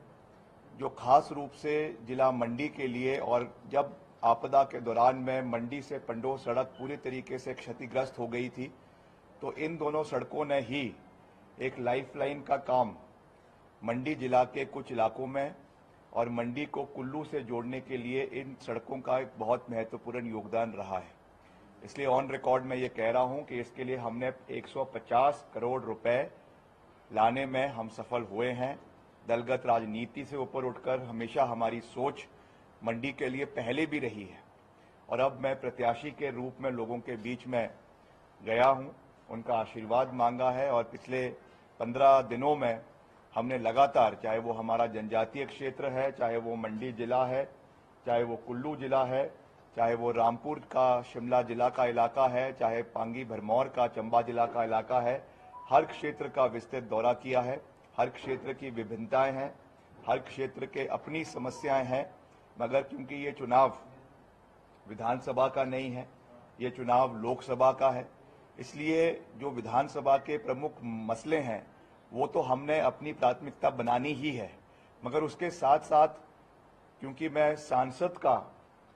जो खास रूप से जिला मंडी के लिए, और जब आपदा के दौरान में मंडी से पंडो सड़क पूरी तरीके से क्षतिग्रस्त हो गई थी, तो इन दोनों सड़कों ने ही एक लाइफलाइन का काम मंडी जिला के कुछ इलाकों में और मंडी को कुल्लू से जोड़ने के लिए इन सड़कों का एक बहुत महत्वपूर्ण योगदान रहा है। इसलिए ऑन रिकॉर्ड में ये कह रहा हूं कि इसके लिए हमने 150 करोड़ रुपए लाने में हम सफल हुए हैं। दलगत राजनीति से ऊपर उठकर हमेशा हमारी सोच मंडी के लिए पहले भी रही है और अब मैं प्रत्याशी के रूप में लोगों के बीच में गया हूं, उनका आशीर्वाद मांगा है और पिछले 15 दिनों में हमने लगातार, चाहे वो हमारा जनजातीय क्षेत्र है, चाहे वो मंडी जिला है, चाहे वो कुल्लू जिला है, चाहे वो रामपुर का शिमला जिला का इलाका है, चाहे पांगी भरमौर का चंबा जिला का इलाका है, हर क्षेत्र का विस्तृत दौरा किया है। हर क्षेत्र की विभिन्नताएं हैं, हर क्षेत्र के अपनी समस्याएं हैं, मगर क्योंकि ये चुनाव विधानसभा का नहीं है, ये चुनाव लोकसभा का है, इसलिए जो विधानसभा के प्रमुख मसले हैं वो तो हमने अपनी प्राथमिकता बनानी ही है, मगर उसके साथ साथ क्योंकि मैं सांसद का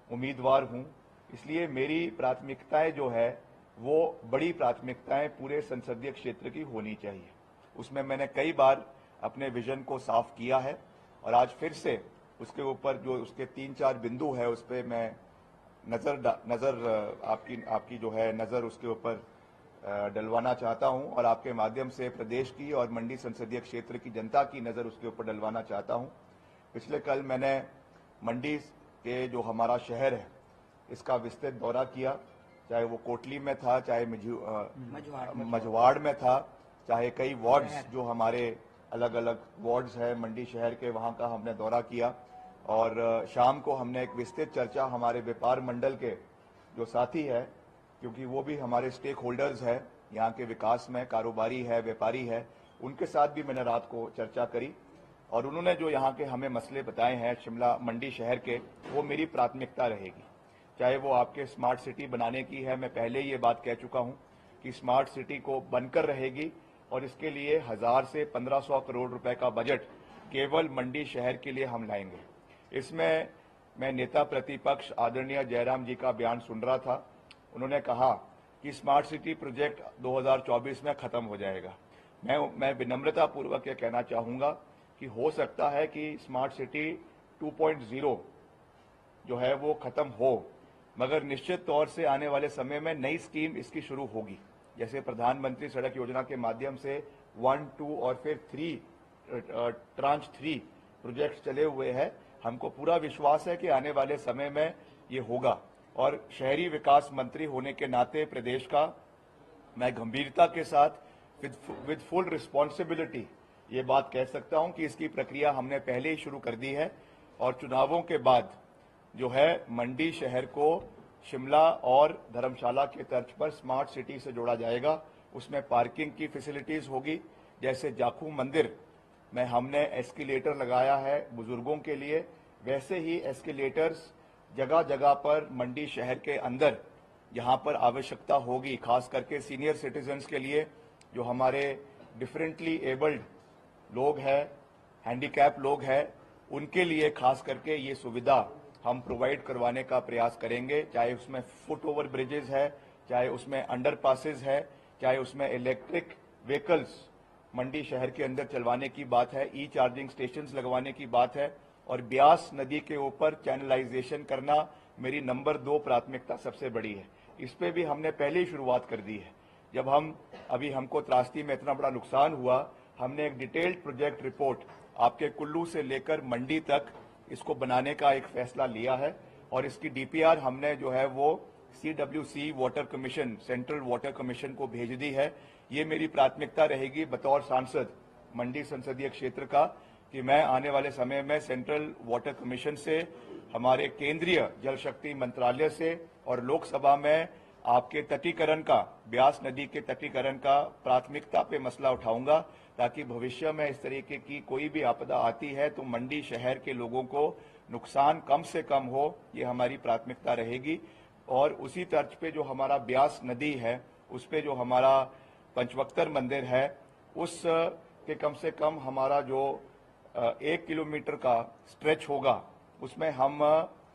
उम्मीदवार हूं, इसलिए मेरी प्राथमिकताएं जो है वो बड़ी प्राथमिकताएं पूरे संसदीय क्षेत्र की होनी चाहिए। उसमें मैंने कई बार अपने विजन को साफ किया है और आज फिर से उसके ऊपर जो उसके 3-4 बिंदु है उस पर मैं नजर आपकी जो है नजर उसके ऊपर डलवाना चाहता हूं और आपके माध्यम से प्रदेश की और मंडी संसदीय क्षेत्र की जनता की नजर उसके ऊपर डलवाना चाहता हूं। पिछले कल मैंने मंडी के जो हमारा शहर है इसका विस्तृत दौरा किया, चाहे वो कोटली में था, चाहे मझवाड़ में था, चाहे कई वार्ड्स जो हमारे अलग अलग वार्ड्स हैं मंडी शहर के, वहां का हमने दौरा किया और शाम को हमने एक विस्तृत चर्चा हमारे व्यापार मंडल के जो साथी है, क्योंकि वो भी हमारे स्टेक होल्डर्स है यहाँ के विकास में, कारोबारी है, व्यापारी है, उनके साथ भी मैंने रात को चर्चा करी और उन्होंने जो यहाँ के हमें मसले बताए हैं शिमला मंडी शहर के, वो मेरी प्राथमिकता रहेगी। चाहे वो आपके स्मार्ट सिटी बनाने की है, मैं पहले ये बात कह चुका हूँ कि स्मार्ट सिटी को बनकर रहेगी और इसके लिए 1000 से 1500 करोड़ रुपए का बजट केवल मंडी शहर के लिए हम लाएंगे। इसमें मैं नेता प्रतिपक्ष आदरणीय जयराम जी का बयान सुन रहा था, उन्होंने कहा कि स्मार्ट सिटी प्रोजेक्ट 2024 में खत्म हो जाएगा। मैं विनम्रता पूर्वक यह कहना चाहूंगा कि हो सकता है कि स्मार्ट सिटी 2.0 जो है वो खत्म हो, मगर निश्चित तौर से आने वाले समय में नई स्कीम इसकी शुरू होगी। जैसे प्रधानमंत्री सड़क योजना के माध्यम से 1, 2 और फिर 3 ट्रांच 3 प्रोजेक्ट चले हुए हैं। हमको पूरा विश्वास है कि आने वाले समय में ये होगा और शहरी विकास मंत्री होने के नाते प्रदेश का मैं गंभीरता के साथ विद फुल रिस्पॉन्सिबिलिटी ये बात कह सकता हूं कि इसकी प्रक्रिया हमने पहले ही शुरू कर दी है और चुनावों के बाद जो है मंडी शहर को शिमला और धर्मशाला के तर्ज पर स्मार्ट सिटी से जोड़ा जाएगा। उसमें पार्किंग की फैसिलिटीज होगी, जैसे जाखू मंदिर में हमने एस्केलेटर लगाया है बुजुर्गों के लिए, वैसे ही एस्केलेटर्स जगह जगह पर मंडी शहर के अंदर जहां पर आवश्यकता होगी, खास करके सीनियर सिटीजन्स के लिए, जो हमारे डिफरेंटली एबल्ड लोग हैं, हैंडीकैप लोग हैं, उनके लिए खास करके ये सुविधा हम प्रोवाइड करवाने का प्रयास करेंगे। चाहे उसमें फुट ओवर ब्रिजेस है, चाहे उसमें अंडर पासेज है, चाहे उसमें इलेक्ट्रिक व्हीकल्स मंडी शहर के अंदर चलवाने की बात है, ई चार्जिंग स्टेशंस लगवाने की बात है और ब्यास नदी के ऊपर चैनलाइजेशन करना मेरी नंबर 2 प्राथमिकता सबसे बड़ी है। इस पे भी हमने पहले ही शुरुआत कर दी है। जब हमको त्रासदी में इतना बड़ा नुकसान हुआ, हमने एक डिटेल्ड प्रोजेक्ट रिपोर्ट आपके कुल्लू से लेकर मंडी तक इसको बनाने का एक फैसला लिया है और इसकी डीपीआर हमने जो है वो CWC water commission, central water commission को भेज दी है। ये मेरी प्राथमिकता रहेगी बतौर सांसद मंडी संसदीय क्षेत्र का कि मैं आने वाले समय में सेंट्रल वाटर कमीशन से, हमारे केंद्रीय जल शक्ति मंत्रालय से और लोकसभा में आपके तटीकरण का, ब्यास नदी के तटीकरण का प्राथमिकता पे मसला उठाऊंगा, ताकि भविष्य में इस तरीके की कोई भी आपदा आती है तो मंडी शहर के लोगों को नुकसान कम से कम हो, ये हमारी प्राथमिकता रहेगी। और उसी तर्ज पे जो हमारा ब्यास नदी है, उस पे जो हमारा पंचवक्तर मंदिर है, उस के कम से कम हमारा जो 1 किलोमीटर का स्ट्रेच होगा, उसमें हम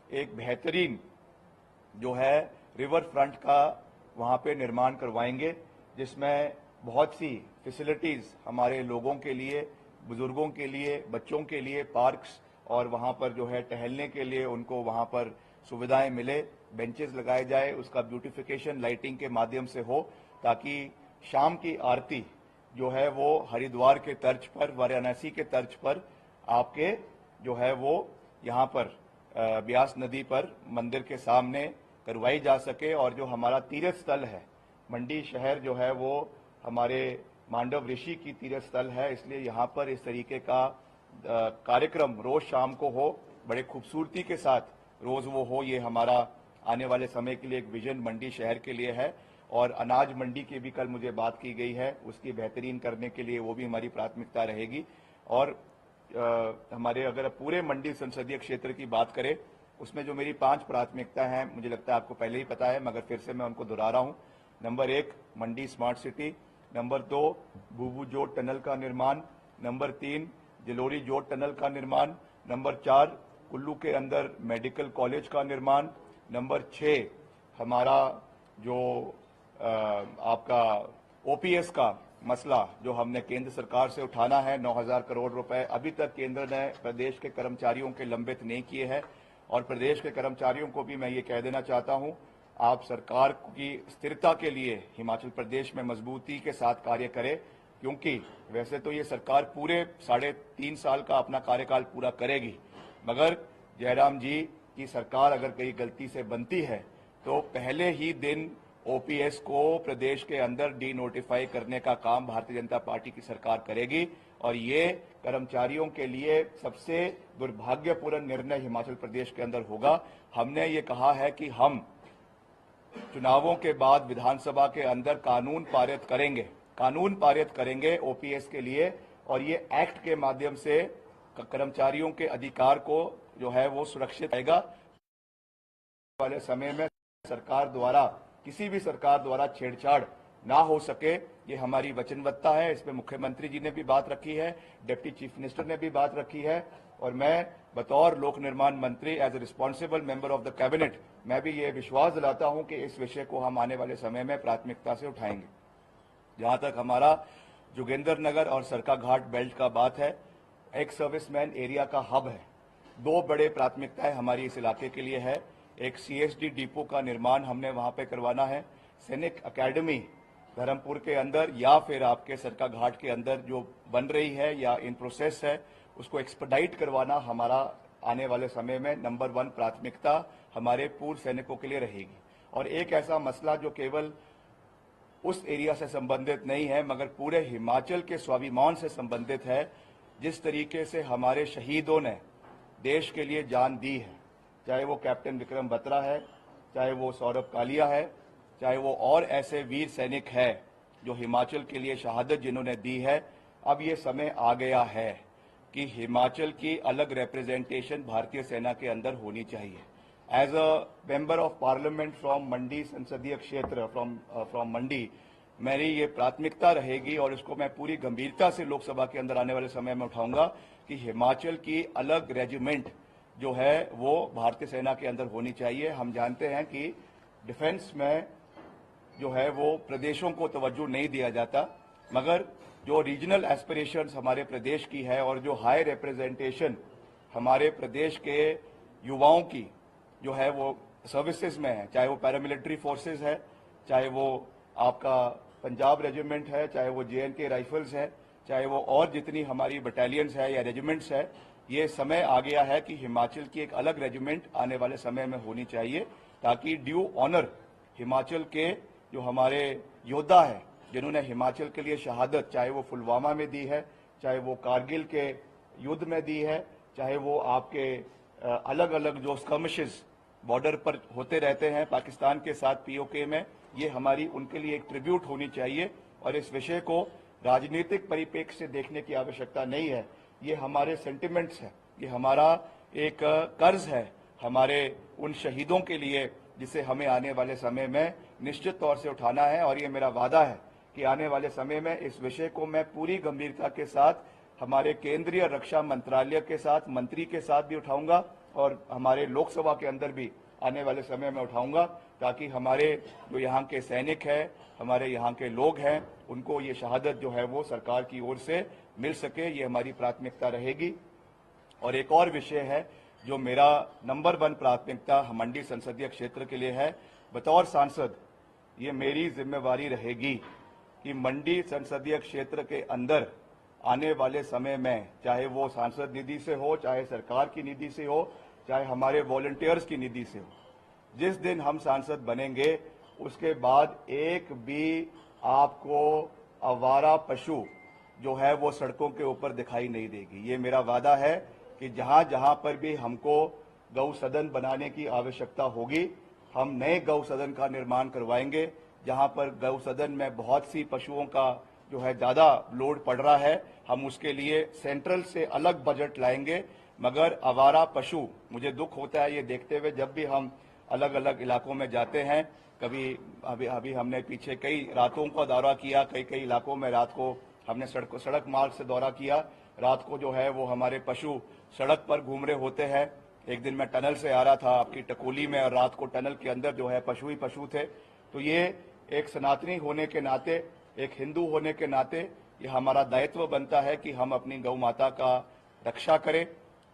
एक बेहतरीन जो है रिवर फ्रंट का वहां पे निर्माण करवाएंगे, जिसमें बहुत सी फैसिलिटीज हमारे लोगों के लिए, बुजुर्गों के लिए, बच्चों के लिए पार्क्स, और वहां पर जो है टहलने के लिए उनको वहां पर सुविधाएं मिले, बेंचेस लगाए जाए, उसका ब्यूटिफिकेशन लाइटिंग के माध्यम से हो, ताकि शाम की आरती जो है वो हरिद्वार के तर्ज पर, वाराणसी के तर्ज पर आपके जो है वो यहाँ पर ब्यास नदी पर मंदिर के सामने करवाई जा सके। और जो हमारा तीर्थ स्थल है, मंडी शहर जो है वो हमारे मांडव ऋषि की तीर्थ स्थल है, इसलिए यहाँ पर इस तरीके का कार्यक्रम रोज शाम को हो, बड़े खूबसूरती के साथ रोज वो हो। ये हमारा आने वाले समय के लिए एक विजन मंडी शहर के लिए है। और अनाज मंडी की भी कल मुझे बात की गई है, उसकी बेहतरीन करने के लिए वो भी हमारी प्राथमिकता रहेगी। और हमारे अगर पूरे मंडी संसदीय क्षेत्र की बात करें, उसमें जो मेरी 5 प्राथमिकता हैं, मुझे लगता है आपको पहले ही पता है, मगर फिर से मैं उनको दोहरा रहा हूं। नंबर 1 मंडी स्मार्ट सिटी, नंबर 2 भूभू जोत टनल का निर्माण, नंबर 3 जलोरी जोत टनल का निर्माण, नंबर 4 कुल्लू के अंदर मेडिकल कॉलेज का निर्माण, नंबर 6 हमारा जो आपका ओपीएस का मसला जो हमने केंद्र सरकार से उठाना है, 9,000 करोड़ रुपए अभी तक केंद्र ने प्रदेश के कर्मचारियों के लंबित नहीं किए हैं। और प्रदेश के कर्मचारियों को भी मैं ये कह देना चाहता हूं, आप सरकार की स्थिरता के लिए हिमाचल प्रदेश में मजबूती के साथ कार्य करें, क्योंकि वैसे तो ये सरकार पूरे 3.5 साल का अपना कार्यकाल पूरा करेगी, मगर जयराम जी की सरकार अगर कहीं गलती से बनती है तो पहले ही दिन ओपीएस को प्रदेश के अंदर डी नोटिफाई करने का काम भारतीय जनता पार्टी की सरकार करेगी। और ये कर्मचारियों के लिए सबसे दुर्भाग्यपूर्ण निर्णय हिमाचल प्रदेश के अंदर होगा। हमने ये कहा है कि हम चुनावों के बाद विधानसभा के अंदर कानून पारित करेंगे ओपीएस के लिए, और ये एक्ट के माध्यम से कर्मचारियों के अधिकार को जो है वो सुरक्षित रहेगा। वाले समय में सरकार द्वारा, किसी भी सरकार द्वारा छेड़छाड़ ना हो सके, ये हमारी वचनबद्धता है। इसमें मुख्यमंत्री जी ने भी बात रखी है, डिप्टी चीफ मिनिस्टर ने भी बात रखी है, और मैं बतौर लोक निर्माण मंत्री, as a responsible member of the cabinet, मैं भी ये विश्वास दिलाता हूं कि इस विषय को हम आने वाले समय में प्राथमिकता से उठाएंगे। जहां तक हमारा जोगिंदर नगर और सरका घाट बेल्ट का बात है, एक सर्विसमैन एरिया का हब है। 2 बड़े प्राथमिकताएं हमारी इस इलाके के लिए है। एक सीएसडी डिपो का निर्माण हमने वहां पे करवाना है, सैनिक अकेडमी धर्मपुर के अंदर या फिर आपके सरका घाट के अंदर जो बन रही है या इन प्रोसेस है, उसको एक्सपेडाइट करवाना हमारा आने वाले समय में नंबर 1 प्राथमिकता हमारे पूर्व सैनिकों के लिए रहेगी। और एक ऐसा मसला जो केवल उस एरिया से संबंधित नहीं है मगर पूरे हिमाचल के स्वाभिमान से संबंधित है, जिस तरीके से हमारे शहीदों ने देश के लिए जान दी है, चाहे वो कैप्टन विक्रम बत्रा है, चाहे वो सौरभ कालिया है, चाहे वो और ऐसे वीर सैनिक है जो हिमाचल के लिए शहादत जिन्होंने दी है। अब ये समय आ गया है कि हिमाचल की अलग रिप्रेजेंटेशन भारतीय सेना के अंदर होनी चाहिए। As a member of parliament from Mandi संसदीय क्षेत्र, फ्रॉम मंडी, मेरी ये प्राथमिकता रहेगी और इसको मैं पूरी गंभीरता से लोकसभा के अंदर आने वाले समय में उठाऊंगा कि हिमाचल की अलग रेजिमेंट जो है वो भारतीय सेना के अंदर होनी चाहिए। हम जानते हैं कि डिफेंस में जो है वो प्रदेशों को तवज्जो नहीं दिया जाता, मगर जो रीजनल एस्पिरेशंस हमारे प्रदेश की है और जो हाई रिप्रेजेंटेशन हमारे प्रदेश के युवाओं की जो है वो सर्विसेज में है, चाहे वो पैरामिलिट्री फोर्सेज है, चाहे वो आपका पंजाब रेजिमेंट है, चाहे वो जेएनके राइफल्स है, चाहे वो और जितनी हमारी बटालियंस है या रेजिमेंट्स है, ये समय आ गया है कि हिमाचल की एक अलग रेजिमेंट आने वाले समय में होनी चाहिए, ताकि ड्यू ऑनर हिमाचल के जो हमारे योद्धा है जिन्होंने हिमाचल के लिए शहादत, चाहे वो पुलवामा में दी है, चाहे वो कारगिल के युद्ध में दी है, चाहे वो आपके अलग अलग जो स्कर्मिशेस बॉर्डर पर होते रहते हैं पाकिस्तान के साथ पीओके में, ये हमारी उनके लिए एक ट्रिब्यूट होनी चाहिए और इस विषय को राजनीतिक परिप्रेक्ष्य से देखने की आवश्यकता नहीं है। ये हमारे सेंटिमेंट्स है, ये हमारा एक कर्ज है हमारे उन शहीदों के लिए जिसे हमें आने वाले समय में निश्चित तौर से उठाना है। और ये मेरा वादा है कि आने वाले समय में इस विषय को मैं पूरी गंभीरता के साथ हमारे केंद्रीय रक्षा मंत्रालय के साथ, मंत्री के साथ भी उठाऊंगा और हमारे लोकसभा के अंदर भी आने वाले समय में उठाऊंगा, ताकि हमारे जो यहाँ के सैनिक हैं, हमारे यहाँ के लोग हैं, उनको ये शहादत जो है वो सरकार की ओर से मिल सके। ये हमारी प्राथमिकता रहेगी। और एक और विषय है जो मेरा नंबर 1 प्राथमिकता मंडी संसदीय क्षेत्र के लिए है। बतौर सांसद ये मेरी जिम्मेवारी रहेगी कि मंडी संसदीय क्षेत्र के अंदर आने वाले समय में, चाहे वो सांसद निधि से हो, चाहे सरकार की निधि से हो, चाहे हमारे वॉलंटियर्स की निधि से हो, जिस दिन हम सांसद बनेंगे उसके बाद एक भी आपको आवारा पशु जो है वो सड़कों के ऊपर दिखाई नहीं देगी। ये मेरा वादा है कि जहां जहां पर भी हमको गौ सदन बनाने की आवश्यकता होगी, हम नए गौ सदन का निर्माण करवाएंगे। जहां पर गौ सदन में बहुत सी पशुओं का जो है ज्यादा लोड पड़ रहा है, हम उसके लिए सेंट्रल से अलग बजट लाएंगे। मगर आवारा पशु, मुझे दुख होता है ये देखते हुए, जब भी हम अलग अलग इलाकों में जाते हैं, कभी अभी हमने पीछे कई रातों का दौरा किया, कई इलाकों में रात को हमने सड़क मार्ग से दौरा किया। रात को जो है वो हमारे पशु सड़क पर घूम रहे होते हैं। एक दिन मैं टनल से आ रहा था आपकी टकोली में, और रात को टनल के अंदर जो है पशु ही पशु थे। तो ये एक सनातनी होने के नाते, एक हिंदू होने के नाते ये हमारा दायित्व बनता है कि हम अपनी गौ माता का रक्षा करें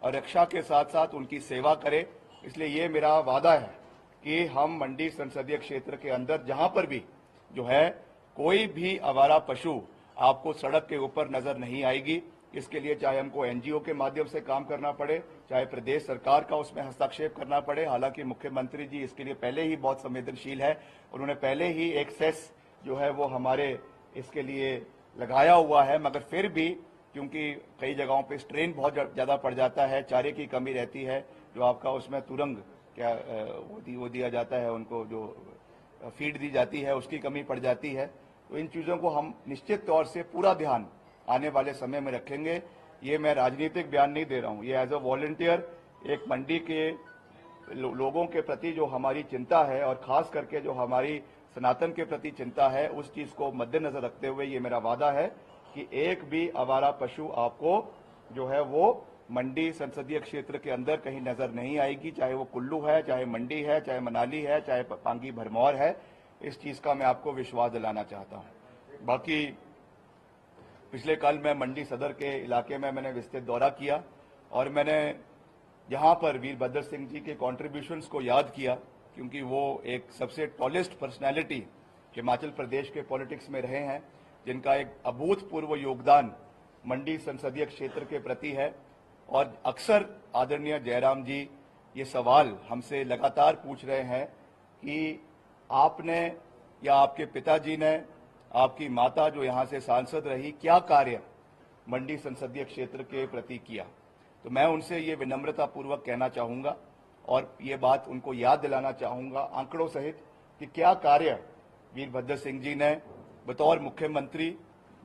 और रक्षा के साथ साथ उनकी सेवा करें। इसलिए ये मेरा वादा है कि हम मंडी संसदीय क्षेत्र के अंदर जहां पर भी जो है कोई भी आवारा पशु आपको सड़क के ऊपर नजर नहीं आएगी। इसके लिए चाहे हमको एनजीओ के माध्यम से काम करना पड़े, चाहे प्रदेश सरकार का उसमें हस्तक्षेप करना पड़े। हालांकि मुख्यमंत्री जी इसके लिए पहले ही बहुत संवेदनशील है, उन्होंने पहले ही एक सेस जो है वो हमारे इसके लिए लगाया हुआ है। मगर फिर भी क्योंकि कई जगहों पे स्ट्रेन बहुत ज्यादा पड़ जाता है, चारे की कमी रहती है, जो आपका उसमें तुरंग क्या वो दिया जाता है, उनको जो फीड दी जाती है उसकी कमी पड़ जाती है। तो इन चीजों को हम निश्चित तौर से पूरा ध्यान आने वाले समय में रखेंगे। ये मैं राजनीतिक बयान नहीं दे रहा हूं, ये एज अ वॉलंटियर एक मंडी के लोगों के प्रति जो हमारी चिंता है और खास करके जो हमारी सनातन के प्रति चिंता है, उस चीज को मद्देनजर रखते हुए ये मेरा वादा है कि एक भी आवारा पशु आपको जो है वो मंडी संसदीय क्षेत्र के अंदर कहीं नजर नहीं आएगी। चाहे वो कुल्लू है, चाहे मंडी है, चाहे मनाली है, चाहे पांगी भरमौर है। इस चीज का मैं आपको विश्वास दिलाना चाहता हूं। बाकी पिछले कल मैं मंडी सदर के इलाके में मैंने विस्तृत दौरा किया और मैंने यहां पर वीरभद्र सिंह जी के कॉन्ट्रीब्यूशंस को याद किया, क्योंकि वो एक सबसे टॉलेस्ट पर्सनैलिटी हिमाचल प्रदेश के पॉलिटिक्स में रहे हैं, जिनका एक अभूतपूर्व योगदान मंडी संसदीय क्षेत्र के प्रति है। और अक्सर आदरणीय जयराम जी ये सवाल हमसे लगातार पूछ रहे हैं कि आपने या आपके पिताजी ने, आपकी माता जो यहाँ से सांसद रही, क्या कार्य मंडी संसदीय क्षेत्र के प्रति किया। तो मैं उनसे ये विनम्रतापूर्वक कहना चाहूंगा और ये बात उनको याद दिलाना चाहूंगा आंकड़ों सहित कि क्या कार्य वीरभद्र सिंह जी ने बतौर मुख्यमंत्री,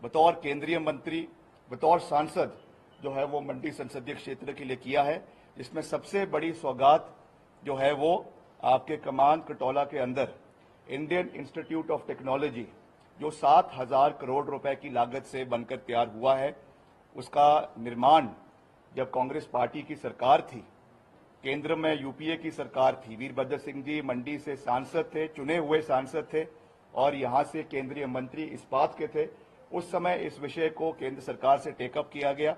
बतौर केंद्रीय मंत्री, बतौर सांसद जो है वो मंडी संसदीय क्षेत्र के लिए किया है। जिसमें सबसे बड़ी सौगात जो है वो आपके कमान कटौला के अंदर इंडियन इंस्टीट्यूट ऑफ टेक्नोलॉजी, जो 7,000 करोड़ रुपए की लागत से बनकर तैयार हुआ है, उसका निर्माण जब कांग्रेस पार्टी की सरकार थी, केंद्र में यूपीए की सरकार थी, वीरभद्र सिंह जी मंडी से सांसद थे, चुने हुए सांसद थे और यहां से केंद्रीय मंत्री इस्पात के थे। उस समय इस विषय को केंद्र सरकार से टेकअप किया गया।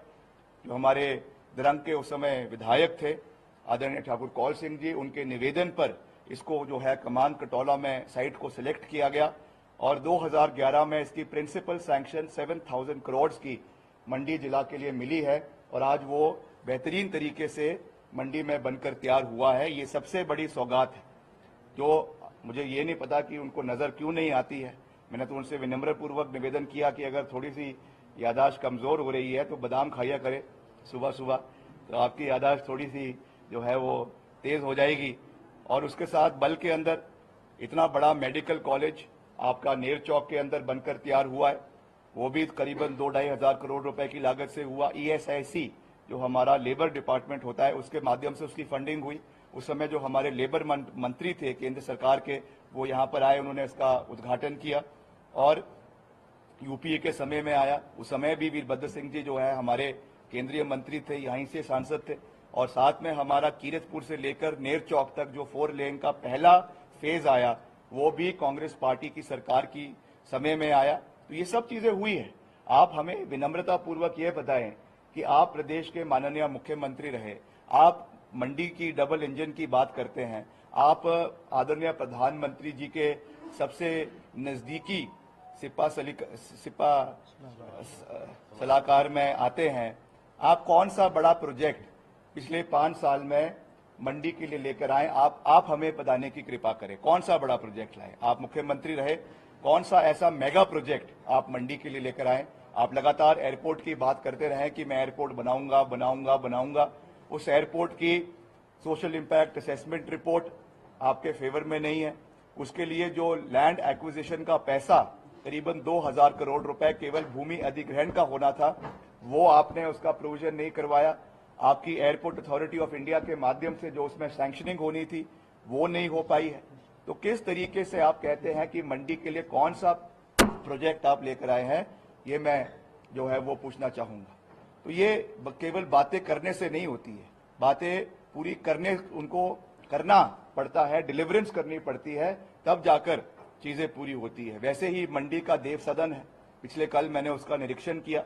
जो हमारे दरंग के उस समय विधायक थे आदरणीय ठाकुर कौल सिंह जी, उनके निवेदन पर इसको जो है कमान कटौला में साइट को सिलेक्ट किया गया और 2011 में इसकी प्रिंसिपल सैंक्शन 7,000 करोड़ की मंडी जिला के लिए मिली है और आज वो बेहतरीन तरीके से मंडी में बनकर तैयार हुआ है। ये सबसे बड़ी सौगात है जो मुझे ये नहीं पता कि उनको नजर क्यों नहीं आती है। मैंने तो उनसे विनम्रपूर्वक निवेदन किया कि अगर थोड़ी सी यादाश्त कमजोर हो रही है तो बादाम खाया करे, सुबह सुबह, तो आपकी याददाश्त थोड़ी सी जो है वो तेज हो जाएगी। और उसके साथ बल के अंदर इतना बड़ा मेडिकल कॉलेज आपका नेर चौक के अंदर बनकर तैयार हुआ है, वो भी करीबन 2-2.5 हजार करोड़ रुपए की लागत से हुआ। ESIC जो हमारा लेबर डिपार्टमेंट होता है उसके माध्यम से उसकी फंडिंग हुई। उस समय जो हमारे लेबर मंत्री थे केंद्र सरकार के, वो यहाँ पर आए, उन्होंने इसका उद्घाटन किया। और यूपीए के समय में आया, उस समय भी वीरभद्र सिंह जी जो है हमारे केंद्रीय मंत्री थे, यहीं से सांसद थे। और साथ में हमारा कीरतपुर से लेकर नेर चौक तक जो 4 लेन का पहला फेज आया, वो भी कांग्रेस पार्टी की सरकार की समय में आया। तो ये सब चीजें हुई है। आप हमें विनम्रता पूर्वक ये बताएं कि आप प्रदेश के माननीय मुख्यमंत्री रहे, आप मंडी की डबल इंजन की बात करते हैं, आप आदरणीय प्रधानमंत्री जी के सबसे नजदीकी सिपा सलाहकार में आते हैं। आप कौन सा बड़ा प्रोजेक्ट पिछले 5 साल में मंडी के लिए लेकर आए, आप हमें बताने की कृपा करें। कौन सा बड़ा प्रोजेक्ट लाए? आप मुख्यमंत्री रहे, कौन सा ऐसा मेगा प्रोजेक्ट आप मंडी के लिए लेकर आए? आप लगातार एयरपोर्ट की बात करते रहे कि मैं एयरपोर्ट बनाऊंगा। उस एयरपोर्ट की सोशल इंपैक्ट असेसमेंट रिपोर्ट आपके फेवर में नहीं है। उसके लिए जो लैंड एक्विजिशन का पैसा करीबन 2000 करोड़ रुपए केवल भूमि अधिग्रहण का होना था, वो आपने उसका प्रोविजन नहीं करवाया। आपकी एयरपोर्ट अथॉरिटी ऑफ इंडिया के माध्यम से जो उसमें सैंक्शनिंग होनी थी वो नहीं हो पाई है। तो किस तरीके से आप कहते हैं कि मंडी के लिए कौन सा प्रोजेक्ट आप लेकर आए हैं, ये मैं जो है वो पूछना चाहूंगा। तो ये केवल बातें करने से नहीं होती है, बातें पूरी करने उनको करना पड़ता है, डिलीवरेंस करनी पड़ती है, तब जाकर चीजें पूरी होती है। वैसे ही मंडी का देव सदन है, पिछले कल मैंने उसका निरीक्षण किया,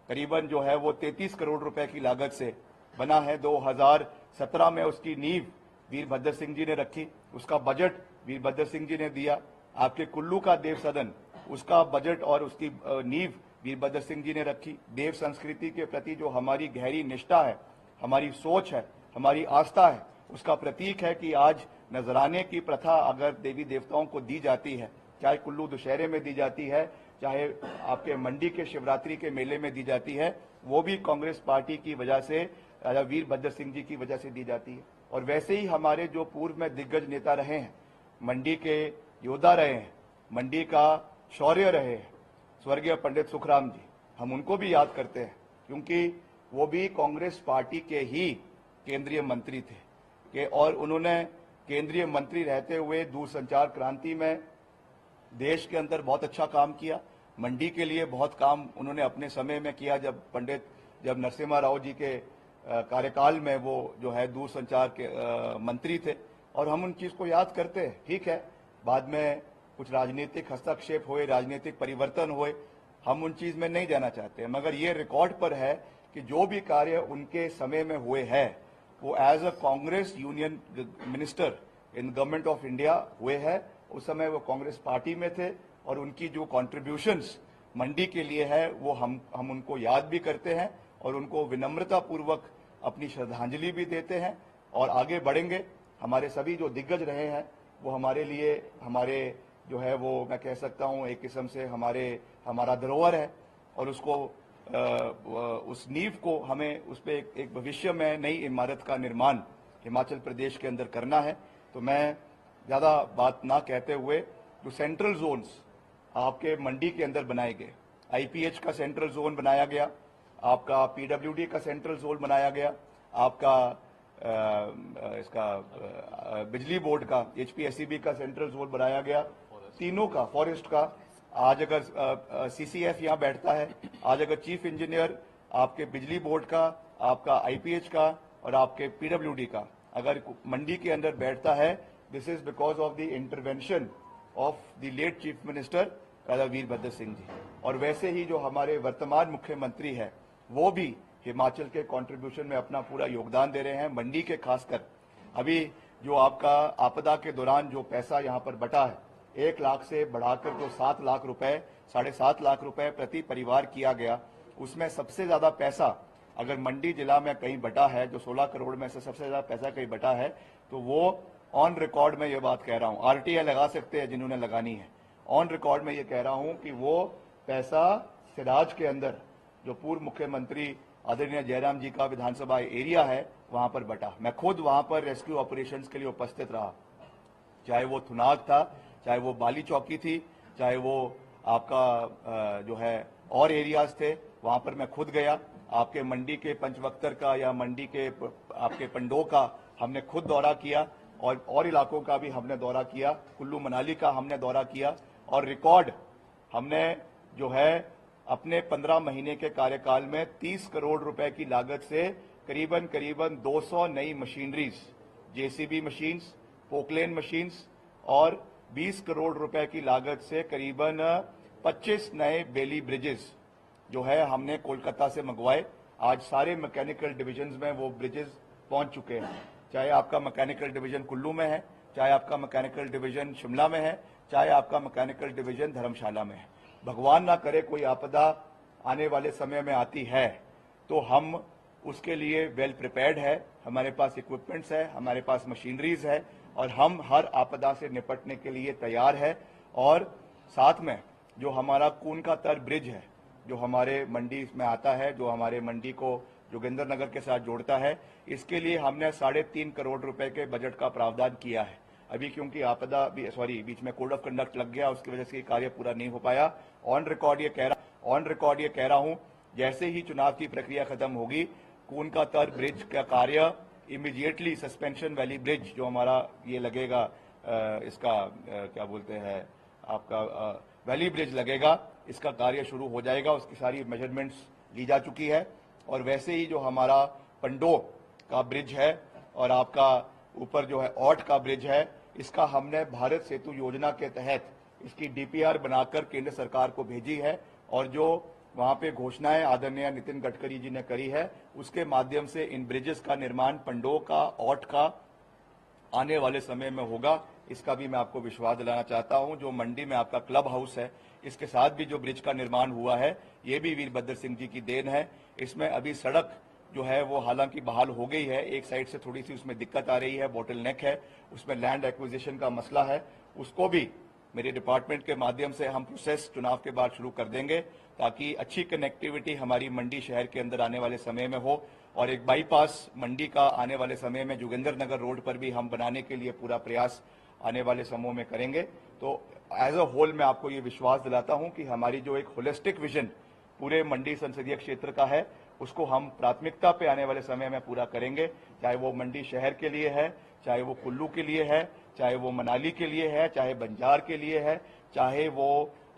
करीबन जो है वो 33 करोड़ रुपए की लागत से बना है। 2017 में उसकी नींव वीरभद्र सिंह जी ने रखी, उसका बजट वीरभद्र सिंह जी ने दिया। आपके कुल्लू का देव सदन, उसका बजट और उसकी नींव वीरभद्र सिंह जी ने रखी। देव संस्कृति के प्रति जो हमारी गहरी निष्ठा है, हमारी सोच है, हमारी आस्था है, उसका प्रतीक है कि आज नजराने की प्रथा अगर देवी देवताओं को दी जाती है, चाहे कुल्लू दशहरे में दी जाती है, चाहे आपके मंडी के शिवरात्रि के मेले में दी जाती है, वो भी कांग्रेस पार्टी की वजह से, वीरभद्र सिंह जी की वजह से दी जाती है। और वैसे ही हमारे जो पूर्व में दिग्गज नेता रहे हैं, मंडी के योद्धा रहे हैं, मंडी का शौर्य रहे हैं, स्वर्गीय पंडित सुखराम जी, हम उनको भी याद करते हैं क्योंकि वो भी कांग्रेस पार्टी के ही केंद्रीय मंत्री थे और उन्होंने केंद्रीय मंत्री रहते हुए दूरसंचार क्रांति में देश के अंदर बहुत अच्छा काम किया। मंडी के लिए बहुत काम उन्होंने अपने समय में किया, जब नरसिम्हा राव जी के कार्यकाल में वो जो है दूरसंचार के मंत्री थे, और हम उन चीज को याद करते हैं। ठीक है, बाद में कुछ राजनीतिक हस्तक्षेप हुए, राजनीतिक परिवर्तन हुए, हम उन चीज में नहीं जाना चाहते, मगर ये रिकॉर्ड पर है कि जो भी कार्य उनके समय में हुए हैं वो as a Congress union minister in government of India हुए हैं। उस समय वो कांग्रेस पार्टी में थे और उनकी जो कॉन्ट्रीब्यूशंस मंडी के लिए है वो हम उनको याद भी करते हैं और उनको विनम्रता पूर्वक अपनी श्रद्धांजलि भी देते हैं और आगे बढ़ेंगे। हमारे सभी जो दिग्गज रहे हैं वो हमारे लिए, हमारे जो है वो मैं कह सकता हूँ एक किस्म से हमारा धरोहर है और उसको उस नींव को हमें उस पर एक भविष्य में नई इमारत का निर्माण हिमाचल प्रदेश के अंदर करना है। तो मैं ज्यादा बात ना कहते हुए, जो सेंट्रल जोन्स आपके मंडी के अंदर बनाए गए, IPH का सेंट्रल जोन बनाया गया, आपका PWD का सेंट्रल जोन बनाया गया, आपका इसका बिजली बोर्ड का HPSEB का सेंट्रल जोन बनाया गया, तीनों का, फॉरेस्ट का। आज अगर CCF यहाँ बैठता है, आज अगर चीफ इंजीनियर आपके बिजली बोर्ड का, आपका IPH का और आपके PWD का अगर मंडी के अंदर बैठता है, this is because of the intervention of the late chief minister Virbhadra Singh ji. और वैसे ही जो हमारे वर्तमान मुख्यमंत्री है वो भी हिमाचल के कंट्रीब्यूशन में अपना पूरा योगदान दे रहे हैं। मंडी के खासकर अभी जो आपका आपदा के दौरान जो पैसा यहाँ पर बटा है, 1 लाख से बढ़ाकर जो 7 लाख रुपए, 7.5 लाख रुपए प्रति परिवार किया गया, उसमें सबसे ज्यादा पैसा अगर मंडी जिला में कहीं बटा है, जो 16 करोड़ में से सबसे ज्यादा पैसा कहीं बटा है, तो वो ऑन रिकॉर्ड में ये बात कह रहा हूं, RTI लगा सकते हैं जिन्होंने लगानी है, ऑन रिकॉर्ड में ये कह रहा हूं कि वो पैसा सिराज के अंदर जो पूर्व मुख्यमंत्री आदरणीय जयराम जी का विधानसभा एरिया है, वहां पर बटा। मैं खुद वहां पर रेस्क्यू ऑपरेशंस के लिए उपस्थित रहा, चाहे वो थुनाग था, चाहे वो बाली चौकी थी, चाहे वो आपका जो है और एरियाज थे, वहां पर मैं खुद गया। आपके मंडी के पंचवक्तर का या मंडी के आपके पंडो का हमने खुद दौरा किया और इलाकों का भी हमने दौरा किया, कुल्लू मनाली का हमने दौरा किया और रिकॉर्ड हमने जो है अपने 15 महीने के कार्यकाल में 30 करोड़ रुपए की लागत से करीबन 200 नई machineries, JCB machines, Poclain machines और 20 करोड़ रुपए की लागत से करीबन 25 नए बेली ब्रिजेस जो है हमने कोलकाता से मंगवाए। आज सारे मैकेनिकल डिविजन्स में वो ब्रिजेस पहुंच चुके हैं, चाहे आपका मैकेनिकल डिवीजन कुल्लू में है, चाहे आपका मैकेनिकल डिवीजन शिमला में है, चाहे आपका मैकेनिकल डिवीजन धर्मशाला में है। भगवान ना करे कोई आपदा आने वाले समय में आती है तो हम उसके लिए वेल प्रिपेयर्ड है, हमारे पास इक्विपमेंट्स है, हमारे पास मशीनरीज है और हम हर आपदा से निपटने के लिए तैयार है। और साथ में जो हमारा कून का तर ब्रिज है, जो हमारे मंडी में आता है, जो हमारे मंडी को जोगिंदर नगर के साथ जोड़ता है, इसके लिए हमने 3.5 करोड़ रुपए के बजट का प्रावधान किया है। अभी क्योंकि आपदा बीच में कोड ऑफ कंडक्ट लग गया, उसकी वजह से ये कार्य पूरा नहीं हो पाया। ऑन रिकॉर्ड ये कह रहा हूं, जैसे ही चुनाव की प्रक्रिया खत्म होगी, कून का तर ब्रिज का कार्य इमीडिएटली, सस्पेंशन वैली ब्रिज जो हमारा ये लगेगा, इसका क्या बोलते हैं आपका वैली ब्रिज लगेगा, इसका कार्य शुरू हो जाएगा। उसकी सारी मेजरमेंट्स ली जा चुकी है। और वैसे ही जो हमारा पंडो का ब्रिज है और आपका ऊपर जो है औट का ब्रिज है, इसका हमने भारत सेतु योजना के तहत इसकी डीपीआर बनाकर केंद्र सरकार को भेजी है और जो वहां पे घोषणाएं आदरणीय नितिन गडकरी जी ने करी है, उसके माध्यम से इन ब्रिजेस का निर्माण पंडो का, औट का आने वाले समय में होगा। इसका भी मैं आपको विश्वास दिलाना चाहता हूं। जो मंडी में आपका क्लब हाउस है, इसके साथ भी जो ब्रिज का निर्माण हुआ है, ये भी वीरभद्र सिंह जी की देन है। इसमें अभी सड़क जो है वो हालांकि बहाल हो गई है, एक साइड से थोड़ी सी उसमें दिक्कत आ रही है, बोटल नेक है, उसमें लैंड एक्विजिशन का मसला है, उसको भी मेरे डिपार्टमेंट के माध्यम से हम प्रोसेस चुनाव के बाद शुरू कर देंगे ताकि अच्छी कनेक्टिविटी हमारी मंडी शहर के अंदर आने वाले समय में हो। और एक बाईपास मंडी का आने वाले समय में जोगिंदर नगर रोड पर भी हम बनाने के लिए पूरा प्रयास आने वाले समयों में करेंगे। तो एज अ होल मैं आपको ये विश्वास दिलाता हूं कि हमारी जो एक होलिस्टिक विजन पूरे मंडी संसदीय क्षेत्र का है, उसको हम प्राथमिकता पे आने वाले समय में पूरा करेंगे। चाहे वो मंडी शहर के लिए है, चाहे वो कुल्लू के लिए है, चाहे वो मनाली के लिए है, चाहे बंजार के लिए है, चाहे वो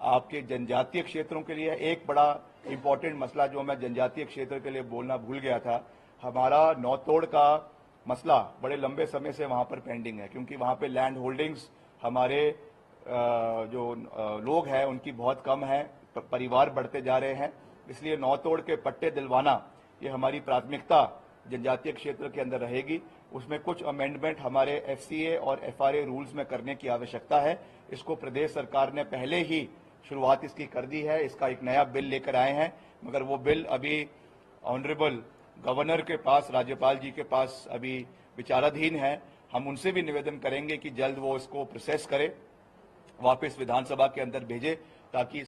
आपके जनजातीय क्षेत्रों के लिए है। एक बड़ा इंपॉर्टेंट मसला जो मैं जनजातीय क्षेत्र के लिए बोलना भूल गया था, हमारा नौतोड़ का मसला बड़े लंबे समय से वहां पर पेंडिंग है, क्योंकि वहां पे लैंड होल्डिंग्स हमारे जो लोग हैं उनकी बहुत कम है, परिवार बढ़ते जा रहे हैं, इसलिए नौतोड़ के पट्टे दिलवाना ये हमारी प्राथमिकता जनजातीय क्षेत्र के अंदर रहेगी। उसमें कुछ अमेंडमेंट हमारे एफसीए और एफआरए रूल्स में करने की आवश्यकता है। इसको प्रदेश सरकार ने पहले ही शुरुआत इसकी कर दी है, इसका एक नया बिल लेकर आए हैं, मगर वो बिल अभी ऑनरेबल गवर्नर के पास, राज्यपाल जी के पास अभी विचाराधीन है। हम उनसे भी निवेदन करेंगे कि जल्द वो इसको प्रोसेस करे, वापस विधानसभा के अंदर भेजे ताकि